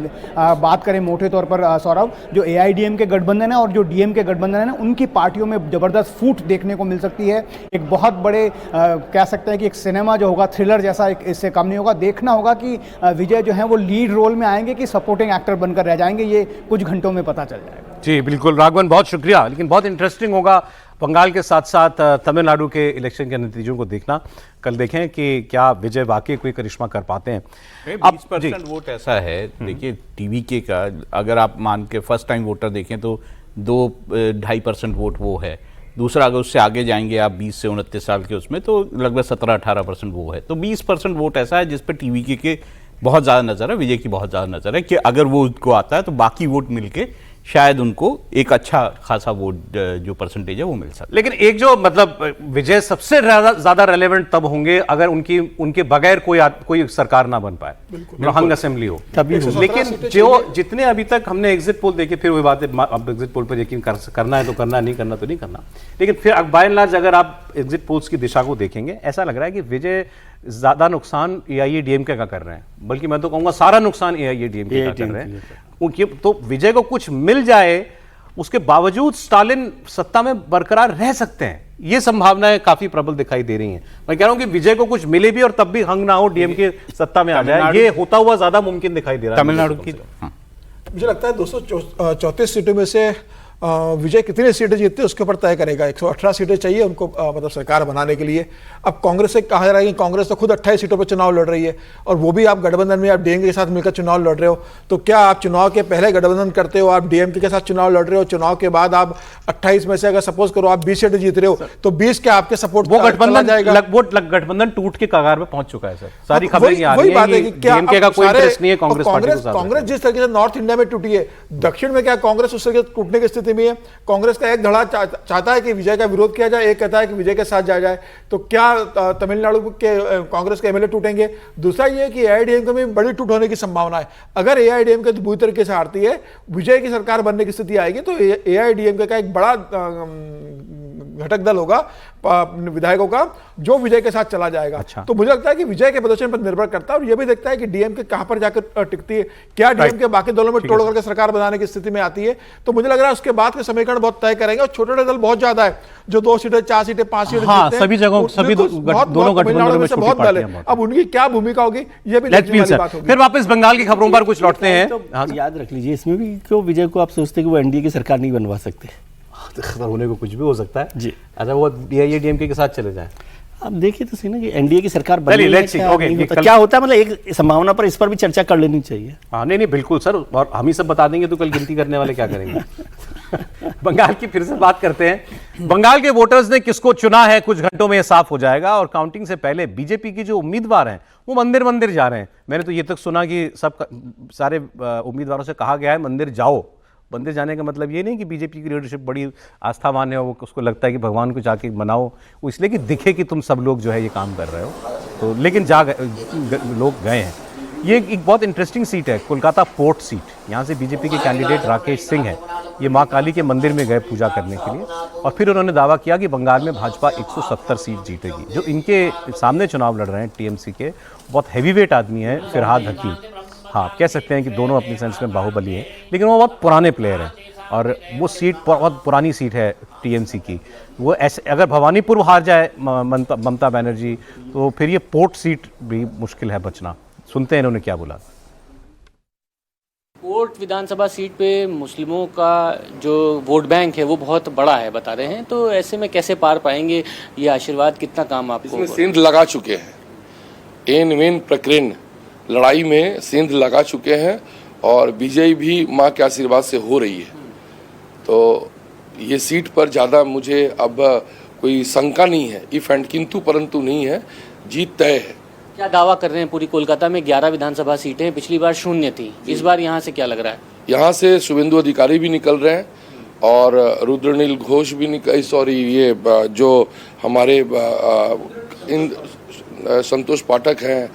बात करें मोटे तौर पर सौरभ, जो एआईडीएमके गठबंधन है और जो डीएमके गठबंधन है ना, उनकी पार्टियों में जबरदस्त फूट देखने को मिल सकती है। एक बहुत बड़े कह सकते हैं कि एक सिनेमा जो होगा, थ्रिलर जैसा, इससे कम नहीं होगा। देखना होगा कि विजय जो है वो लीड रोल में आएंगे कि सपोर्टिंग एक्टर बनकर रह जाएंगे, ये कुछ घंटों में पता चल जाएगा। जी बिल्कुल राघवन, बहुत शुक्रिया। लेकिन बहुत इंटरेस्टिंग होगा बंगाल के साथ साथ तमिलनाडु के इलेक्शन के नतीजों को देखना। कल देखें कि क्या विजय वाकई कोई करिश्मा कर पाते हैं। 20% वोट ऐसा है, देखिए टीवीके का अगर आप मान के फर्स्ट टाइम वोटर देखें तो 2-2.5% वोट वो है। दूसरा अगर उससे आगे जाएंगे आप 20 से 29 साल के, उसमें तो लगभग 17-18% वो है। तो 20% वोट ऐसा है जिस पर टीवीके के बहुत ज़्यादा नज़र है, विजय की बहुत ज़्यादा नज़र है कि अगर वो उनको आता है तो बाकी वोट मिलके शायद उनको एक अच्छा खासा वोट जो परसेंटेज है वो मिल सकता है। लेकिन एक जो मतलब विजय सबसे ज्यादा रेलेवेंट तब होंगे अगर उनके बगैर कोई सरकार ना बन पाए, हंग असेंबली हो तभी। लेकिन जो जितने अभी तक हमने एग्जिट पोल देखे, फिर वही बात है, अब एग्जिट पोल पर यकीन करना है तो करना, नहीं करना तो नहीं करना। लेकिन फिर बाय एंड लार्ज अगर आप एग्जिट पोल्स की दिशा को देखेंगे, ऐसा लग रहा है कि विजय ज्यादा नुकसान एआईएडीएमके का कर रहे हैं, बल्कि मैं तो कहूंगा सारा नुकसान एआईएडीएमके का कर रहे हैं। उनकी तो विजय को कुछ मिल जाए, उसके बावजूद स्टालिन सत्ता में बरकरार रह सकते हैं, ये संभावनाएं काफी प्रबल दिखाई दे रही हैं। मैं कह रहा हूं कि विजय को कुछ मिले भी और तब भी हंग ना हो, डीएमके सत्ता में आ जाए, ये होता हुआ ज्यादा मुमकिन दिखाई दे रहा है तमिलनाडु की। मुझे लगता है 234 सीटों में से विजय कितनी सीटें जीतते हैं उसके ऊपर तय करेगा। 118 सीटें चाहिए उनको मतलब सरकार बनाने के लिए। अब कांग्रेस से कहा जा रहा है कि कांग्रेस तो खुद 28 सीटों पर चुनाव लड़ रही है, और वो भी आप गठबंधन में आप डीएमके के साथ मिलकर चुनाव लड़ रहे हो। तो क्या आप चुनाव के पहले गठबंधन करते हो, आप डीएमके के साथ चुनाव लड़ रहे हो, चुनाव के बाद आप 28 में से अगर सपोज करो आप 20 सीटें जीत रहे हो, तो 20 के आपके सपोर्ट वो गठबंधन टूट के कगार पे पहुंच चुका है सर। सारी खबरें आ रही हैं कि डीएमके का कोई इंटरेस्ट नहीं है कांग्रेस पार्टी के साथ। कांग्रेस जिस तरीके से नॉर्थ इंडिया में टूटी है, दक्षिण में क्या कांग्रेस उस तरीके से टूटने की स्थिति में है? कांग्रेस का एक धड़ा चाहता है कि विजय का विरोध किया जाए, एक कहता है कि विजय के साथ जाया जाए। तो क्या तमिलनाडु के कांग्रेस के एमएलए टूटेंगे? दूसरा ये कि एआईएडीएमके में बड़ी टूट होने की संभावना है। अगर एआईएडीएमके बुरी तरीके से हारती है, विजय की सरकार बनने की स्थिति आएगी, तो एआईएडीएमके का एक बड़ा घटक दल होगा विधायकों का जो विजय के साथ चला जाएगा। अच्छा। तो मुझे लगता है कि विजय के प्रदर्शन पर निर्भर करता है, और यह भी देखता है कि डीएमके कहां पर जाकर टिकती है, क्या डीएमके बाकी दलों में तोड़ करके सरकार बनाने की स्थिति में आती है। तो मुझे लग रहा है उसके बाद के समीकरण बहुत तय करेंगे, और छोटे दल बहुत ज्यादा है जो 2 सीटें 4 सीटें 5 सीटें हाँ, सभी जगहों सभी दोनों गठबंधनों में बहुत दल है। अब उनकी क्या भूमिका होगी ये भी देखने वाली बात होगी। फिर वापस बंगाल की खबरों पर कुछ लौटते हैं। तो याद रख लीजिए इसमें भी क्यों विजय को आप सोचते हैं कि वो एनडीए की सरकार नहीं बनवा सकते? खबर होने को कुछ भी हो सकता है जी। अच्छा, वो एआईएडीएमके के साथ चले जाएं। अब देखिए तो सही ना कि एनडीए की सरकार क्या होता है, मतलब एक संभावना पर इस पर भी चर्चा कर लेनी चाहिए। हाँ नहीं बिल्कुल सर, और हम ही सब बता देंगे तो कल गिनती करने वाले क्या करेंगे। बंगाल की फिर से बात करते हैं। बंगाल के वोटर्स ने किसको चुना है कुछ घंटों में यह साफ हो जाएगा, और काउंटिंग से पहले बीजेपी की जो उम्मीदवार हैं वो मंदिर मंदिर जा रहे हैं। मैंने तो ये तक सुना कि सारे उम्मीदवारों से कहा गया है मंदिर जाओ। मंदिर जाने का मतलब ये नहीं कि बीजेपी की लीडरशिप बड़ी आस्थावान है, वो उसको लगता है कि भगवान को जाके मनाओ, वो इसलिए कि दिखे कि तुम सब लोग जो है ये काम कर रहे हो। तो लेकिन लोग गए हैं। ये एक बहुत इंटरेस्टिंग सीट है, कोलकाता पोर्ट सीट। यहाँ से बीजेपी के कैंडिडेट राकेश सिंह है, ये माँ काली के मंदिर में गए पूजा करने के लिए, और फिर उन्होंने दावा किया कि बंगाल में भाजपा 170 सीट जीतेगी। जो इनके सामने चुनाव लड़ रहे हैं टीएमसी के, बहुत हैवीवेट आदमी है फिरहाद हकीम। हाँ, कह सकते हैं कि दोनों अपने सेंस में बाहुबली हैं, लेकिन वो बहुत पुराने प्लेयर हैं, और वो सीट बहुत पुरानी सीट है टीएमसी की। वो ऐसे अगर भवानीपुर हार जाए ममता बनर्जी, तो फिर ये पोर्ट सीट भी मुश्किल है बचना। सुनते हैं इन्होंने क्या बोला। पोर्ट विधानसभा सीट पे मुस्लिमों का जो वोट बैंक है वो बहुत बड़ा है बता रहे हैं, तो ऐसे में कैसे पार पाएंगे ये आशीर्वाद? कितना काम आपको? सिंध लगा चुके हैं, एन वेन प्रकीर्ण लड़ाई में सिंध लगा चुके हैं, और विजय भी माँ के आशीर्वाद से हो रही है। तो ये सीट पर ज़्यादा मुझे अब कोई शंका नहीं है, इफ एंड किंतु परंतु नहीं है, जीत तय है। क्या दावा कर रहे हैं? पूरी कोलकाता में 11 विधानसभा सीटें, पिछली बार 0 थी, इस बार यहाँ से क्या लग रहा है? यहाँ से शुभेंदु अधिकारी भी निकल रहे हैं, और रुद्रनील घोष भी ये जो हमारे संतोष पाठक हैं,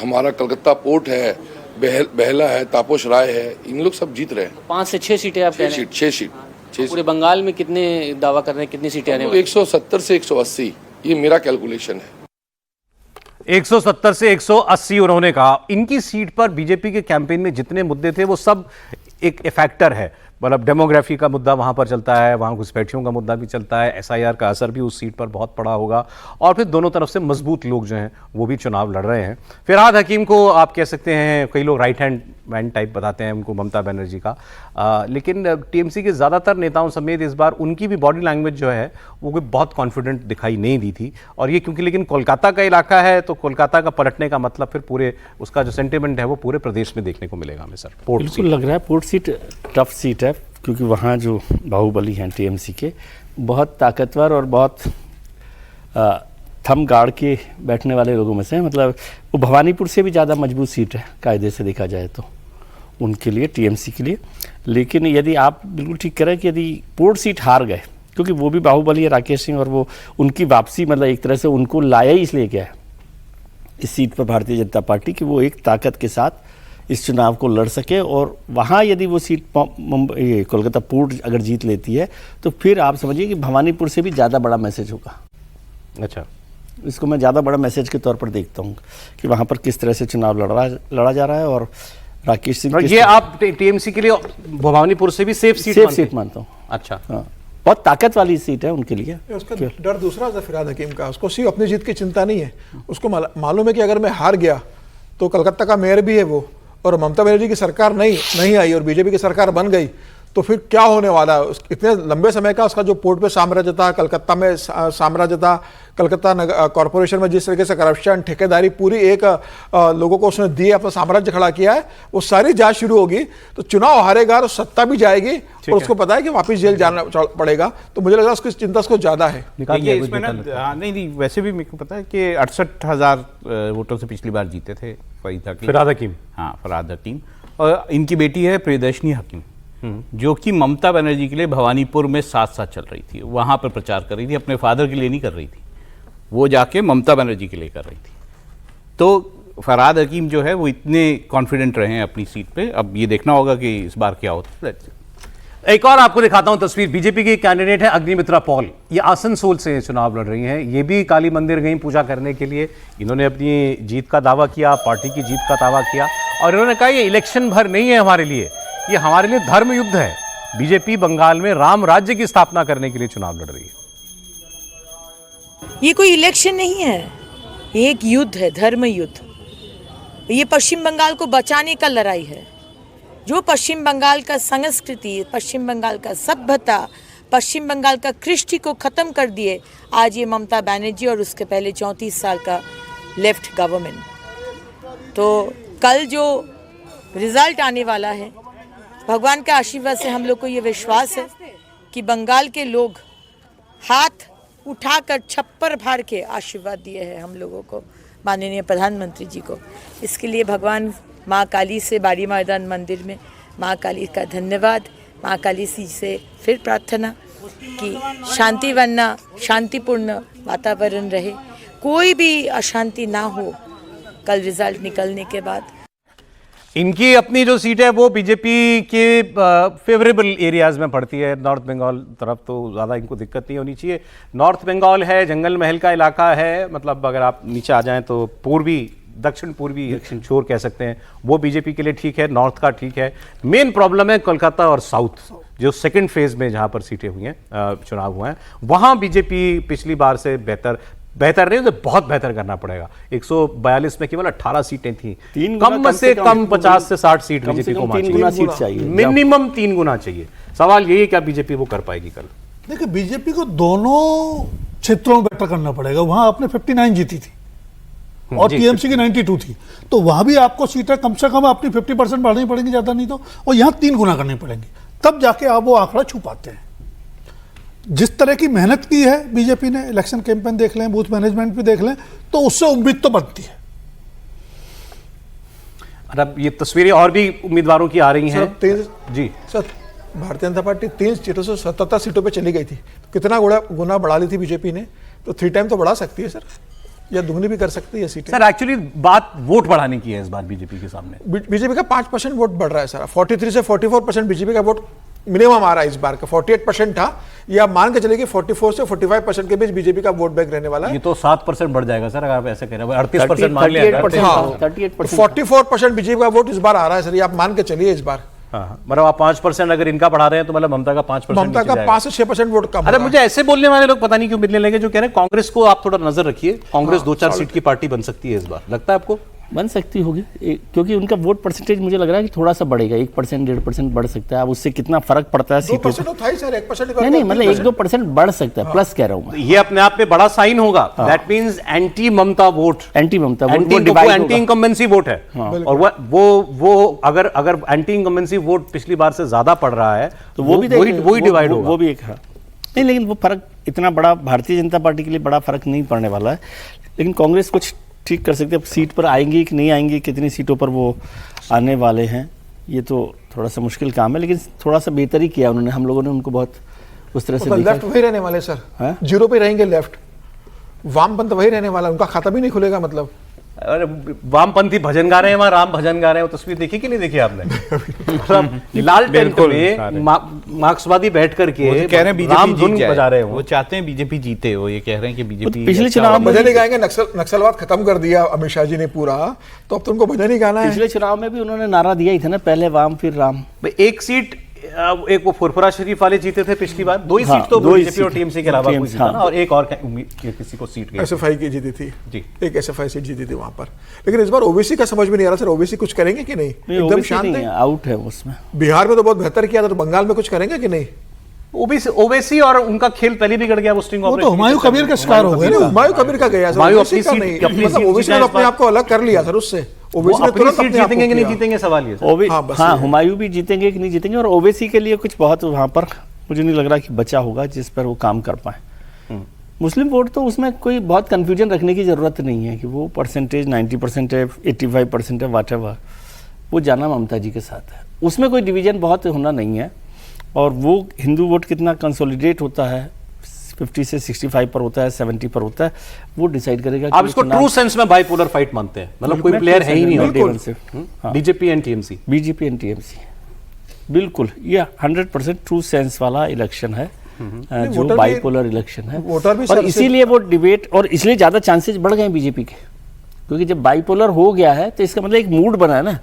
हमारा कलकत्ता पोर्ट है, बहला है, तापस राय है, इन लोग सब जीत रहे हैं। 5 से 6 सीटें आप कह रहे हैं? 6 सीट। पूरे बंगाल में कितने दावा कर रहे हैं, कितनी सीटें आने वाली? 170 से 180, ये मेरा कैलकुलेशन है। 170 से 180 उन्होंने कहा। इनकी सीट पर बीजेपी के कैंपेन में जितने मुद्दे थे वो सब एक फैक्टर है, मतलब डेमोग्राफी का मुद्दा वहाँ पर चलता है, वहाँ घुसपैठियों का मुद्दा भी चलता है, एसआईआर का असर भी उस सीट पर बहुत पड़ा होगा, और फिर दोनों तरफ से मजबूत लोग जो हैं वो भी चुनाव लड़ रहे हैं। फिरहाद हकीम को आप कह सकते हैं, कई लोग राइट हैंड मैन टाइप बताते हैं उनको ममता बनर्जी का, लेकिन टीएमसी के ज़्यादातर नेताओं समेत इस बार उनकी भी बॉडी लैंग्वेज जो है वो कोई बहुत कॉन्फिडेंट दिखाई नहीं दी थी। और ये क्योंकि लेकिन कोलकाता का इलाका है, तो कोलकाता का पलटने का मतलब फिर पूरे उसका जो सेंटिमेंट है वो पूरे प्रदेश में देखने को मिलेगा हमें। सर पोर्ट बिल्कुल लग रहा है पोर्ट सीट टफ सीट है, क्योंकि वहाँ जो बाहुबली हैं टीएमसी के, बहुत ताकतवर और बहुत थम गाड़ के बैठने वाले लोगों में से, मतलब वो भवानीपुर से भी ज़्यादा मजबूत सीट है कायदे से देखा जाए तो उनके लिए, टीएमसी के लिए। लेकिन यदि आप बिल्कुल ठीक करें कि यदि पोर्ट सीट हार गए, क्योंकि वो भी बाहुबली है राकेश सिंह, और वो उनकी वापसी मतलब एक तरह से उनको लाया ही इसलिए गया है इस सीट पर भारतीय जनता पार्टी की, वो एक ताकत के साथ इस चुनाव को लड़ सके। और वहाँ यदि वो सीट कोलकाता पोर्ट अगर जीत लेती है, तो फिर आप समझिए कि भवानीपुर से भी ज़्यादा बड़ा मैसेज होगा। अच्छा, इसको मैं ज़्यादा बड़ा मैसेज के तौर पर देखता हूँ कि वहाँ पर किस तरह से चुनाव लड़ा जा रहा है। और राकेश सिंह, ये आप टीएमसी के लिए भवानीपुर से भी सेफ सीट मानता हूँ। अच्छा, हाँ, बहुत ताकत वाली सीट है उनके लिए। उसका डर दूसरा था फिराद हकीम का, उसको सिर्फ अपनी जीत की चिंता नहीं है, उसको मालूम है कि अगर मैं हार गया तो कलकत्ता का मेयर भी है वो, और ममता बनर्जी की सरकार नहीं आई और बीजेपी की सरकार बन गई तो फिर क्या होने वाला है। इतने लंबे समय का उसका जो पोर्ट पे साम्राज्य था, कलकत्ता में साम्राज्य था, कलकत्ता कॉरपोरेशन में जिस तरीके से करप्शन, ठेकेदारी, पूरी एक लोगों को उसने दिए, अपना साम्राज्य खड़ा किया है, वो सारी जांच शुरू होगी तो चुनाव हारेगा और सत्ता भी जाएगी और उसको पता है कि वापस जेल जाना पड़ेगा। तो मुझे लगा उसकी चिंता उसको ज्यादा है। इसमें ना नहीं, वैसे भी मेरे को पता है कि 68,000 वोटों से पिछली बार जीते थे फराद हकीम। हाँ, फराद हकीम। और इनकी बेटी है प्रियदर्शनी हकीम, जो कि ममता बनर्जी के लिए भवानीपुर में साथ चल रही थी, वहां पर प्रचार कर रही थी, अपने फादर के लिए नहीं कर रही थी, वो जाके ममता बनर्जी के लिए कर रही थी। तो फराद हकीम जो है वो इतने कॉन्फिडेंट रहे हैं अपनी सीट पे। अब ये देखना होगा कि इस बार क्या होता है। एक और आपको दिखाता हूं तस्वीर। बीजेपी की कैंडिडेट है अग्निमित्रा पॉल, ये आसनसोल से चुनाव लड़ रही हैं। ये भी काली मंदिर गई पूजा करने के लिए। इन्होंने अपनी जीत का दावा किया, पार्टी की जीत का दावा किया, और इन्होंने कहा ये इलेक्शन भर नहीं है हमारे लिए, ये हमारे लिए धर्म युद्ध है। बीजेपी बंगाल में राम राज्य की स्थापना करने के लिए चुनाव लड़ रही है। ये कोई इलेक्शन नहीं है, ये एक युद्ध है, धर्म युद्ध। ये पश्चिम बंगाल को बचाने का लड़ाई है। जो पश्चिम बंगाल का संस्कृति, पश्चिम बंगाल का सभ्यता, पश्चिम बंगाल का कृष्टि को खत्म कर दिए आज ये ममता बनर्जी और उसके पहले 34 साल का लेफ्ट गवर्नमेंट। तो कल जो रिजल्ट आने वाला है, भगवान का आशीर्वाद से हम लोग को ये विश्वास है कि बंगाल के लोग हाथ उठाकर छप्पर भर के आशीर्वाद दिए हैं हम लोगों को, माननीय प्रधानमंत्री जी को। इसके लिए भगवान माँ काली से बाड़ी मैदान मंदिर में माँ काली का धन्यवाद, माँ काली से फिर प्रार्थना कि शांति वरना शांतिपूर्ण वातावरण रहे, कोई भी अशांति ना हो कल रिजल्ट निकलने के बाद। इनकी अपनी जो सीट है वो बीजेपी के फेवरेबल एरियाज में पड़ती है। नॉर्थ बंगाल तरफ तो ज़्यादा इनको दिक्कत नहीं होनी चाहिए। नॉर्थ बंगाल है, जंगल महल का इलाका है, मतलब अगर आप नीचे आ जाएं तो दक्षिण पूर्वी छोर कह सकते हैं, वो बीजेपी के लिए ठीक है, नॉर्थ का ठीक है। मेन प्रॉब्लम है कोलकाता और साउथ, जो सेकंड फेज में जहां पर सीटें हुई हैं, चुनाव हुए हैं, वहां बीजेपी पिछली बार से बेहतर नहीं तो बहुत बेहतर करना पड़ेगा। 142 में केवल 18 सीटें थी, कम से कम 50 से 60 सीट बीजेपी को चाहिए, मिनिमम 3 गुना चाहिए। सवाल यही है क्या बीजेपी वो कर पाएगी कल? देखिए, बीजेपी को दोनों क्षेत्रों में बेटर करना पड़ेगा। वहां आपने 59 जीती थी और टीएमसी की 92 थी, तो वहां भी आपको सीटें कम से कम अपनी 50% बढ़ानी पड़ेंगी, ज्यादा नहीं तो, और यहां 3 गुना करनी पड़ेंगी, तब जाके आप वो आंकड़ा छू पाते हैं। जिस तरह की मेहनत की है बीजेपी ने, इलेक्शन कैंपेन देख लें, बूथ मैनेजमेंट भी देख लें, तो उससे उम्मीद तो बनती है। अब ये तस्वीरें और भी उम्मीदवारों की आ रही हैं जी सर। भारतीय जनता पार्टी 3 सीटों से 77 सीटों पे चली गई थी, तो कितना गुना बढ़ा ली थी बीजेपी ने, तो 3 टाइम तो बढ़ा सकती है सर, या दुगनी भी कर सकती है सीटें। सर एक्चुअली बात वोट बढ़ाने की है इस बार बीजेपी के सामने। बीजेपी का 5% वोट बढ़ रहा है सर, 43 से 44% बीजेपी का वोट मिनिमम आ रहा है इस बार का। 48% था, ये आप मान के चलिए कि 44 से 45% के बीच बीजेपी का वोट बैंक रहने वाला है। ये तो 7% बढ़ जाएगा सर अगर आप ऐसे कह रहे हैं। 38% मान लिया, 44% बीजेपी का वोट इस बार आ रहा है सर, ये आप मान के चलिए इस बार। मतलब आप 5% अगर इनका बढ़ा रहे हैं तो मतलब ममता का 5%, ममता का 5 से 6% वोट कम। अरे मुझे ऐसे बोलने वाले लोग पता नहीं क्यों मिलने लगे, जो कह रहे हैं कांग्रेस को आप थोड़ा नजर रखिए, कांग्रेस 2-4 सीट की पार्टी बन सकती है इस बार, लगता है आपको? बन सकती होगी, क्योंकि उनका वोट परसेंटेज मुझे लग रहा है कि थोड़ा सा बढ़ेगा, 1% 1.5% बढ़ सकता है। अब उससे कितना फर्क पड़ता है सीटों पर? नहीं, मतलब 1-2% बढ़ सकता है, प्लस कह रहा हूँ। ये अपने आप में बड़ा साइन होगा। That means anti Mamata vote, anti incumbency vote है। और वो अगर एंटी इनकम्बेंसी वोट पिछली बार से ज्यादा पड़ रहा है तो वो भी डिवाइड होगा। वो भी एक है नहीं, लेकिन वो फर्क इतना बड़ा भारतीय जनता पार्टी के लिए बड़ा फर्क नहीं पड़ने वाला है, लेकिन कांग्रेस कुछ ठीक कर सकते हैं। सीट पर आएंगी कि नहीं आएंगी, कितनी सीटों पर वो आने वाले हैं, ये तो थोड़ा सा मुश्किल काम है, लेकिन थोड़ा सा बेहतर ही किया उन्होंने। हम लोगों ने उनको बहुत उस तरह से देखा। लेफ्ट वही रहने वाले सर, 0 पे रहेंगे लेफ्ट, वामपंथ वही रहने वाला, उनका खाता भी नहीं खुलेगा। मतलब अरे वामपंथी भजन गा रहे हैं, वहां राम भजन गा रहे हैं, वो तस्वीर देखी कि नहीं देखी आपने? लाल टेंट में मार्क्सवादी बैठ करके वो तो कह रहे हैं राम धुन बीजेपी बजा रहे हैं, वो चाहते हैं बीजेपी जीते, वो ये कह रहे हैं कि बीजेपी पिछले चुनाव में भजन ही गाएंगे, नक्सलवाद खत्म कर दिया अमित शाह जी ने पूरा, तो अब तुमको भजन ही गाना है। पिछले चुनाव में भी उन्होंने नारा दिया ही था ना, पहले वाम फिर राम। एक सीट, एक वो फुरफुरा शरीफ वाले जीते थे पिछली बार, दो ही हाँ, सीट तो दो ही बीजेपी और सीट, टीएमसी के अलावा कोई जीता हाँ। ना, और एक और किसी को सीट गई एसएफआई की जीती थी जी, एक एसएफआई सीट जीती थी वहां पर। लेकिन इस बार ओबीसी का समझ में नहीं आ रहा सर, ओबीसी कुछ करेंगे कि नहीं? एकदम शांत है, आउट है उसमें। बिहार में तो बहुत बेहतर किया था, तो बंगाल में कुछ करेंगे कि नहीं? ओबीसी और उनका खेल पहले भी गड़ गया, वो स्टिंग वो तो हुमायूं कबीर का शिकार हो गए ना। हुमायूं कबीर का गया सर, ओबीसी का नहीं, मतलब ओबीसी ने अपने आप को अलग कर लिया सर उससे। ओबीसी ने तुरंत अपने आप को जीतेंगे कि नहीं किया। जीतेंगे सवाल ये। हाँ, हुमायूं भी जीतेंगे कि नहीं जीतेंगे, और ओबीसी के लिए कुछ बहुत वहां पर मुझे नहीं लग रहा कि बचा होगा जिस पर वो काम कर पाए। मुस्लिम वोट तो उसमें कोई बहुत कंफ्यूजन रखने की जरूरत नहीं है कि वो परसेंटेज 90% है, 85% है, वाट एवर, वो जाना ममता जी के साथ है, उसमें कोई डिवीजन बहुत होना नहीं है। और वो हिंदू वोट कितना कंसोलिडेट होता है, 50 से 65 पर होता है, 70 पर होता है, वो डिसाइड करेगा। आप इसको ट्रू सेंस में बाइपोलर फाइट मानते हैं, मतलब कोई प्लेयर है ही नहीं, BJP and TMC, BJP and TMC, बिल्कुल ये 100% ट्रू सेंस वाला इलेक्शन है, जो बाइपोलर इलेक्शन है। और इसीलिए वो डिबेट, और इसलिए ज्यादा चांसेस बढ़ गए बीजेपी के, क्योंकि जब बाइपोलर हो गया है तो इसका मतलब एक मूड बना है ना,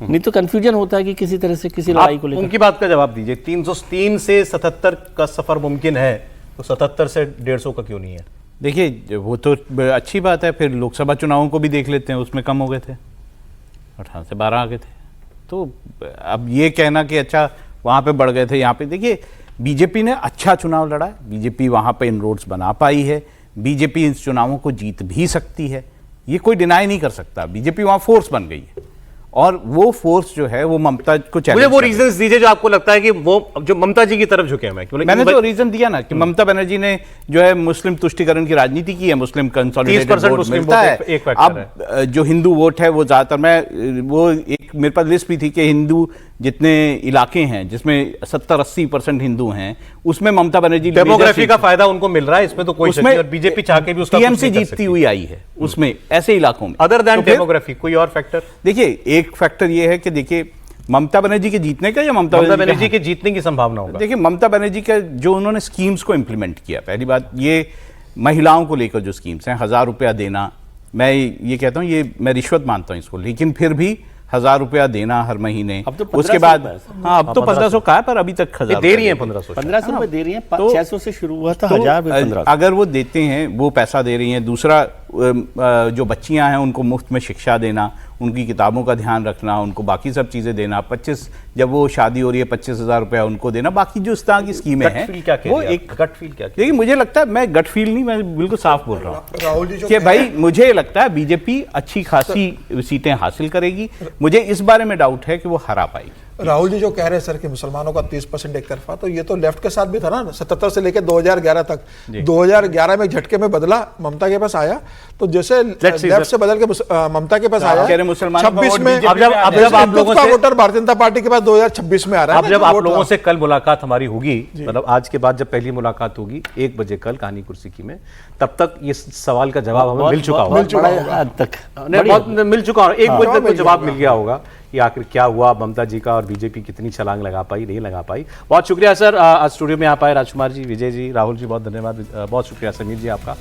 नहीं तो कंफ्यूजन होता है कि किसी तरह से किसी लड़ाई को लेकर। उनकी बात का जवाब दीजिए, 303 से 77 का सफर मुमकिन है, तो 77 से 150 का क्यों नहीं है? देखिए वो तो अच्छी बात है, फिर लोकसभा चुनावों को भी देख लेते हैं, उसमें कम हो गए थे, 18 से 12 आ गए थे। तो अब ये कहना कि अच्छा वहाँ पे बढ़ गए थे, यहाँ पे देखिए बीजेपी ने अच्छा चुनाव लड़ा है, बीजेपी वहाँ पे इनरोड्स बना पाई है, बीजेपी इन चुनावों को जीत भी सकती है, ये कोई डिनाई नहीं कर सकता। बीजेपी वहाँ फोर्स बन गई है, और वो फोर्स जो है वो ममता को मुझे वो रीजंस दीजिए जो आपको लगता है कि वो जो ममता जी की तरफ झुके हैं। मैंने तो रीजन दिया ना कि ममता बनर्जी ने जो है मुस्लिम तुष्टिकरण की राजनीति की है, मुस्लिम कंसोलिडेटेड वोट मिलता है। अब जो हिंदू वोट है वो ज्यादातर, मैं वो एक मेरे पास लिस्ट भी थी कि हिंदू जितने इलाके हैं जिसमें 70-80% हिंदू हैं, उसमें ममता बनर्जी डेमोग्राफी का फायदा उनको मिल रहा है, इसमें तो कोई शक नहीं, और बीजेपी चाह के भी उसका टीएमसी जीतती हुई आई है उसमें, ऐसे इलाकों में। अदर देन डेमोग्राफी कोई और फैक्टर? देखिए एक फैक्टर ये है कि देखिए ममता बनर्जी के जीतने का या ममता बनर्जी के जीतने की संभावना होगा। देखिए ममता बनर्जी का जो उन्होंने स्कीम्स को इंप्लीमेंट किया, पहली बात ये महिलाओं को लेकर जो स्कीम्स हैं, 1000 रुपया देना, मैं ये कहता हूँ ये मैं रिश्वत मानता हूँ इसको, लेकिन फिर भी 1000 रुपया देना हर महीने, अब तो उसके बाद हाँ अब तो 1500 का है, पर अभी तक 1000 दे रही है, 1500 रुपए दे रही है, 600 से शुरू हुआ था, 1000 अगर वो देते हैं वो पैसा दे रही हैं। दूसरा जो बच्चियां हैं उनको मुफ्त में शिक्षा देना, उनकी किताबों का ध्यान रखना, उनको बाकी सब चीजें देना, 25 जब वो शादी हो रही है 25,000 रुपया उनको देना, बाकी जो इस तरह की स्कीमें हैं वो एक गट फील क्या? देखिए मुझे लगता है, मैं गट फील नहीं, मैं बिल्कुल साफ बोल रहा हूँ राहुल जी कि भाई मुझे लगता है बीजेपी अच्छी खासी सीटें हासिल करेगी, मुझे इस बारे में डाउट है कि वो हरा पाएगी। राहुल जी जो कह रहे हैं सर कि मुसलमानों का 30% एक तरफा, तो ये तो लेफ्ट के साथ भी था ना, 77 से लेकर 2011 तक। 2011 में झटके में बदला, ममता के पास आया, तो जैसे लेफ्ट से बदल के ममता के पास आया 26 में, अब जब आप लोगों से वोटर भारतीय जनता पार्टी के पास 2026 में आ रहा है। अब जब आप लोगों से कल मुलाकात हमारी होगी, मतलब आज के बाद जब पहली मुलाकात होगी 1 बजे कल कहानी कुर्सी की में, तब तक ये सवाल का जवाब हमें मिल चुका होगा, मिल चुका होगा, 1 बजे तक जवाब मिल गया होगा कि आखिर क्या हुआ, ममता जी का और बीजेपी कितनी छलांग लगा पाई, नहीं लगा पाई। बहुत शुक्रिया सर, आज स्टूडियो में आप आए, राजकुमार जी, विजय जी, राहुल जी, बहुत धन्यवाद, बहुत शुक्रिया समीर जी आपका।